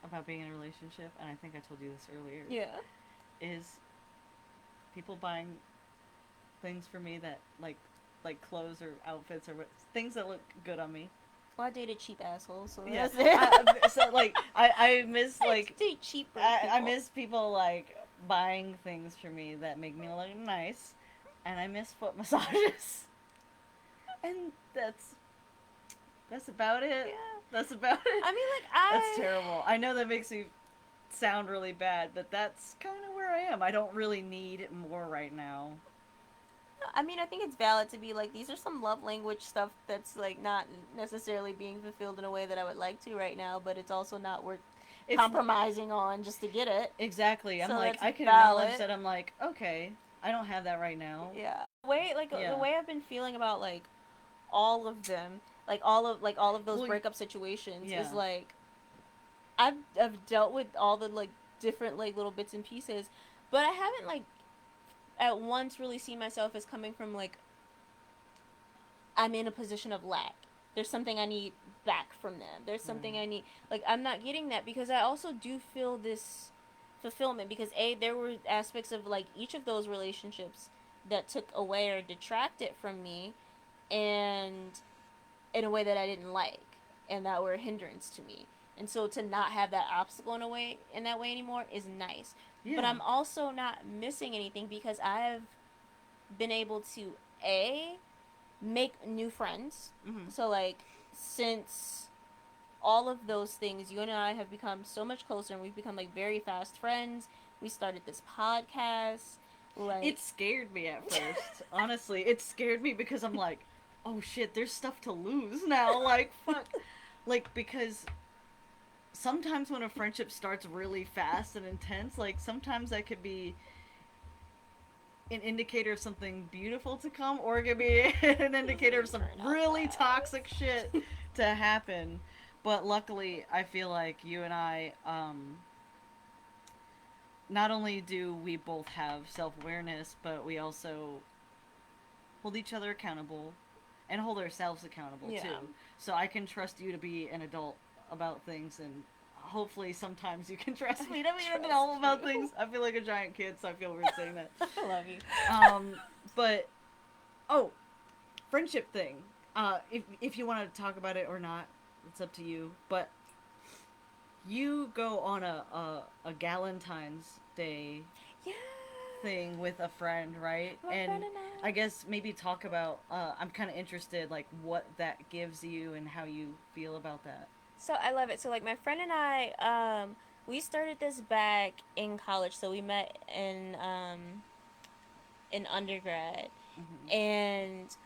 about being in a relationship, and I think I told you this earlier, yeah. is people buying things for me that like clothes or outfits or things that look good on me. Well, I dated cheap assholes, so Yeah, that's it. so like I miss I like date cheap broke I people. miss people like buying things for me that make me look nice, and I miss foot massages, and that's about it. Yeah. That's about it. I mean, like That's terrible. I know that makes me sound really bad, but that's kind of where I am. I don't really need more right now. I mean, I think it's valid to be like, these are some love language stuff that's like not necessarily being fulfilled in a way that I would like to right now, but it's also not worth It's compromising on just to get it. exactly. I'm So like, that's I can acknowledge valid. that I'm like, okay, I don't have that right now. Yeah. The Yeah. way I've been feeling about like all of them, like all of those Well, breakup situations yeah. is like I've dealt with all the like different like little bits and pieces, but I haven't like at once really seen myself as coming from like I'm in a position of lack. There's something I need back from them. There's something Right. I need. Like, I'm not getting that because I also do feel this fulfillment because, A, there were aspects of, like, each of those relationships that took away or detracted from me and in a way that I didn't like and that were a hindrance to me. And so to not have that obstacle in that way anymore is nice. But Yeah. I'm also not missing anything because I've been able to A, make new friends. Mm-hmm. So like since all of those things, you and I have become so much closer and we've become like very fast friends. We started this podcast. Like It scared me at first. Honestly, it scared me because I'm like, oh shit, there's stuff to lose now. Like, fuck. Like, because sometimes when a friendship starts really fast and intense, like, sometimes that could be an indicator of something beautiful to come, or it could be an indicator of some turn out really toxic shit fast. to happen. But luckily, I feel like you and I, not only do we both have self awareness, but we also hold each other accountable and hold ourselves accountable Yeah. too. So I can trust you to be an adult about things, and hopefully sometimes you can trust me to be an adult about things. I feel like a giant kid, so I feel weird saying that. I love you. But oh, friendship thing. If you want to talk about it or not, it's up to you. But you go on a Galentine's Day Yeah. thing with a friend, right? My And friend and I I. guess maybe talk about. I'm kind of interested, like what that gives you and how you feel about that. So I love it. So like my friend and I, we started this back in college. So we met in undergrad, Mm-hmm. and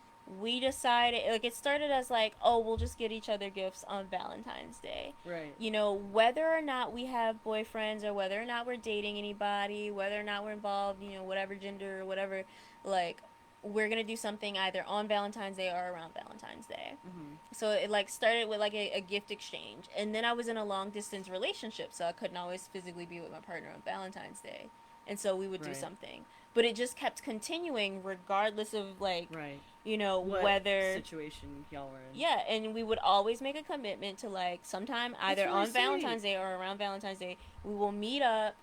we decided like it started as like, oh, we'll just get each other gifts on Valentine's Day. Right. You know, whether or not we have boyfriends or whether or not we're dating anybody, whether or not we're involved, you know, whatever gender or whatever, like we're gonna do something either on Valentine's Day or around Valentine's Day. Mm-hmm. So it like started with like a gift exchange, and then I was in a long distance relationship, so I couldn't always physically be with my partner on Valentine's Day, and so we would do Right. something, but it just kept continuing regardless of like, Right. you know, What whether, situation y'all were in? yeah, and we would always make a commitment to like sometime That's either really on sweet. Valentine's Day or around Valentine's Day we will meet up.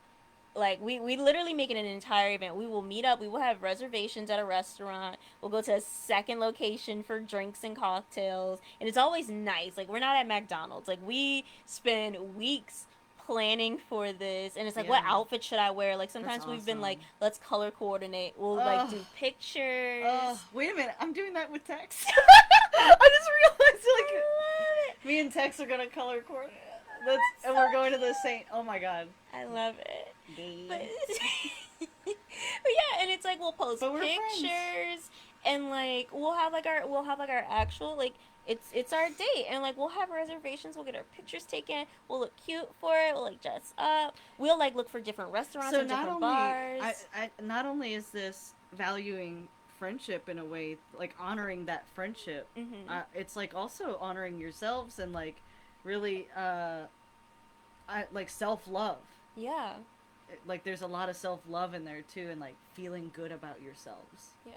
Like we literally make it an entire event. We will meet up, we will have reservations at a restaurant, we'll go to a second location for drinks and cocktails, and it's always nice. Like we're not at McDonald's. Like we spend weeks planning for this, and it's like, what Yeah. outfit should I wear? Like That's sometimes we've been like, awesome. let's color coordinate, we'll like Ugh. do pictures. Wait a minute. I'm doing that with Tex. I just realized, I like, love it. me and Tex are gonna color coordinate. That's That's and so we're going to the cute. Saint. Oh my god. I love it. But, Gay. but yeah, and it's like we'll post But we're friends. pictures, and like we'll have like our actual like it's our date, and like we'll have reservations, we'll get our pictures taken, we'll look cute for it, we'll like dress up, we'll like look for different restaurants So or different bars. not only is this valuing friendship in a way, like honoring that friendship, Mhm. it's like also honoring yourselves and like really like self love. Yeah. Like there's a lot of self love in there too, and like feeling good about yourselves. Yeah.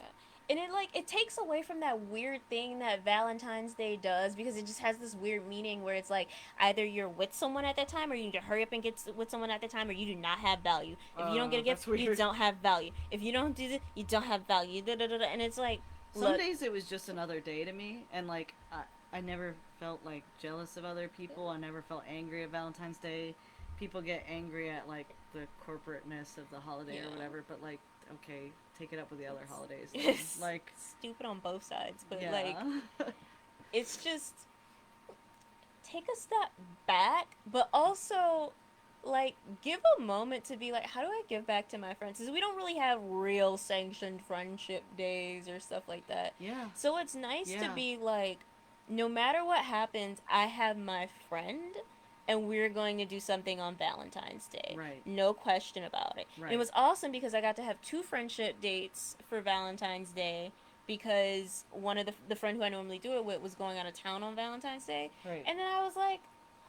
And it like it takes away from that weird thing that Valentine's Day does, because it just has this weird meaning where it's like either you're with someone at that time or you need to hurry up and get with someone at the time, or you do not have value. If you don't get a gift, That's you weird. don't have value. If you don't do this, you don't have value. Da, da, da, da. And it's like, Some look, days it was just another day to me, and like I never felt like jealous of other people. I never felt angry at Valentine's Day. People get angry at like the corporateness of the holiday or yeah, whatever, but like okay, take it up with the other holidays then. it's Like stupid on both sides, but like yeah. it's just take a step back, but also like give a moment to be like, how do I give back to my friends? Because we don't really have real sanctioned friendship days or stuff like that. Yeah. So it's nice to Yeah. be like, no matter what happens, I have my friend and we're going to do something on Valentine's Day. Right. No question about it. And it Right. was awesome because I got to have two friendship dates for Valentine's Day because one of the friend who I normally do it with was going out of town on Valentine's Day. Right. And then I was like,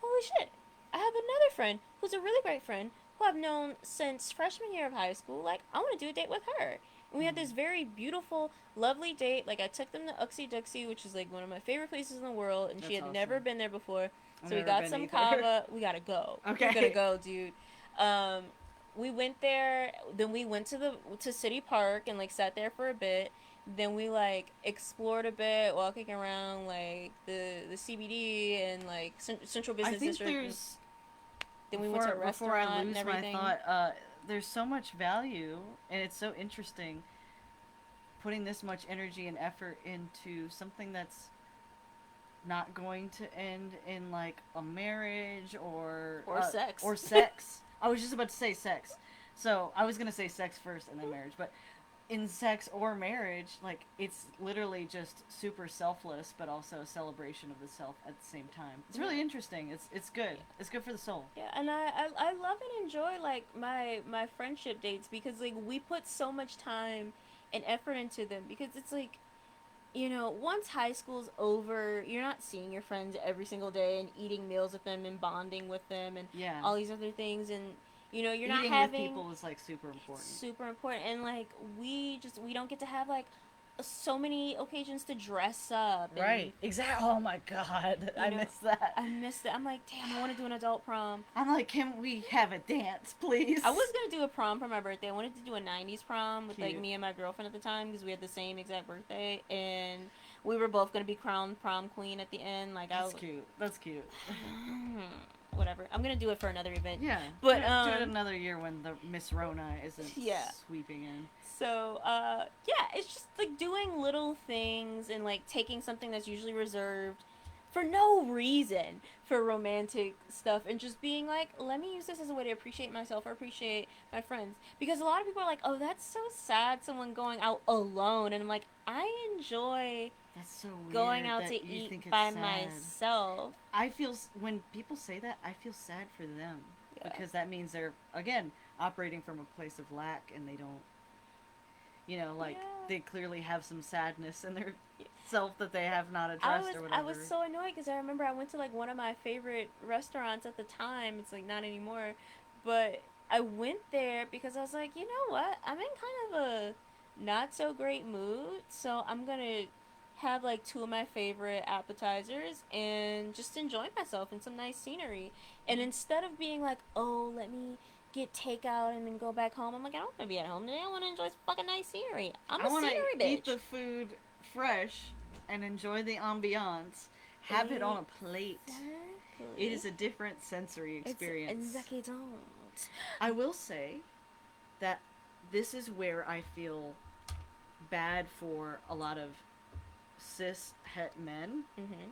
holy shit, I have another friend who's a really great friend who I've known since freshman year of high school. Like, I want to do a date with her. And we had this very beautiful, lovely date. Like, I took them to Uxie Duxie, which is like one of my favorite places in the world, and she That's had never awesome. been there before. I've So we never got been some either. kava. We gotta go. We gotta Okay. go, dude. Um, we went there. Then we went to City Park and like sat there for a bit. Then we like explored a bit, walking around like the CBD and like Central I Business think District. And there's then we went to a before I restaurant and lose my everything. thought, there's so much value, and it's so interesting putting this much energy and effort into something that's not going to end in like a marriage Or sex. or sex. I was just about to say sex. So I was gonna say sex first and then marriage, but in sex or marriage, like it's literally just super selfless, but also a celebration of the self at the same time. It's really Yeah. interesting. It's good. It's good for the soul. Yeah, and I love and enjoy like my friendship dates because like we put so much time and effort into them because it's like, once high school's over, you're not seeing your friends every single day and eating meals with them and bonding with them and Yeah. all these other things, and you're not Eating with having people is like super important. super important, and like we don't get to have like so many occasions to dress up and Right. Exactly. Oh my god. you I know miss that. I missed it. I'm like, damn, I want to do an adult prom. I'm like, can we have a dance, please? I was gonna do a prom for my birthday. I wanted to do a '90s prom with like Cute. me and my girlfriend at the time because we had the same exact birthday, and we were both gonna be crowned prom queen at the end. Like That's cute. That's cute. whatever. I'm gonna do it for another event, Yeah. but Do it another year when the Miss Rona isn't yeah. sweeping in. So yeah, it's just like doing little things and like taking something that's usually reserved for no reason for romantic stuff and just being like, let me use this as a way to appreciate myself or appreciate my friends. Because a lot of people are like, oh, that's so sad, someone going out alone. And I'm like, I enjoy That's so weird going out to that you eat think it's by sad. myself. I feel when people say that, I feel sad for them Yeah. because that means they're again operating from a place of lack and they don't, like Yeah. they clearly have some sadness in their self that they have not I addressed was or I whatever. was so annoyed because I remember I went to like one of my favorite restaurants at the time. It's like not anymore, but I went there because I was like, you know what? I'm in kind of a not so great mood, so I'm gonna have like two of my favorite appetizers and just enjoy myself in some nice scenery. And instead of being like, oh, let me get takeout and then go back home, I'm like, I don't want to be at home today. I want to enjoy some fucking nice scenery. I'm I a want to scenery eat bitch. the food fresh and enjoy the ambiance. Have it on a plate. It Exactly. is a different sensory experience. It's exactly don't. I will say that this is where I feel bad for a lot of cis het men Mm-hmm.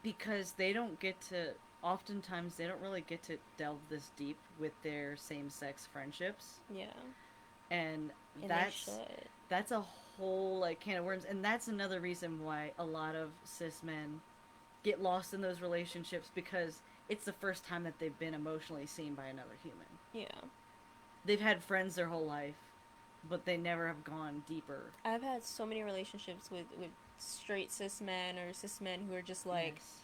because they don't get to oftentimes they don't really get to delve this deep with their same sex friendships, Yeah. and And they that's should. that's a whole like can of worms, and that's another reason why a lot of cis men get lost in those relationships because it's the first time that they've been emotionally seen by another human. Yeah. They've had friends their whole life, but they never have gone deeper. I've had so many relationships with straight cis men or cis men who are just like, Yes.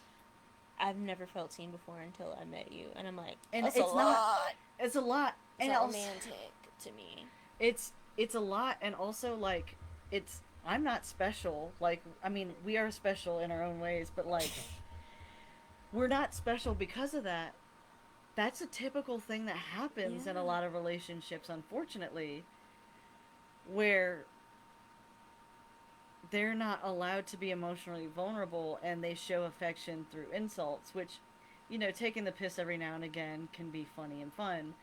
I've never felt seen before until I met you, and I'm like, And that's a it's not lot. it's a lot It's and not also romantic to me. it's a lot, and also like it's I'm not special. Like I mean, we are special in our own ways, but like we're not special because of that. That's a typical thing that happens in a Yeah. lot of relationships, unfortunately, where they're not allowed to be emotionally vulnerable and they show affection through insults, which, taking the piss every now and again can be funny and fun,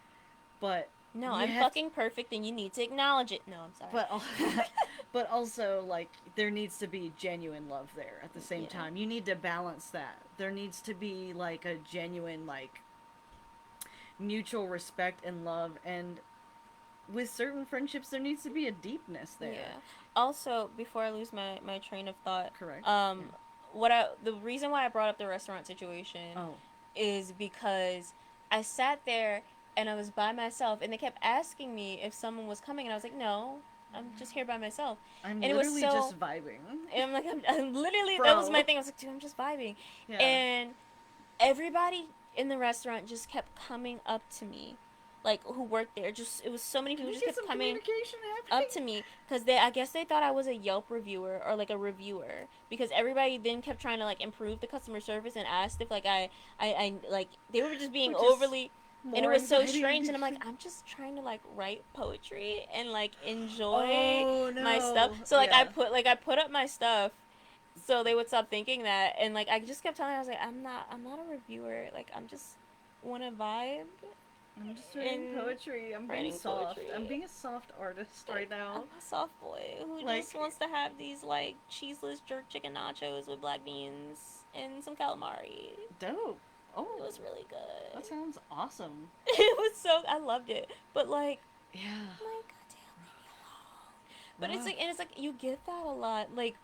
but No, you I'm have fucking perfect, and you need to acknowledge it. No, I'm sorry. but but also like there needs to be genuine love there at the same Yeah. time. You need to balance that. There needs to be like a genuine like mutual respect and love, and with certain friendships there needs to be a deepness there. Yeah. Also, before I lose my train of thought, Correct. Yeah. um, the reason why I brought up the restaurant situation Oh, is because I sat there and I was by myself, and they kept asking me if someone was coming, and I was like, no, I'm just here by myself, I'm and it was literally so. just vibing. And I'm like, I'm literally, that was my Bro. thing. I was like, dude, I'm just vibing, Yeah. and everybody in the restaurant just kept coming up to me, like who worked there. Just it was so many Can people we just get kept some coming communication up happening? to me because they I guess they thought I was a Yelp reviewer or like a reviewer because everybody then kept trying to like improve the customer service and asked if like I like they were just being Which is overly, and it more was so anxiety. strange, and I'm like, I'm just trying to like write poetry and like enjoy Oh my stuff. no. So like Yeah. I put up my stuff so they would stop thinking that, and like I just kept telling them, I was like, I'm not a reviewer, like I'm just want to vibe I'm just writing in poetry. I'm being writing soft. I'm poetry. being a soft artist Like, right I'm now. a soft boy who just Like, wants to have these like cheeseless jerk chicken nachos with black beans and some calamari. dope. It Oh, was really that good. sounds awesome. It was so, I loved it. But like, Yeah. I'm like, goddamn, leave me alone. But it's Wow. like, and it's like you get that a lot. Like,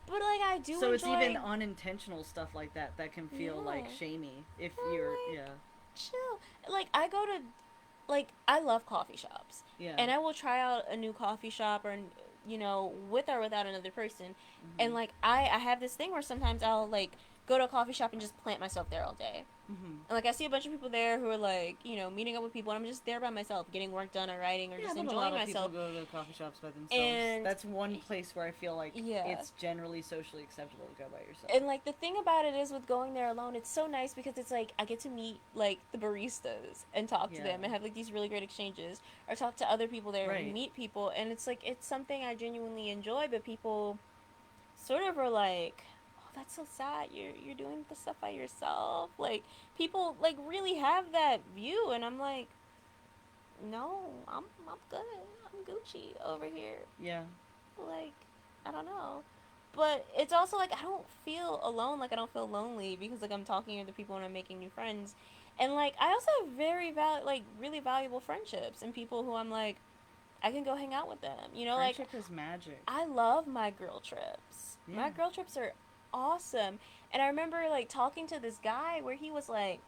but like I do So it's even enjoy. unintentional stuff like that that can feel like Yeah. shamey if I'm you're, like, yeah. chill. Like I go to, like I love coffee shops, Yeah. and I will try out a new coffee shop or with or without another person, Mhm. and like I have this thing where sometimes I'll like go to a coffee shop and just plant myself there all day. Mhm. And like I see a bunch of people there who are like meeting up with people, and I'm just there by myself, getting work done or writing or Yeah, just but a lot enjoying of people myself. go to coffee shops by themselves. And That's one place where I feel like yeah, it's generally socially acceptable to go by yourself. and like the thing about it is with going there alone, it's so nice because it's like I get to meet like the baristas and talk to Yeah. them and have like these really great exchanges, or talk to other people there and Right. meet people, and it's like it's something I genuinely enjoy. But people sort of are like, oh, that's so sad, you're doing the stuff by yourself. Like people like really have that view, and I'm like, no, I'm good, I'm Gucci over here. Yeah. Like, I don't know. But it's also like I don't feel alone, like I don't feel lonely because like I'm talking to other people and I'm making new friends. And like I also have like really valuable friendships and people who I'm like I can go hang out with them. Like Friendship is magic. I love my girl trips. Yeah. My girl trips are awesome. And I remember like talking to this guy where he was like,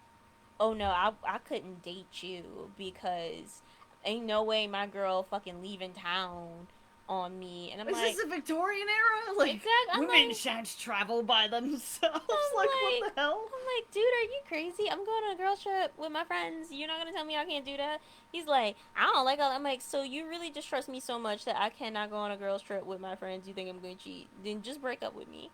"Oh no, I couldn't date you because ain't no way my girl fucking leaving town on me." And I'm Is this like, the Victorian era? Like, exact. women shan't travel by themselves. Like, what the hell? I'm like, dude, are you crazy? I'm going on a girl trip with my friends. You're not gonna tell me I can't do that? He's like, I don't like all. I'm like, so you really just trust me so much that I cannot go on a girls trip with my friends? You think I'm going to cheat? Then just break up with me.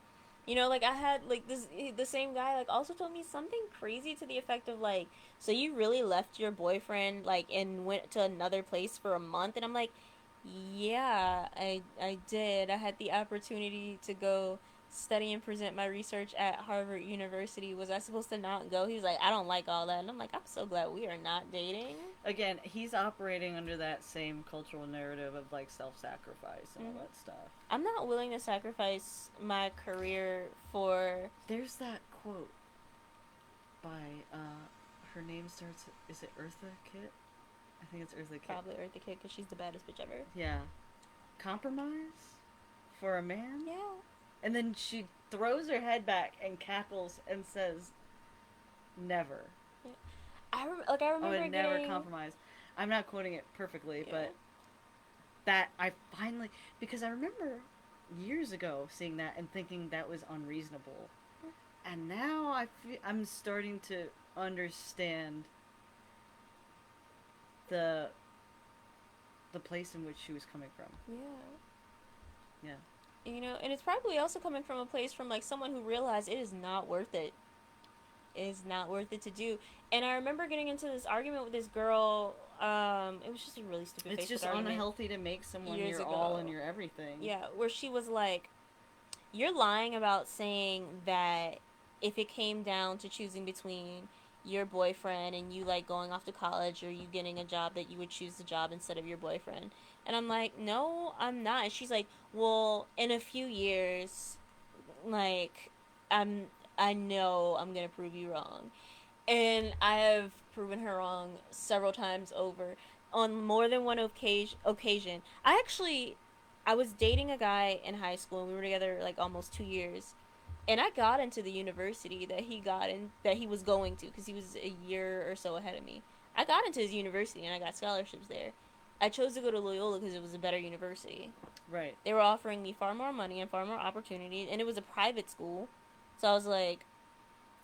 Like I had like this the same guy like also told me something crazy to the effect of like, so you really left your boyfriend like and went to another place for a month? And I'm like, yeah, I did. I had the opportunity to go study and present my research at Harvard University. Was I supposed to not go? He was like, I don't like all that. And I'm like, I'm so glad we are not dating. Again, he's operating under that same cultural narrative of like self-sacrifice and all Mm-hmm. that stuff. I'm not willing to sacrifice my career for. There's that quote by her name starts. Is it Eartha Kitt? I think it's Eartha Kitt. Probably Eartha Kitt because she's the baddest bitch ever. Yeah. Compromise for a man? Yeah. And then she throws her head back and cackles and says, never. Yeah. I I remember would never getting. compromise. I'm not quoting it perfectly, Yeah. but that I finally. Because I remember years ago seeing that and thinking that was unreasonable. And now I'm starting to understand the the place in which she was coming from. Yeah. Yeah. And it's probably also coming from a place from like someone who realized it is not worth it. It is not worth it to do. And I remember getting into this argument with this girl. It was just a really stupid It's Facebook just argument unhealthy to make someone years your all ago. and your everything. Yeah, where she was like, "You're lying about saying that if it came down to choosing between your boyfriend and you like going off to college or you getting a job, that you would choose the job instead of your boyfriend." And I'm like, "No, I'm not." And she's like, "Well, in a few years, like I'm I know I'm going to prove you wrong." And I have proven her wrong several times over on more than one occasion. I was dating a guy in high school and we were together like almost 2 years, and I got into the university that he was going to because he was a year or so ahead of me. I got into his university and I got scholarships there. I chose to go to Loyola because it was a better university. Right. They were offering me far more money and far more opportunity, and it was a private school. So I was like,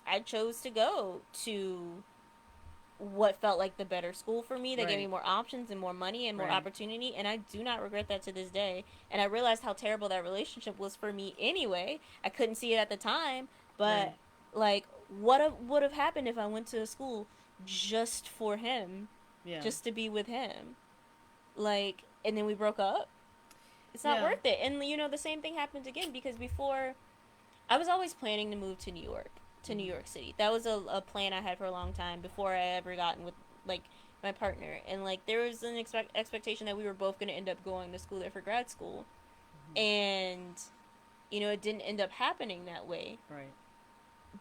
I chose to go to what felt like the better school for me. That gave me Right. more options and more money and more Right. opportunity, and I do not regret that to this day. And I realized how terrible that relationship was for me anyway. I couldn't see it at the time, Right. but like, what would have happened if I went to a school just for him, Yeah. just to be with him? Like, and then we broke up. It's not Yeah. worth it. And the same thing happened again because before I was always planning to move to New York, to New Mm-hmm. York City. That was a plan I had for a long time before I ever gotten with like my partner. And like there was an expectation that we were both going to end up going to school there for grad school. Mm-hmm. And it didn't end up happening that way. Right.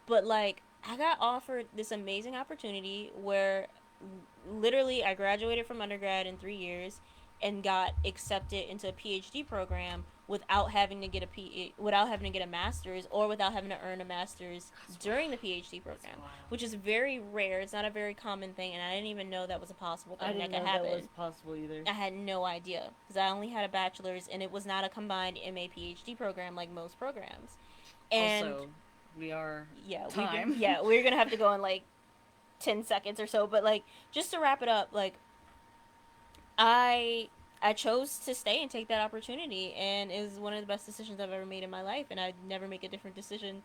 But like I got offered this amazing opportunity where literally I graduated from undergrad in 3 years and got accepted into a PhD program without having to get a master's or without having to earn a master's That's during the wild. PhD That's program, wild. which is very rare. It's not a very common thing, and I didn't even know that was a possible I thing that didn't could know that was happen. possible either. I had no idea because I only had a bachelor's and it was not a combined MA PhD program like most programs. And Also, we are yeah, time. we're gonna have to go in like 10 seconds or so, but like just to wrap it up, like I I chose to stay and take that opportunity, and it was one of the best decisions I've ever made in my life, and I'd never make a different decision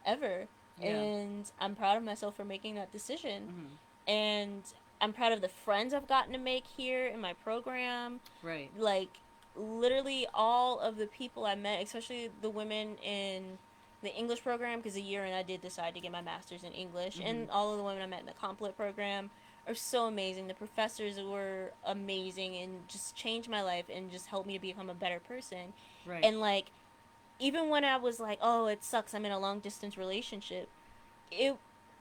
ever. Yeah. And I'm proud of myself for making that decision, Mm-hmm. and I'm proud of the friends I've gotten to make here in my program. Right. Like literally all of the people I met, especially the women in the English program, because a year and I did decide to get my master's in English, Mm-hmm. and all of the women I met in the complet program are so amazing. The professors were amazing and just changed my life and just helped me to become a better person. Right. And like even when I was like, "Oh, it sucks. I'm in a long distance relationship." It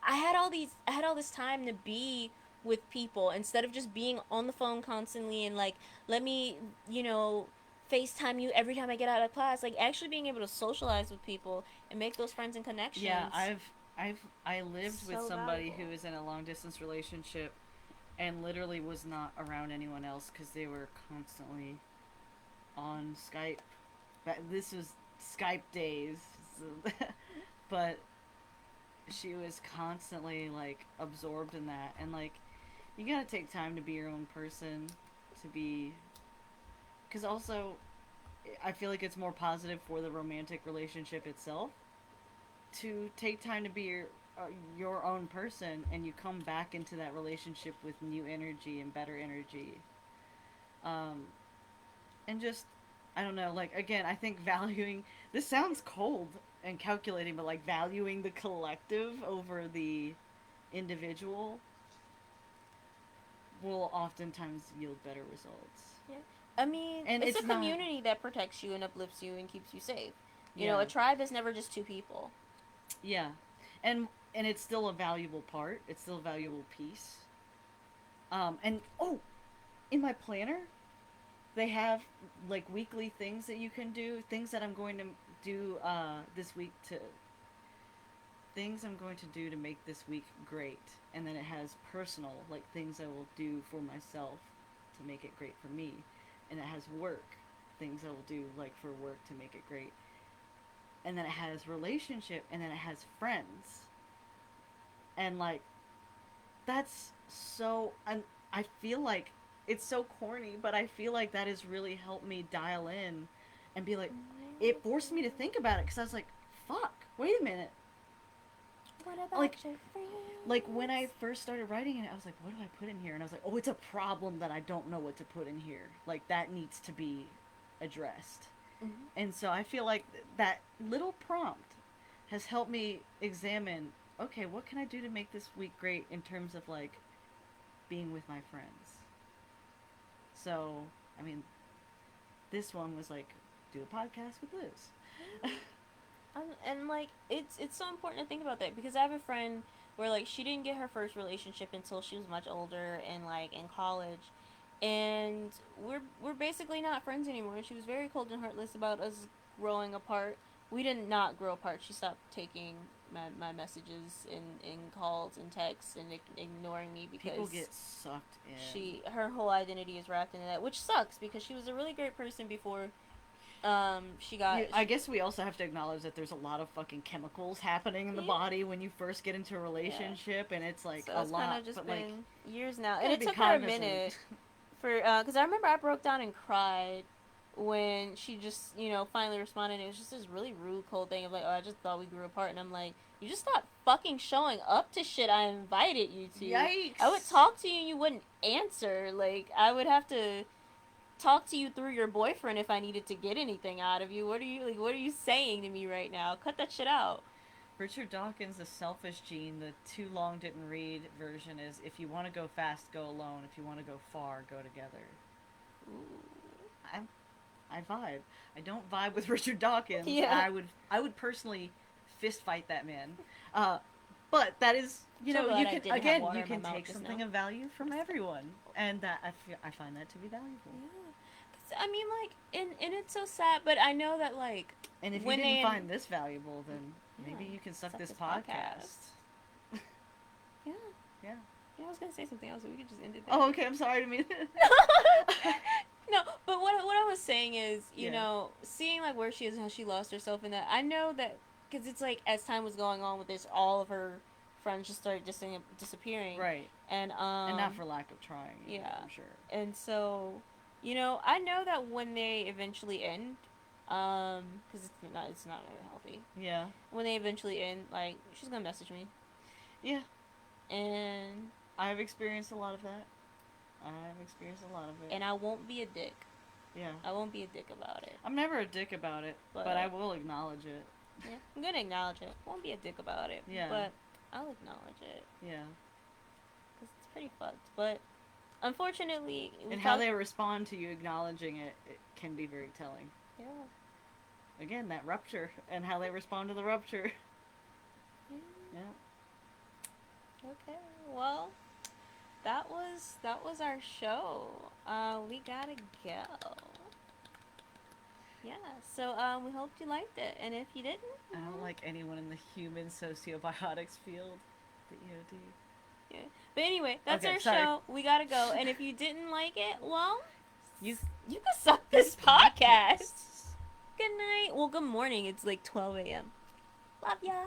I had all this time to be with people instead of just being on the phone constantly and like let me, you know, FaceTime you every time I get out of class. Like actually being able to socialize with people and make those friends and Yeah, connections. I lived with So somebody valuable. who was in a long distance relationship and literally was not around anyone else because they were constantly on Skype. But this was Skype days, so but she was constantly like absorbed in that, and like you gotta take time to be your own person, to be, because also I feel like it's more positive for the romantic relationship itself to take time to be your own person, and you come back into that relationship with new energy and better energy, um, and just I don't know, like again, I think valuing, this sounds cold and calculating, but like valuing the collective over the individual will oftentimes yield better results. Yeah. I mean, And it's a it's not, community that protects you and uplifts you and keeps you safe. yeah, A tribe is never just two people. yeah, and it's still a valuable part. It's still a valuable piece. And oh, in my planner, they have like weekly things that you can do. Things that I'm going to do this week to things I'm going to do to make this week great. And then it has personal, like things I will do for myself to make it great for me. And it has work, things I will do like for work to make it great. And then it has relationship, and then it has friends. And like that's so, and I feel like it's so corny, but I feel like that has really helped me dial in and be like, it forced me to think about it because I was like, fuck, wait a minute. What about Like, your like when I friends? first started writing it, I was like, what do I put in here? And I was like, oh, it's a problem that I don't know what to put in here. Like, that needs to be addressed. Mm-hmm. And so I feel like that little prompt has helped me examine, okay, what can I do to make this week great in terms of like being with my friends? So, I mean, this one was like, do a podcast with Liz. And like it's so important to think about that because I have a friend where like she didn't get her first relationship until she was much older and like in college, and we're basically not friends anymore. She was very cold and heartless about us growing apart. We did not grow apart. She stopped taking my messages and calls and texts and ignoring me People because get sucked in. her whole identity is wrapped into that, which sucks because she was a really great person before she got Yeah, I guess we also have to acknowledge that there's a lot of fucking chemicals happening in the yeah, body when you first get into a yeah. relationship, and it's like So a it's kind lot. of just But like, been years now, and gotta it be took her a cognizant. minute for because I remember I broke down and cried when she just finally responded. It was just this really rude, cold thing of like, oh, I just thought we grew apart, and I'm like, you just stopped fucking showing up to shit I invited you to. I would Yikes! talk to you and you wouldn't answer. Like I would have to talk to you through your boyfriend if I needed to get anything out of you. What are you saying to me right now? Cut that shit out. Richard Dawkins, the selfish gene, the too long didn't read version is if you want to go fast, go alone. If you want to go far, go together. Ooh. I I vibe. I don't vibe with Richard Dawkins. Yeah. I would personally fist fight that man. Uh, but that is, So you glad I can didn't have again, water you in my can mouth take just something now. of value from everyone, and that I find that to be valuable. Yeah. 'Cause, I mean, like, and it's so sad, but I know that, like, And if you when didn't they. find this valuable, then Yeah, maybe you can suck suck this this podcast. podcast. Yeah. Yeah. Yeah, I was gonna say something else, but we could just end it there. Oh, okay. I'm sorry to me. No, but what I was saying is, Yeah. seeing like where she is and how she lost herself in that. I know that because it's like as time was going on with this, all of her friends just started disappearing, Right. and And not for lack of trying. Either, yeah, I'm sure. and so I know that when they eventually end, because it's not really healthy. Yeah. When they eventually end, like she's gonna message me, Yeah. and I've experienced a lot of that. I've experienced a lot of it. I won't be a dick. Yeah. I won't be a dick about it. I'm never a dick about it, but I will acknowledge it. Yeah, I'm gonna acknowledge it. Won't be a dick about it. Yeah. But I'll acknowledge it Yeah. because it's pretty fucked. But unfortunately, And how they respond to you acknowledging it, it can be very telling. Yeah. Again, that rupture and how they respond to the rupture. Yeah. Yeah. Okay. Well, that was our show. We gotta go. Yeah. So we hope you liked it, and if you didn't, I don't like anyone in the human sociobiotics field. The EOD. yeah. But anyway, that's Okay, our sorry. show. We gotta go, and if you didn't like it, well, You you can suck this podcast. Good night. Well, good morning. It's like 12 a.m. Love ya.